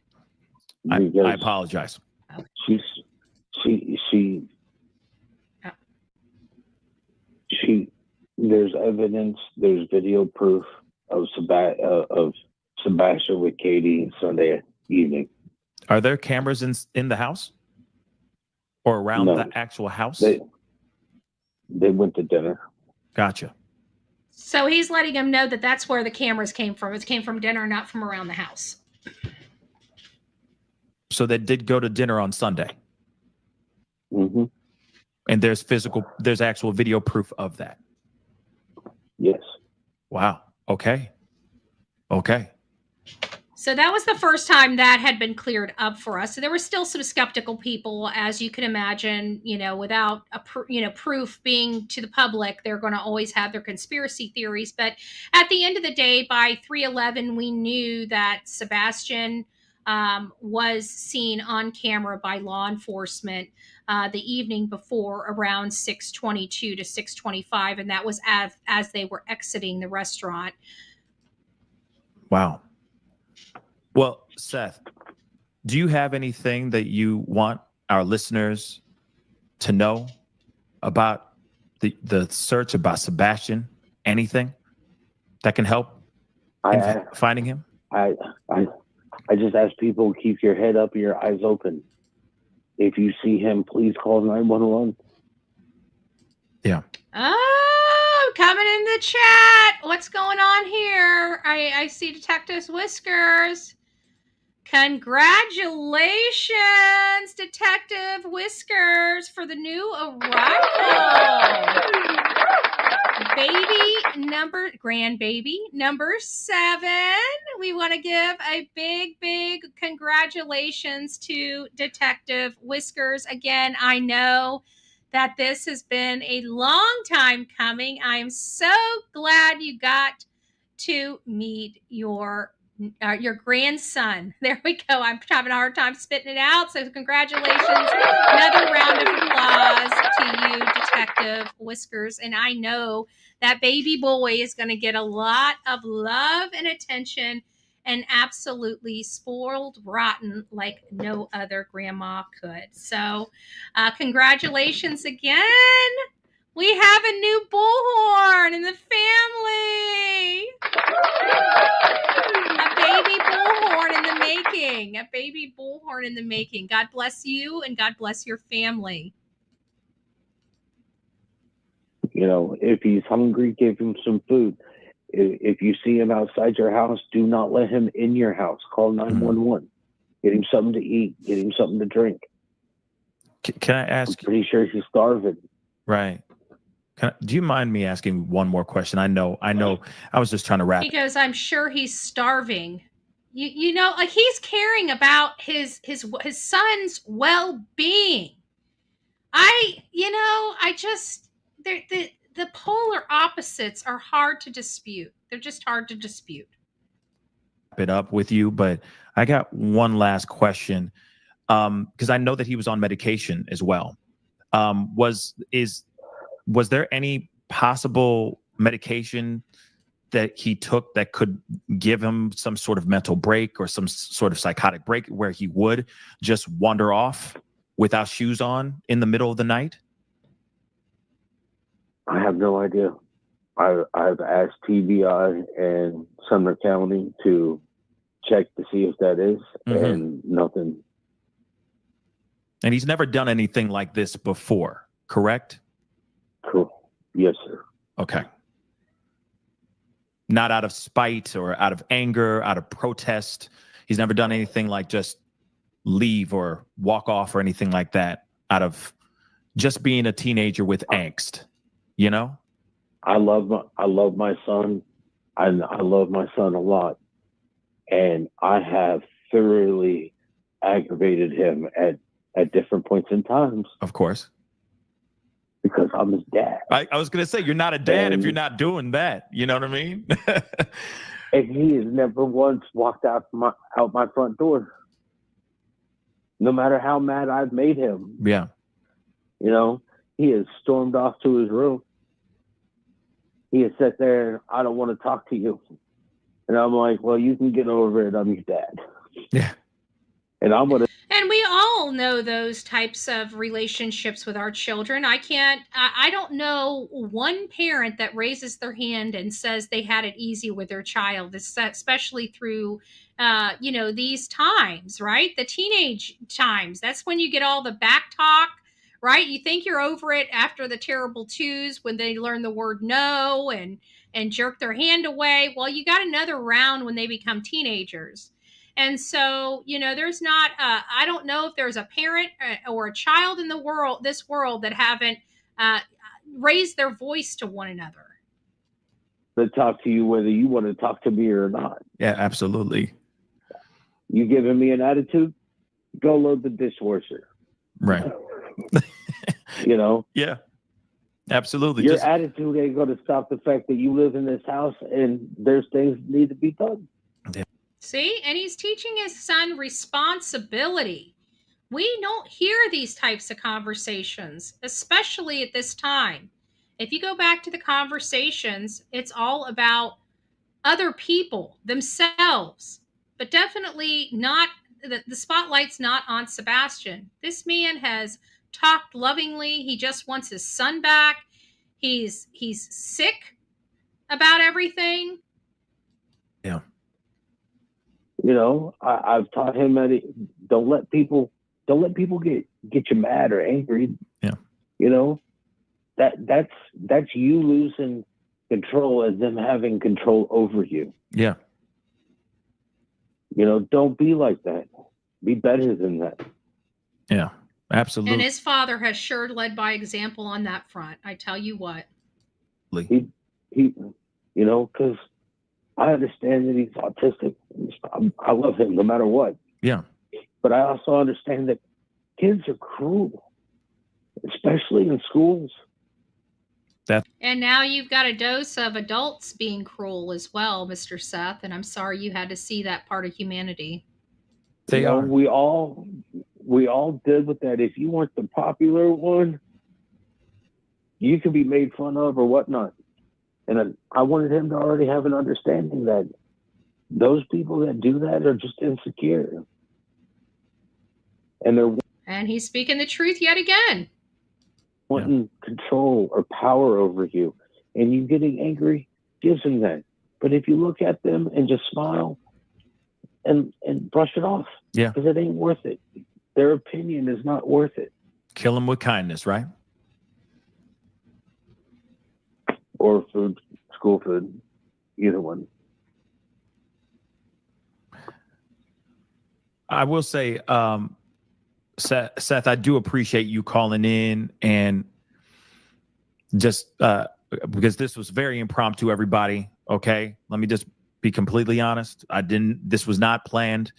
I apologize. There's evidence, there's video proof of Sebastian with Katie Sunday evening. Are there cameras in the house or around the actual house? They went to dinner. Gotcha. So he's letting him know that that's where the cameras came from. It came from dinner, not from around the house. So they did go to dinner on Sunday. Mm-hmm. And there's actual video proof of that. Yes. Wow. Okay. So that was the first time that had been cleared up for us. So there were still some skeptical people, as you can imagine, without proof being to the public, they're going to always have their conspiracy theories. But at the end of the day, by 3/11, we knew that Sebastian was seen on camera by law enforcement the evening before around 6:22 to 6:25. And that was as they were exiting the restaurant. Wow. Well, Seth, do you have anything that you want our listeners to know about the search about Sebastian? Anything that can help in finding him? I just ask people, keep your head up and your eyes open. If you see him, please call 911. Yeah. Oh, coming in the chat. What's going on here? I see Detective Whiskers. Congratulations, Detective Whiskers, for the new arrival. Grandbaby number 7. We want to give a big congratulations to Detective Whiskers. Again, I know that this has been a long time coming. I'm so glad you got to meet your Your grandson. There we go. I'm having a hard time spitting it out. So congratulations. Another round of applause to you, Detective Whiskers. And I know that baby boy is going to get a lot of love and attention and absolutely spoiled rotten like no other grandma could. So congratulations again. We have a new bullhorn in the family. A baby bullhorn in the making. A baby bullhorn in the making. God bless you and God bless your family. You know, if he's hungry, give him some food. If you see him outside your house, do not let him in your house. Call 911. Get him something to eat. Get him something to drink. Can I ask? I'm pretty sure he's starving. Right. Do you mind me asking one more question? I know. I was just trying to wrap. He goes, I'm sure he's starving. You know, like he's caring about his son's well-being. The polar opposites are hard to dispute. They're just hard to dispute. It up with you, but I got one last question. Because I know that he was on medication as well. Was there any possible medication that he took that could give him some sort of mental break or some sort of psychotic break where he would just wander off without shoes on in the middle of the night? I have no idea. I've asked TBI and Sumner County to check to see if that is, and nothing. And he's never done anything like this before, correct? Cool. Yes, sir. Okay. Not out of spite or out of anger, out of protest. He's never done anything like just leave or walk off or anything like that out of just being a teenager with angst, you know? I love my son. I love my son a lot. And I have thoroughly aggravated him at different points in times. Of course. Because I'm his dad. I was going to say, you're not a dad if you're not doing that. You know what I mean? And he has never once walked out my front door. No matter how mad I've made him. Yeah. You know, he has stormed off to his room. He has sat there and I don't want to talk to you. And I'm like, well, you can get over it. I'm your dad. Yeah. And I'm going to. And we all know those types of relationships with our children. I don't know one parent that raises their hand and says they had it easy with their child, especially through, these times, right? The teenage times. That's when you get all the back talk, right? You think you're over it after the terrible twos when they learn the word no and jerk their hand away. Well, you got another round when they become teenagers. And so, there's not, I don't know if there's a parent or a child in this world that haven't raised their voice to one another. To talk to you whether you want to talk to me or not. Yeah, absolutely. You giving me an attitude? Go load the dishwasher. Right. You know? Yeah. Absolutely. Your attitude ain't going to stop the fact that you live in this house and there's things that need to be done. Yeah. See, and he's teaching his son responsibility. We don't hear these types of conversations, especially at this time. If you go back to the conversations, it's all about other people, themselves, but definitely not, the spotlight's not on Sebastian. This man has talked lovingly. He just wants his son back. He's sick about everything. Yeah. You know, I've taught him that don't let people get you mad or angry. Yeah. You know, that's you losing control as them having control over you. Yeah. You know, don't be like that. Be better than that. Yeah, absolutely. And his father has sure led by example on that front. I tell you what. He you know, because I understand that he's autistic. I love him no matter what. Yeah. But I also understand that kids are cruel, especially in schools. And now you've got a dose of adults being cruel as well, Mr. Seth, and I'm sorry you had to see that part of humanity. They are. We all did with that. If you weren't the popular one, you could be made fun of or whatnot. And I wanted him to already have an understanding that those people that do that are just insecure. And he's speaking the truth yet again. Wanting control or power over you. And you getting angry gives them that. But if you look at them and just smile and brush it off, because it ain't worth it. Their opinion is not worth it. Kill them with kindness, right? Or food, school food, either one. I will say, Seth, I do appreciate you calling in and just because this was very impromptu, everybody. Okay. Let me just be completely honest. This was not planned.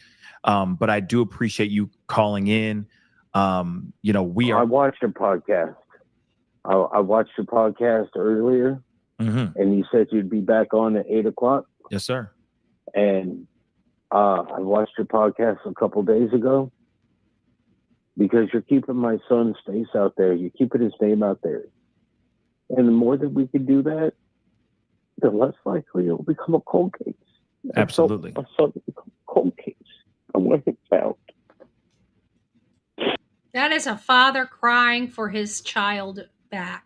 But I do appreciate you calling in. I watched your podcast. I watched your podcast earlier, and you said you'd be back on at 8:00. Yes, sir. And I watched your podcast a couple days ago because you're keeping my son's face out there. You're keeping his name out there. And the more that we can do that, the less likely it will become a cold case. Absolutely. My son will become a cold case. I want him found. That is a father crying for his child back.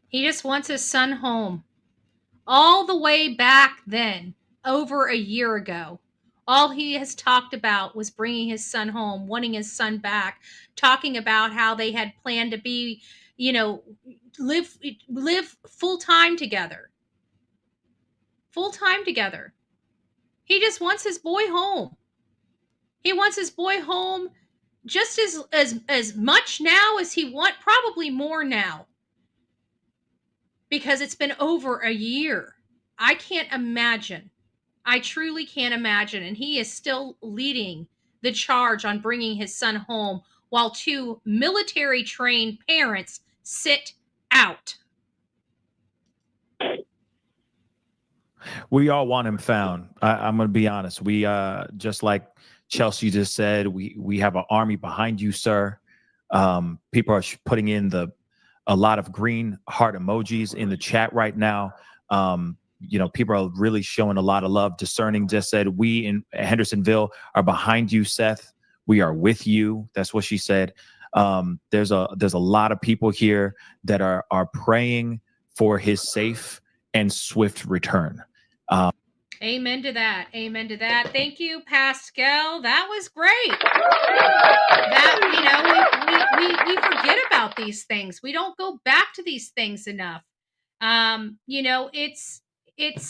He just wants his son home. All the way back then, over a year ago, all he has talked about was bringing his son home, wanting his son back, talking about how they had planned to be, live full time together. Full time together. He just wants his boy home. He wants his boy home just as much now as he wants, probably more now. Because it's been over a year. I can't imagine. I truly can't imagine. And he is still leading the charge on bringing his son home while two military-trained parents sit out. We all want him found. I'm going to be honest. We just like Chelsea just said, we have an army behind you, sir. People are putting in a lot of green heart emojis in the chat right now. People are really showing a lot of love. Discerning just said, we in Hendersonville are behind you, Seth. We are with you. That's what she said. There's a lot of people here that are praying for his safe and swift return. Amen to that. Amen to that. Thank you, Pascal. That was great. We forget about these things. We don't go back to these things enough. It's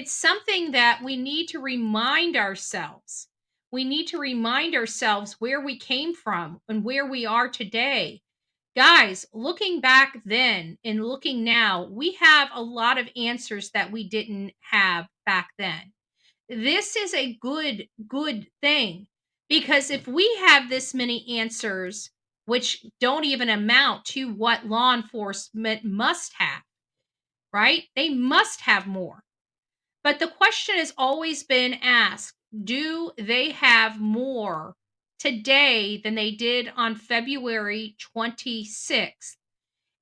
something that we need to remind ourselves. We need to remind ourselves where we came from and where we are today. Guys, looking back then and looking now, we have a lot of answers that we didn't have back then. This is a good thing, because if we have this many answers, which don't even amount to what law enforcement must have, right? They must have more. But the question has always been asked, do they have more today than they did on February 26th?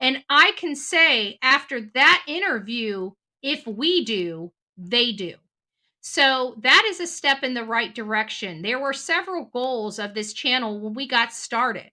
And I can say after that interview, if we do, they do. So that is a step in the right direction. There were several goals of this channel when we got started.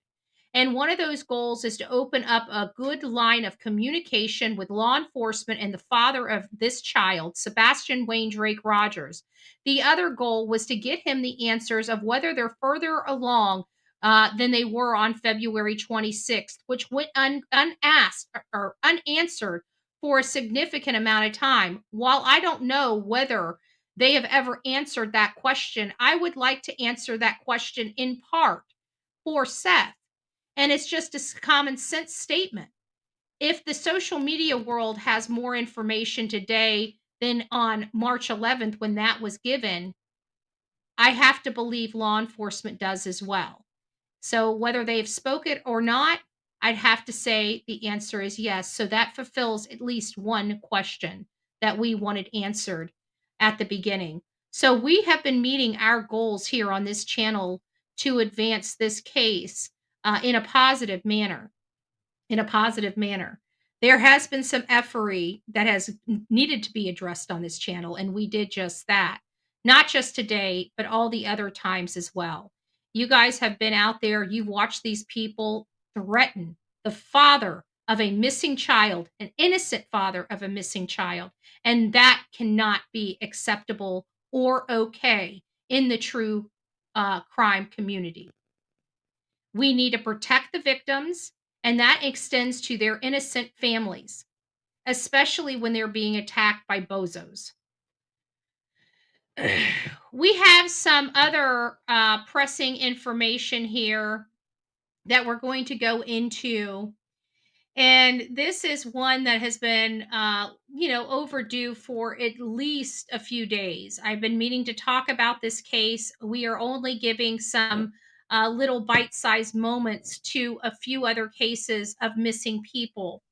And one of those goals is to open up a good line of communication with law enforcement and the father of this child, Sebastian Wayne Drake Rogers. The other goal was to get him the answers of whether they're further along than they were on February 26th, which went unasked or unanswered for a significant amount of time. While I don't know whether they have ever answered that question, I would like to answer that question in part for Seth. And it's just a common sense statement. If the social media world has more information today than on March 11th when that was given, I have to believe law enforcement does as well. So whether they've spoken or not, I'd have to say the answer is yes. So that fulfills at least one question that we wanted answered at the beginning. So we have been meeting our goals here on this channel to advance this case in a positive manner. In a positive manner. There has been some effery that has needed to be addressed on this channel, and we did just that. Not just today, but all the other times as well. You guys have been out there, you've watched these people threaten the father of a missing child, an innocent father of a missing child, and that cannot be acceptable or okay in the true crime community. We need to protect the victims, and that extends to their innocent families, especially when they're being attacked by bozos. We have some other pressing information here that we're going to go into. And this is one that has been, overdue for at least a few days. I've been meaning to talk about this case. We are only giving some little bite-sized moments to a few other cases of missing people.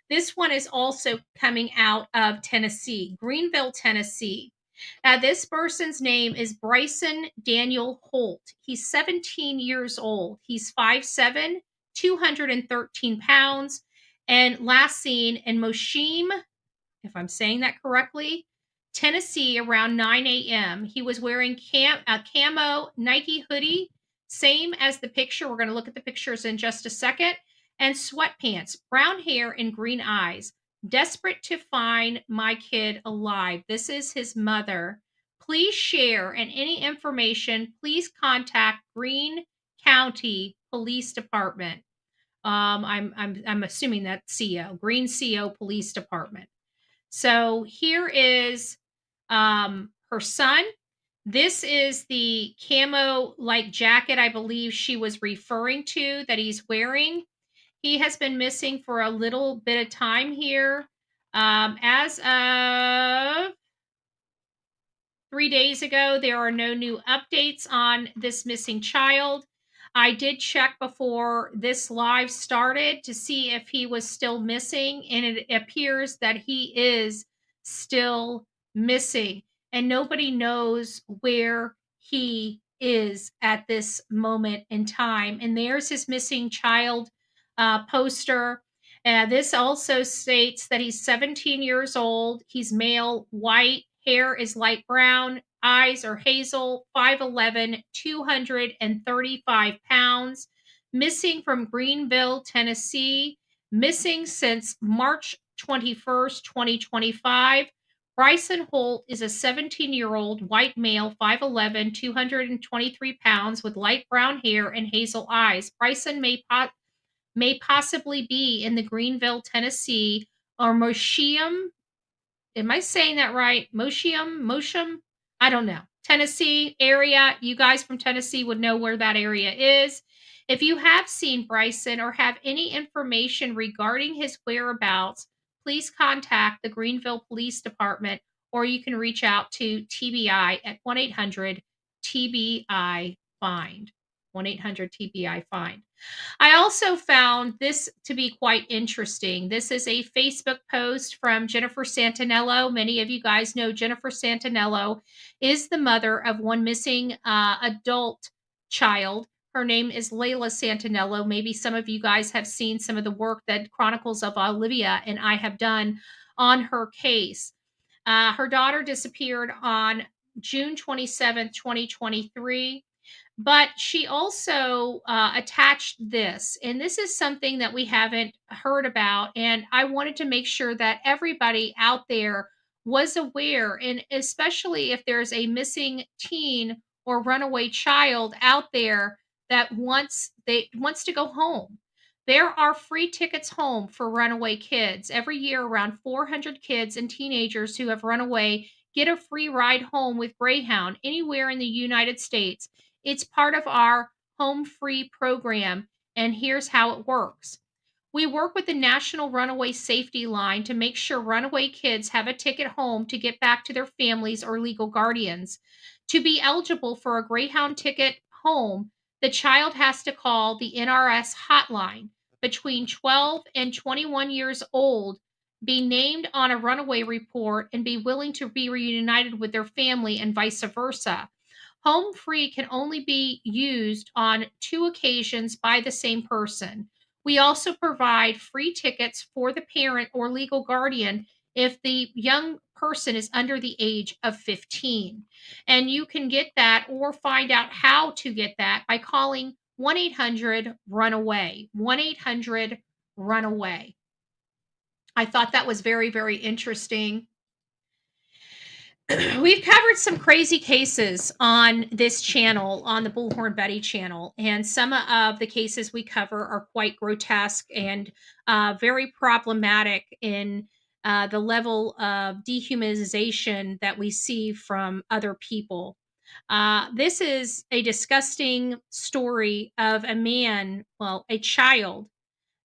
This one is also coming out of Tennessee, Greenville, Tennessee. This person's name is Bryson Daniel Holt. He's 17 years old. He's 5'7", 213 pounds, and last seen in Moshim, if I'm saying that correctly, Tennessee around 9 a.m. He was wearing a camo Nike hoodie, same as the picture. We're going to look at the pictures in just a second, and sweatpants, brown hair, and green eyes. Desperate to find my kid alive. This is his mother. Please share, and any information, please contact Greene County Police Department. I'm assuming that's CO, Greene CO Police Department. So here is her son. This is the camo like jacket I believe she was referring to that he's wearing. He has been missing for a little bit of time here. As of 3 days ago, there are no new updates on this missing child. I did check before this live started to see if he was still missing, and it appears that he is still missing, and nobody knows where he is at this moment in time. And there's his missing child poster. This also states that he's 17 years old. He's male, white, hair is light brown, eyes are hazel, 5'11", 235 pounds, missing from Greenville, Tennessee, missing since March 21st, 2025. Bryson Holt is a 17-year-old white male, 5'11", 223 pounds, with light brown hair and hazel eyes. Bryson may possibly be in the Greenville, Tennessee, or Moshim. Am I saying that right? Moshim? I don't know. Tennessee area. You guys from Tennessee would know where that area is. If you have seen Bryson or have any information regarding his whereabouts, please contact the Greenville Police Department, or you can reach out to TBI at 1-800-TBI-FIND. 1-800-TBI-FIND. I also found this to be quite interesting. This is a Facebook post from Jennifer Santinello. Many of you guys know Jennifer Santinello is the mother of one missing adult child. Her name is Layla Santinello. Maybe some of you guys have seen some of the work that Chronicles of Olivia and I have done on her case. Her daughter disappeared on June 27th, 2023. But she also attached this, and this is something that we haven't heard about, and I wanted to make sure that everybody out there was aware, and especially if there's a missing teen or runaway child out there that wants to go home. There are free tickets home for runaway kids. Every year, around 400 kids and teenagers who have run away get a free ride home with Greyhound anywhere in the United States. It's part of our home free program, and here's how it works. We work with the National Runaway Safety Line to make sure runaway kids have a ticket home to get back to their families or legal guardians. To be eligible for a Greyhound ticket home, the child has to call the NRS hotline. between 12 and 21 years old be named on a runaway report and be willing to be reunited with their family and vice versa. Home free can only be used on 2 occasions by the same person. We also provide free tickets for the parent or legal guardian if the young person is under the age of 15. And you can get that or find out how to get that by calling 1-800-RUNAWAY. 1-800-RUNAWAY. I thought that was very, very interesting. We've covered some crazy cases on this channel, on the Bullhorn Betty channel, and some of the cases we cover are quite grotesque and very problematic in the level of dehumanization that we see from other people. This is a disgusting story of a man, well, a child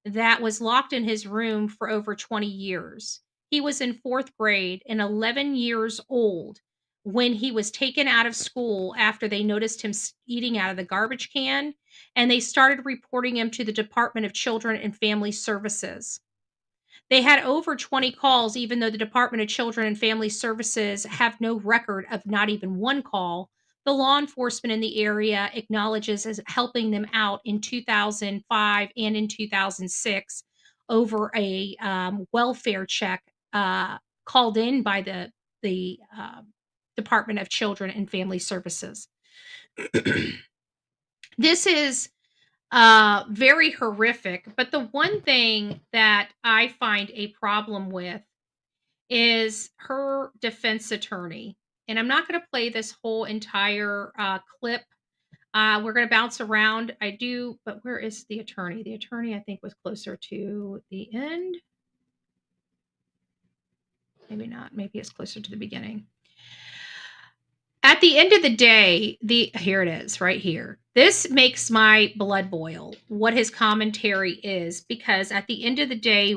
that was locked in his room for over 20 years. He was in 4th grade and 11 years old when he was taken out of school after they noticed him eating out of the garbage can, and they started reporting him to the Department of Children and Family Services. They had over 20 calls, even though the Department of Children and Family Services have no record of not even one call. The law enforcement in the area acknowledges as helping them out in 2005 and in 2006 over a welfare check called in by the Department of Children and Family Services. This is very horrific. But the one thing that I find a problem with is her defense attorney. And I'm not going to play this whole entire clip. We're going to bounce around. I do, but where is the attorney? The attorney, I think, was closer to the end. Maybe not. Maybe it's closer to the beginning. At the end of the day, here it is, right here. This makes my blood boil, what his commentary is, because at the end of the day,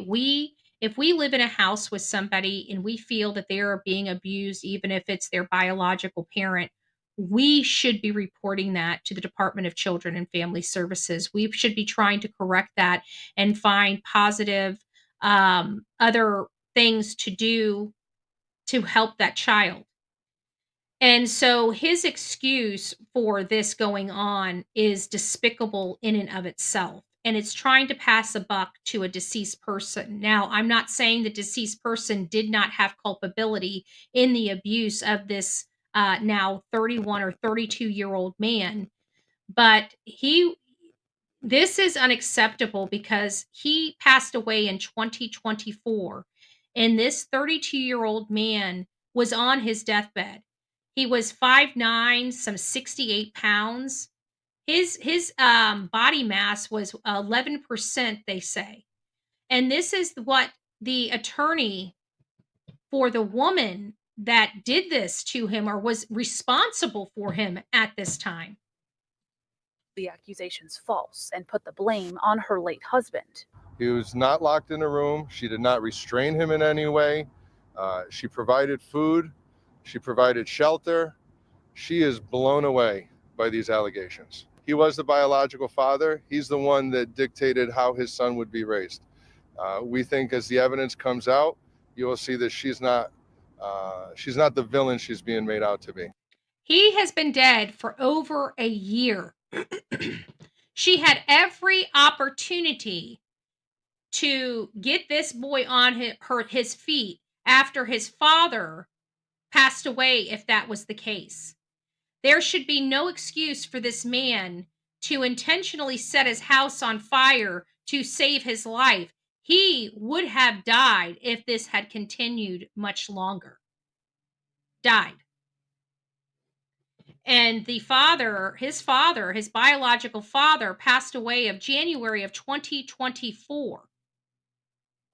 if we live in a house with somebody and we feel that they are being abused, even if it's their biological parent, we should be reporting that to the Department of Children and Family Services. We should be trying to correct that and find positive other things to do to help that child. And so his excuse for this going on is despicable in and of itself. And it's trying to pass a buck to a deceased person. Now, I'm not saying the deceased person did not have culpability in the abuse of this now 31 or 32-year-old man, but this is unacceptable because he passed away in 2024, and this 32-year-old man was on his deathbed. He was 5'9", some 68 pounds. His body mass was 11%, they say. And this is what the attorney for the woman that did this to him or was responsible for him at this time. The accusations false and put the blame on her late husband. He was not locked in a room. She did not restrain him in any way. She provided food. She provided shelter. She is blown away by these allegations. He was the biological father. He's the one that dictated how his son would be raised. We think as the evidence comes out, you will see that she's not the villain she's being made out to be. He has been dead for over a year. She had every opportunity to get this boy on his feet after his father passed away, if that was the case. There should be no excuse for this man to intentionally set his house on fire to save his life. He would have died if this had continued much longer. Died. And his biological father, passed away of January of 2024,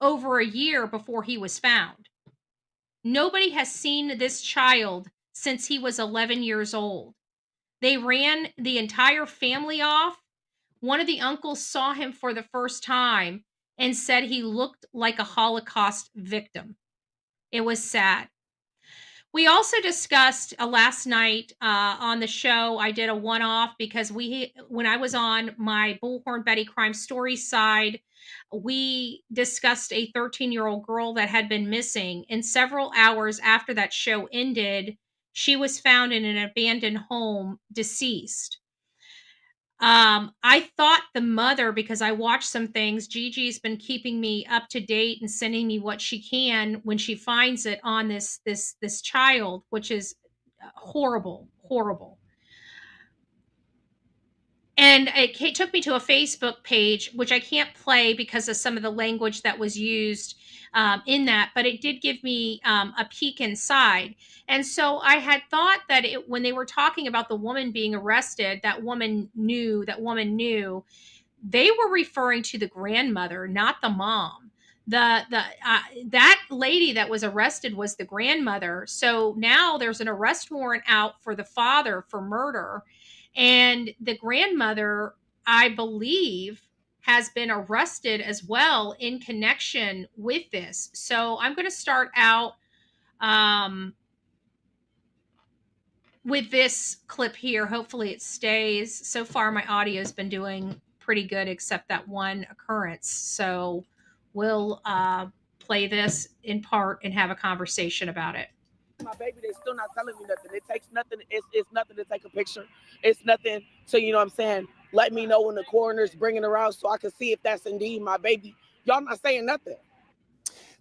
over a year before he was found. Nobody has seen this child since he was 11 years old. They ran the entire family off. One of the uncles saw him for the first time and said he looked like a Holocaust victim. It was sad. We also discussed last night on the show. I did a one-off because when I was on my Bullhorn Betty crime story side, we discussed a 13-year-old girl that had been missing. And several hours after that show ended, she was found in an abandoned home, deceased. I thought the mother, because I watched some things, Gigi's been keeping me up to date and sending me what she can when she finds it on this child, which is horrible, horrible. And it took me to a Facebook page, which I can't play because of some of the language that was used in that, but it did give me a peek inside. And so I had thought that when they were talking about the woman being arrested, that woman knew, they were referring to the grandmother, not the mom. That lady that was arrested was the grandmother. So now there's an arrest warrant out for the father for murder. And the grandmother, I believe, has been arrested as well in connection with this. So I'm going to start out with this clip here. Hopefully it stays. So far, my audio has been doing pretty good, except that one occurrence. So we'll play this in part and have a conversation about it. My baby, they still not telling me nothing. It takes nothing. It's nothing to take a picture. It's nothing. So, you know what I'm saying? Let me know when the coroner's bringing her out so I can see if that's indeed my baby. Y'all not saying nothing.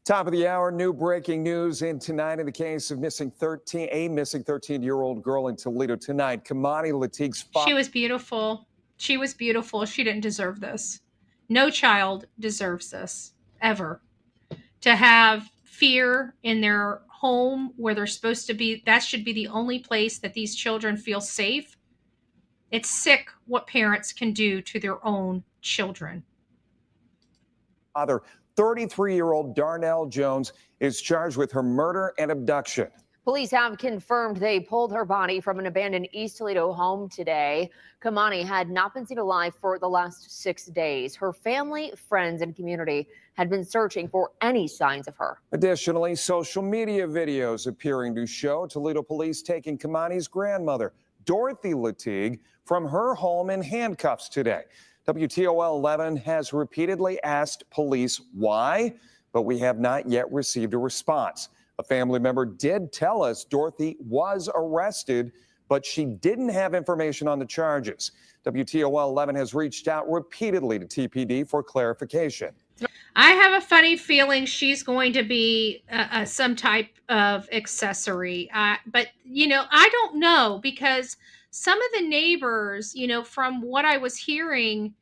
Top of the hour, new breaking news in tonight in the case of a missing 13-year-old girl in Toledo tonight. Kamani Latig's father. She was beautiful. She was beautiful. She didn't deserve this. No child deserves this, ever. To have fear in their home where they're supposed to be, that should be the only place that these children feel safe. It's sick what parents can do to their own children. Father, 33-year-old Darnell Jones is charged with her murder and abduction. Police have confirmed they pulled her body from an abandoned East Toledo home today. Kamani had not been seen alive for the last 6 days. Her family, friends, and community had been searching for any signs of her. Additionally, social media videos appearing to show Toledo police taking Kamani's grandmother, Dorothy Latig, from her home in handcuffs today. WTOL 11 has repeatedly asked police why, but we have not yet received a response. A family member did tell us Dorothy was arrested, but she didn't have information on the charges. WTOL 11 has reached out repeatedly to TPD for clarification. I have a funny feeling she's going to be some type of accessory. But, you know, I don't know, because some of the neighbors, you know, from what I was hearing,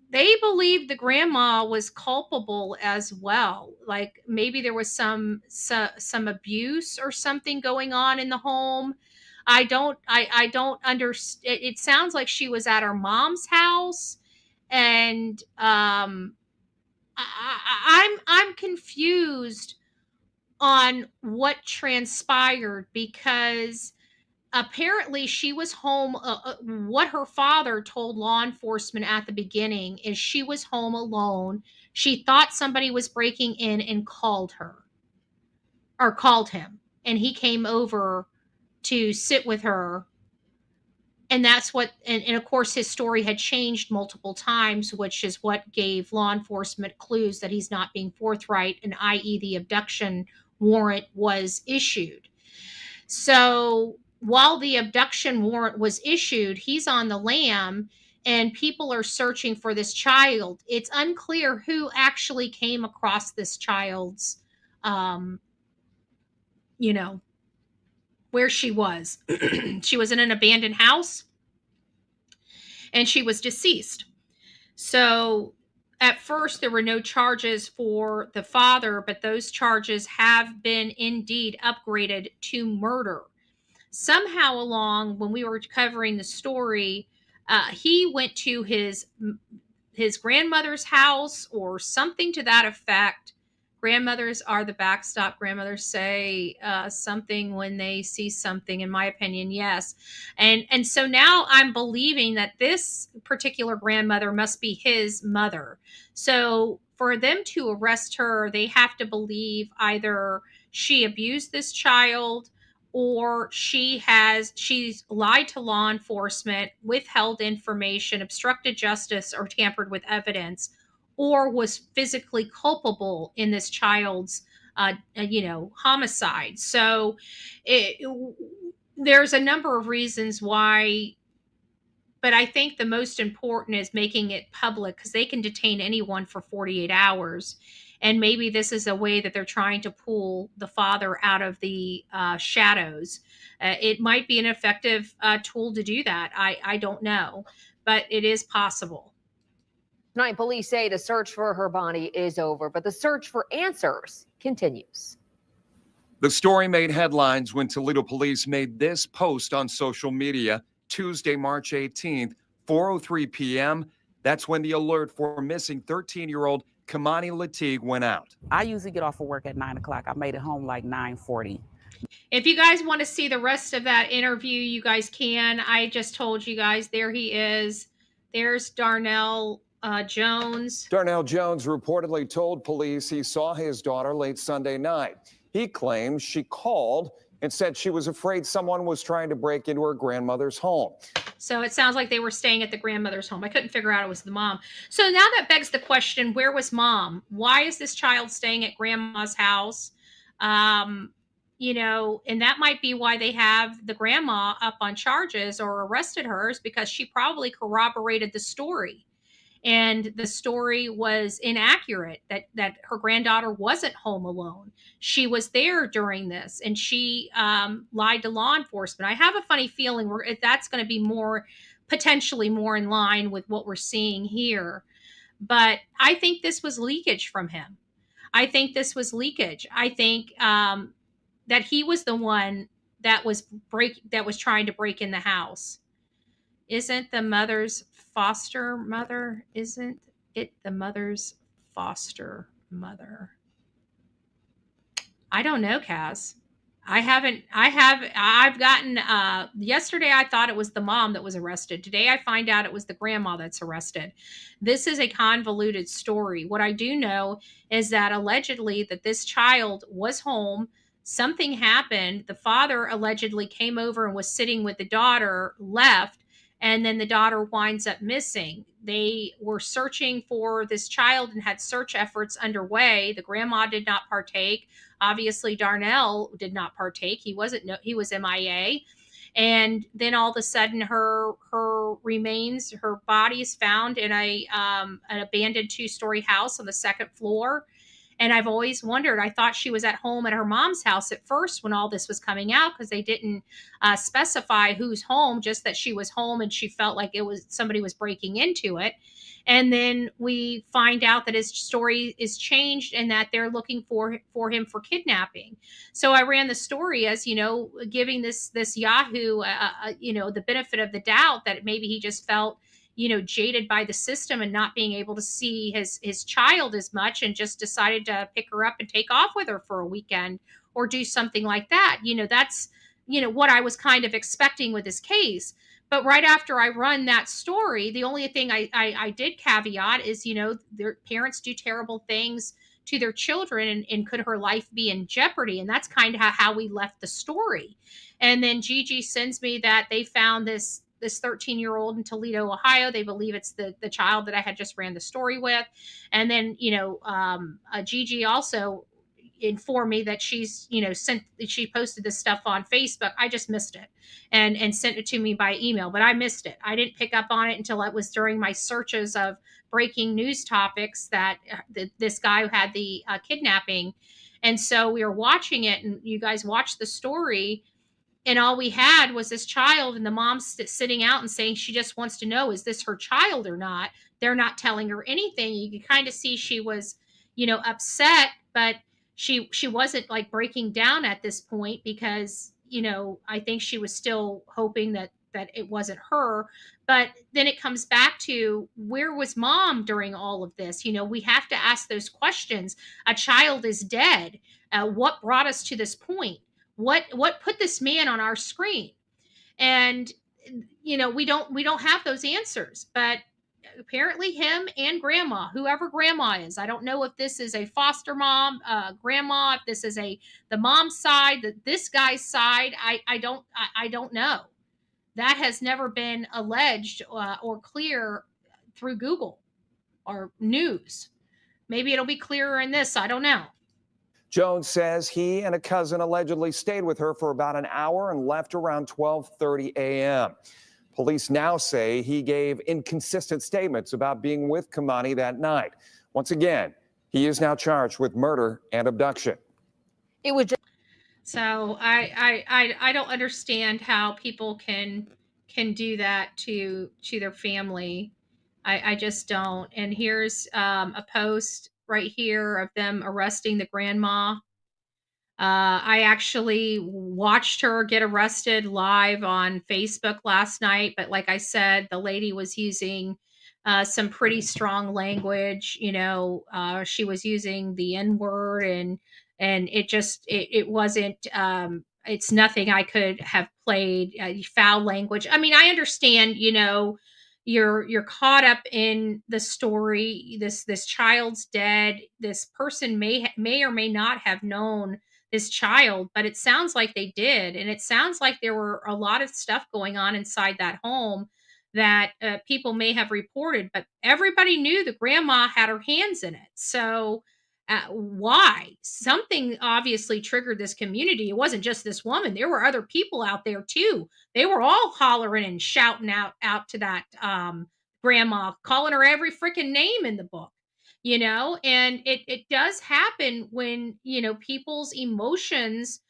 they believe the grandma was culpable as well. Like maybe there was some abuse or something going on in the home. I don't understand. It sounds like she was at her mom's house, and I'm confused on what transpired, because apparently she was home. What her father told law enforcement at the beginning is she was home alone. She thought somebody was breaking in and called him, and he came over to sit with her. And that's what, and of course his story had changed multiple times, which is what gave law enforcement clues that he's not being forthright, and i.e. the abduction warrant was issued. So while the abduction warrant was issued, he's on the lam and people are searching for this child. It's unclear who actually came across this child's, you know, where she was. She was in an abandoned house and she was deceased. So at first there were no charges for the father, but those charges have been indeed upgraded to murder. Somehow along, when we were covering the story, he went to his grandmother's house or something to that effect. Grandmothers are the backstop. Grandmothers say something when they see something, in my opinion, yes. And so now I'm believing that this particular grandmother must be his mother. So for them to arrest her, they have to believe either she abused this child, or she's lied to law enforcement, withheld information, obstructed justice, or tampered with evidence, or was physically culpable in this child's homicide. So there's a number of reasons why, but I think the most important is making it public, because they can detain anyone for 48 hours. And maybe this is a way that they're trying to pull the father out of the shadows. It might be an effective tool to do that. I don't know, but it is possible. Tonight, police say the search for her body is over, but the search for answers continues. The story made headlines when Toledo police made this post on social media Tuesday, March 18th, 4:03 p.m. That's when the alert for missing 13-year-old Kamani Lateague went out. I usually get off of work at 9 o'clock. I made it home like 9:40. If you guys want to see the rest of that interview, you guys can. I just told you guys, there he is. There's Darnell Jones. Darnell Jones reportedly told police he saw his daughter late Sunday night. He claims she called and said she was afraid someone was trying to break into her grandmother's home. So it sounds like they were staying at the grandmother's home. I couldn't figure out it was the mom. So now that begs the question, where was mom? Why is this child staying at grandma's house? And that might be why they have the grandma up on charges or arrested her, is because she probably corroborated the story. And the story was inaccurate, that her granddaughter wasn't home alone. She was there during this, and she lied to law enforcement. I have a funny feeling that's going to be potentially more in line with what we're seeing here. But I think this was leakage from him. I think that he was the one that was trying to break in the house. Isn't the mother's foster mother? Isn't it the mother's foster mother? I don't know, Kaz. I've gotten, yesterday I thought it was the mom that was arrested. Today I find out it was the grandma that's arrested. This is a convoluted story. What I do know is that allegedly that this child was home. Something happened. The father allegedly came over and was sitting with the daughter, left, and then the daughter winds up missing. They were searching for this child and had search efforts underway. The grandma did not partake. Obviously, Darnell did not partake. He was MIA. And then all of a sudden, her remains, her body is found in an abandoned 2-story house on the 2nd floor. And I've always wondered, I thought she was at home at her mom's house at first when all this was coming out, because they didn't specify who's home, just that she was home and she felt like somebody was breaking into it. And then we find out that his story is changed and that they're looking for him for kidnapping. So I ran the story as, giving this Yahoo, the benefit of the doubt that maybe he just felt jaded by the system and not being able to see his child as much, and just decided to pick her up and take off with her for a weekend or do something like that. That's, what I was kind of expecting with this case. But right after I run that story, the only thing I did caveat is, their parents do terrible things to their children, and could her life be in jeopardy? And that's kind of how we left the story. And then Gigi sends me that they found this 13-year-old in Toledo, Ohio. They believe it's the child that I had just ran the story with. And then, Gigi also informed me that she posted this stuff on Facebook. I just missed it and sent it to me by email, but I missed it. I didn't pick up on it until it was during my searches of breaking news topics that this guy who had the kidnapping. And so we were watching it, and you guys watched the story. And all we had was this child, and the mom sitting out and saying she just wants to know, is this her child or not? They're not telling her anything. You could kind of see she was, upset, but she wasn't like breaking down at this point, because, I think she was still hoping that it wasn't her. But then it comes back to, where was mom during all of this? We have to ask those questions. A child is dead. What brought us to this point? What put this man on our screen? And we don't have those answers. But apparently him and grandma, whoever grandma is. I don't know if this is a foster mom, grandma, if this is the mom's side, this guy's side. I don't know. That has never been alleged or clear through Google or news. Maybe it'll be clearer in this. I don't know. Jones says he and a cousin allegedly stayed with her for about an hour and left around 12:30 a.m. Police now say he gave inconsistent statements about being with Kamani that night. Once again, he is now charged with murder and abduction. It was just So I don't understand how people can do that to their family. I just don't. And here's a post right here of them arresting the grandma. I actually watched her get arrested live on Facebook last night, but like I said, the lady was using some pretty strong language. She was using the N word, and it wasn't. It's nothing I could have played foul language. I mean, I understand. You're caught up in the story. This child's dead. This person may or may not have known this child, but it sounds like they did. And it sounds like there were a lot of stuff going on inside that home that people may have reported, but everybody knew the grandma had her hands in it. So, why? Something obviously triggered this community. It wasn't just this woman. There were other people out there too. They were all hollering and shouting out to that grandma, calling her every freaking name in the book. And it does happen when people's emotions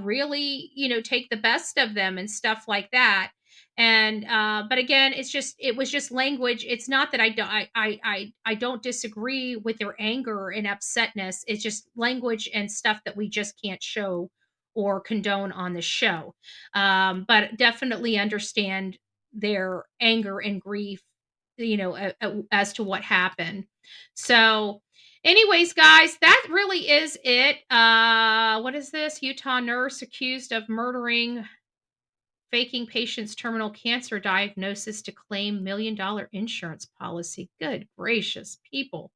really take the best of them and stuff like that. And but again, it was just language. It's not that I don't disagree with their anger and upsetness. It's just language and stuff that we just can't show or condone on the show. But definitely understand their anger and grief, as to what happened. So, anyways, guys, that really is it. What is this? Utah nurse accused of faking patient's terminal cancer diagnosis to claim $1 million insurance policy. Good gracious, people.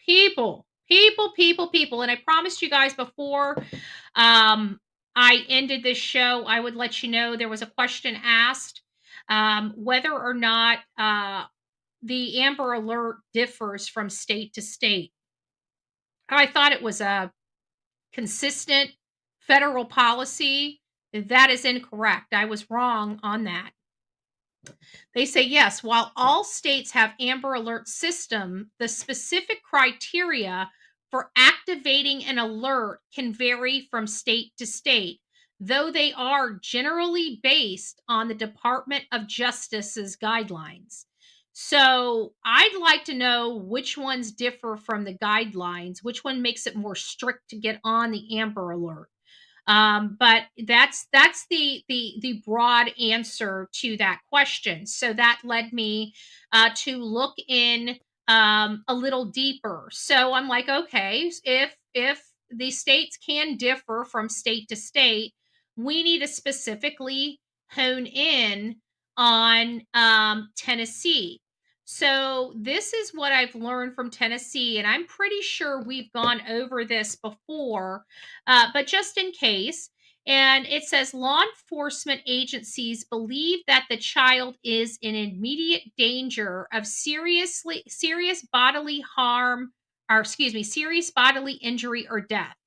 People. And I promised you guys before I ended this show, I would let you know there was a question asked whether or not the Amber Alert differs from state to state. I thought it was a consistent federal policy. That is incorrect. I was wrong on that. They say yes, while all states have Amber Alert system, the specific criteria for activating an alert can vary from state to state, though they are generally based on the Department of Justice's guidelines. So I'd like to know which ones differ from the guidelines, which one makes it more strict to get on the Amber Alert. But that's the broad answer to that question. So that led me to look in a little deeper. So I'm like, okay, if the states can differ from state to state, we need to specifically hone in on Tennessee. So this is what I've learned from Tennessee, and I'm pretty sure we've gone over this before, but just in case. And it says law enforcement agencies believe that the child is in immediate danger of serious bodily harm, or excuse me, serious bodily injury or death.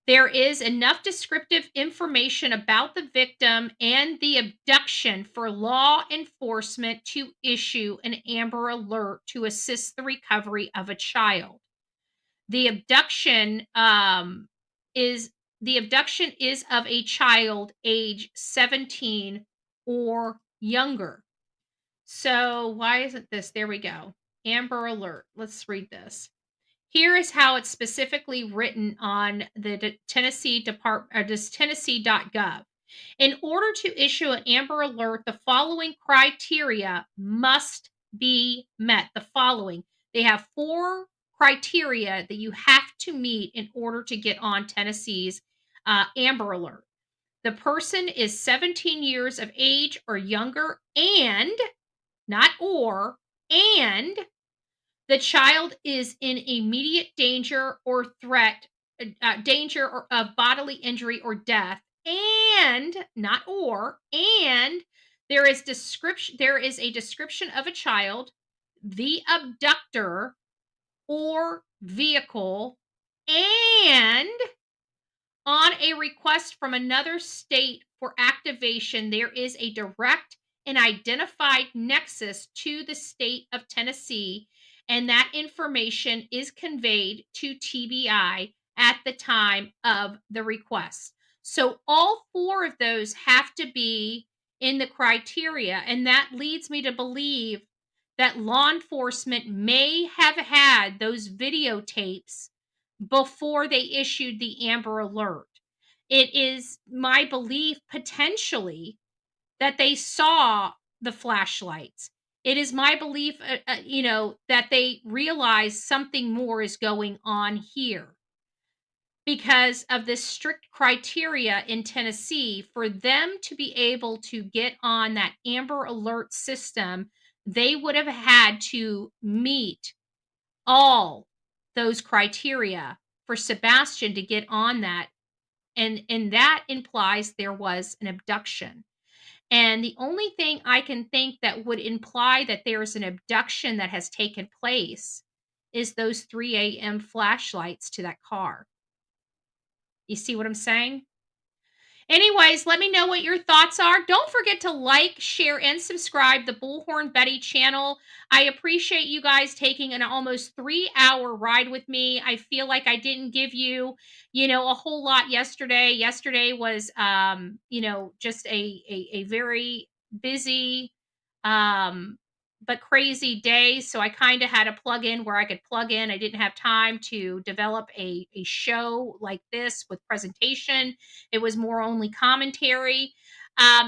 There is enough descriptive information about the victim and the abduction for law enforcement to issue an Amber Alert to assist the recovery of a child. The abduction is of a child age 17 or younger. So why isn't this? There we go. Amber Alert. Let's read this. Here is how it's specifically written on the Tennessee Department, Tennessee.gov. In order to issue an Amber Alert, the following criteria must be met. The following. They have 4 criteria that you have to meet in order to get on Tennessee's Amber Alert. The person is 17 years of age or younger, and not or, and the child is in immediate danger or threat, of bodily injury or death, and not or, and there is a description of a child, the abductor or vehicle, and on a request from another state for activation, there is a direct and identified nexus to the state of Tennessee, and that information is conveyed to TBI at the time of the request. So all four of those have to be in the criteria, and that leads me to believe that law enforcement may have had those videotapes before they issued the Amber Alert. It is my belief potentially that they saw the flashlights. It is my belief, that they realize something more is going on here because of this strict criteria in Tennessee for them to be able to get on that Amber Alert system. They would have had to meet all those criteria for Sebastian to get on that, and that implies there was an abduction. And the only thing I can think that would imply that there's an abduction that has taken place is those 3 a.m. flashlights to that car. You see what I'm saying? Anyways, let me know what your thoughts are. Don't forget to like, share, and subscribe the Bullhorn Betty channel. I appreciate you guys taking an almost 3-hour ride with me. I feel like I didn't give you, a whole lot yesterday. Yesterday was, just a very busy, but crazy day. So I kind of had a plug in where I could plug in. I didn't have time to develop a show like this with presentation. It was more only commentary.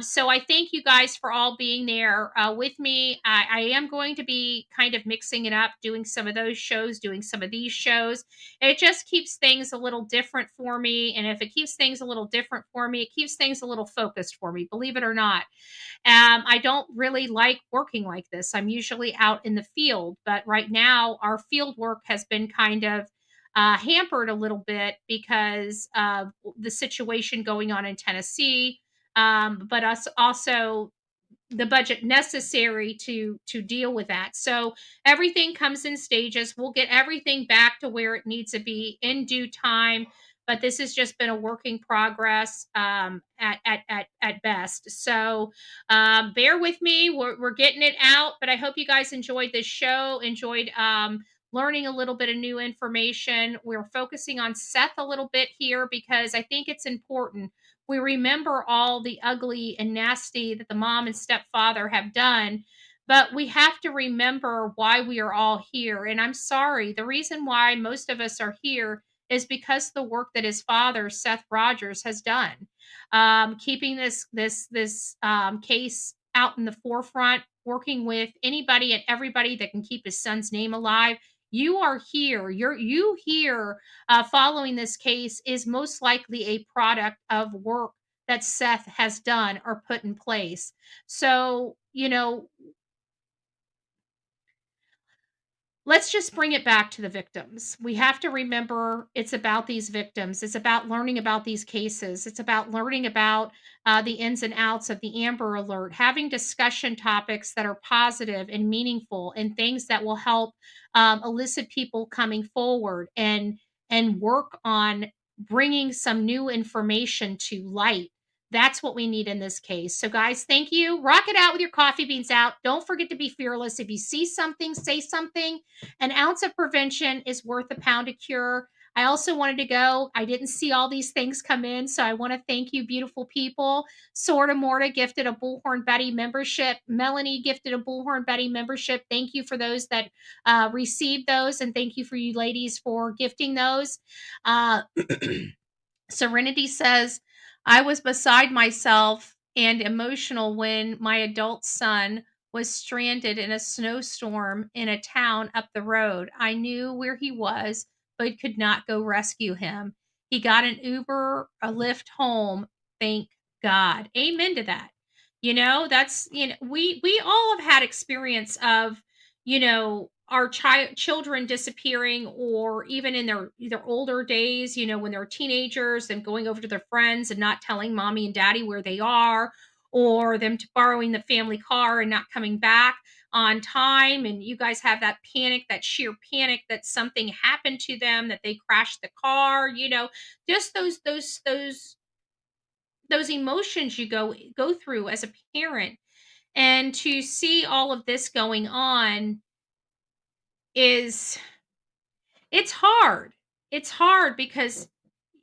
So I thank you guys for all being there with me. I am going to be kind of mixing it up, doing some of those shows, doing some of these shows. It just keeps things a little different for me. And if it keeps things a little different for me, it keeps things a little focused for me, believe it or not. I don't really like working like this. I'm usually out in the field, but right now our field work has been kind of hampered a little bit because of the situation going on in Tennessee, but us also the budget necessary to deal with that. So everything comes in stages. We'll get everything back to where it needs to be in due time. But this has just been a work in progress at best. So bear with me. We're getting it out. But I hope you guys enjoyed this show. Enjoyed learning a little bit of new information. We're focusing on Seth a little bit here because I think it's important we remember all the ugly and nasty that the mom and stepfather have done, but we have to remember why we are all here. And I'm sorry, the reason why most of us are here is because the work that his father, Seth Rogers, has done, keeping this case out in the forefront, working with anybody and everybody that can keep his son's name alive. You are here. You here following this case is most likely a product of work that Seth has done or put in place. So, let's just bring it back to the victims. We have to remember it's about these victims. It's about learning about these cases. It's about learning about the ins and outs of the Amber Alert, having discussion topics that are positive and meaningful and things that will help elicit people coming forward and work on bringing some new information to light. That's what we need in this case. So, guys, thank you. Rock it out with your coffee beans out. Don't forget to be fearless. If you see something, say something. An ounce of prevention is worth a pound of cure. I also wanted to go. I didn't see all these things come in, so I want to thank you, beautiful people. Sorta Morta gifted a Bullhorn Betty membership. Melanie gifted a Bullhorn Betty membership. Thank you for those that received those, and thank you for you ladies for gifting those. Serenity says, I was beside myself and emotional when my adult son was stranded in a snowstorm in a town up the road. I knew where he was, but could not go rescue him. He got an Uber, a lift home. Thank God. Amen to that. You know, that's, you know, we all have had experience of, you know, our children disappearing, or even in their older days, you know, when they're teenagers and going over to their friends and not telling mommy and daddy where they are, or them borrowing the family car and not coming back on time. And you guys have that panic, that sheer panic that something happened to them, that they crashed the car, you know, just those emotions you go through as a parent. And to see all of this going on it's hard. It's hard because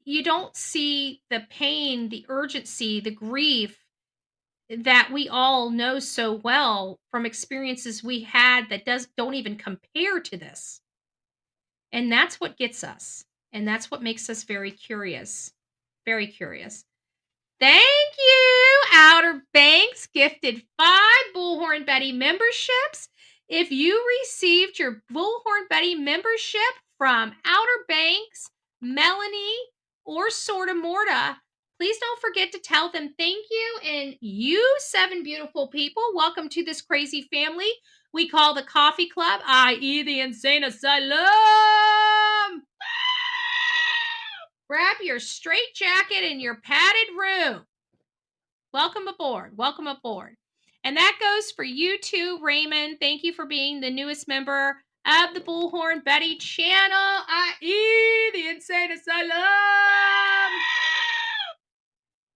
you don't see the pain, the urgency, the grief that we all know so well from experiences we had that don't even compare to this. And that's what gets us. And that's what makes us very curious. Very curious. Thank you. Outer Banks gifted 5 Bullhorn Betty memberships. If you received your Bullhorn Betty membership from Outer Banks, Melanie, or Sorta Morta, please don't forget to tell them thank you. And you 7 beautiful people, welcome to this crazy family we call the Coffee Club, i.e. the Insane Asylum. Grab your straight jacket and your padded room. Welcome aboard. Welcome aboard. And that goes for you too, Raymond. Thank you for being the newest member of the Bullhorn Betty channel, i.e. the Insane Asylum.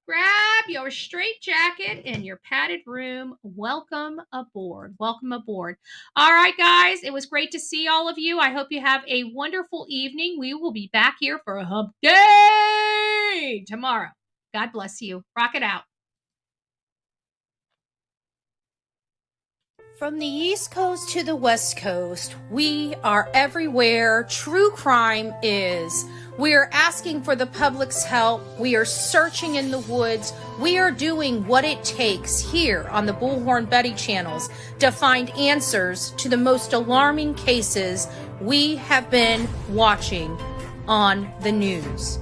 Grab your straight jacket and your padded room. Welcome aboard. Welcome aboard. All right, guys. It was great to see all of you. I hope you have a wonderful evening. We will be back here for a hump day tomorrow. God bless you. Rock it out. From the East Coast to the West Coast, we are everywhere true crime is. We are asking for the public's help. We are searching in the woods. We are doing what it takes here on the Bullhorn Betty channels to find answers to the most alarming cases we have been watching on the news.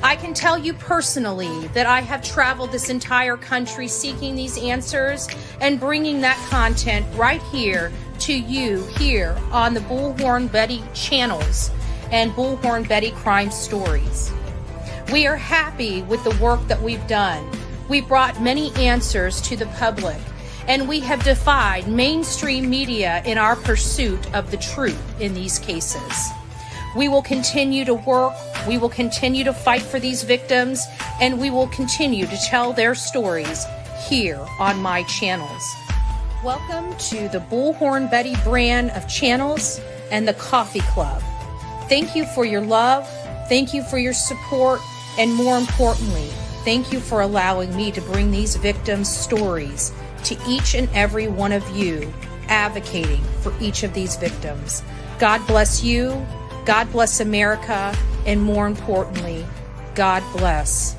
I can tell you personally that I have traveled this entire country seeking these answers and bringing that content right here to you here on the Bullhorn Betty channels and Bullhorn Betty Crime Stories. We are happy with the work that we've done. We brought many answers to the public, and we have defied mainstream media in our pursuit of the truth in these cases. We will continue to work, we will continue to fight for these victims, and we will continue to tell their stories here on my channels. Welcome to the Bullhorn Betty brand of channels and the Coffee Club. Thank you for your love, thank you for your support, and more importantly, thank you for allowing me to bring these victims' stories to each and every one of you, advocating for each of these victims. God bless you. God bless America, and more importantly, God bless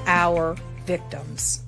our victims.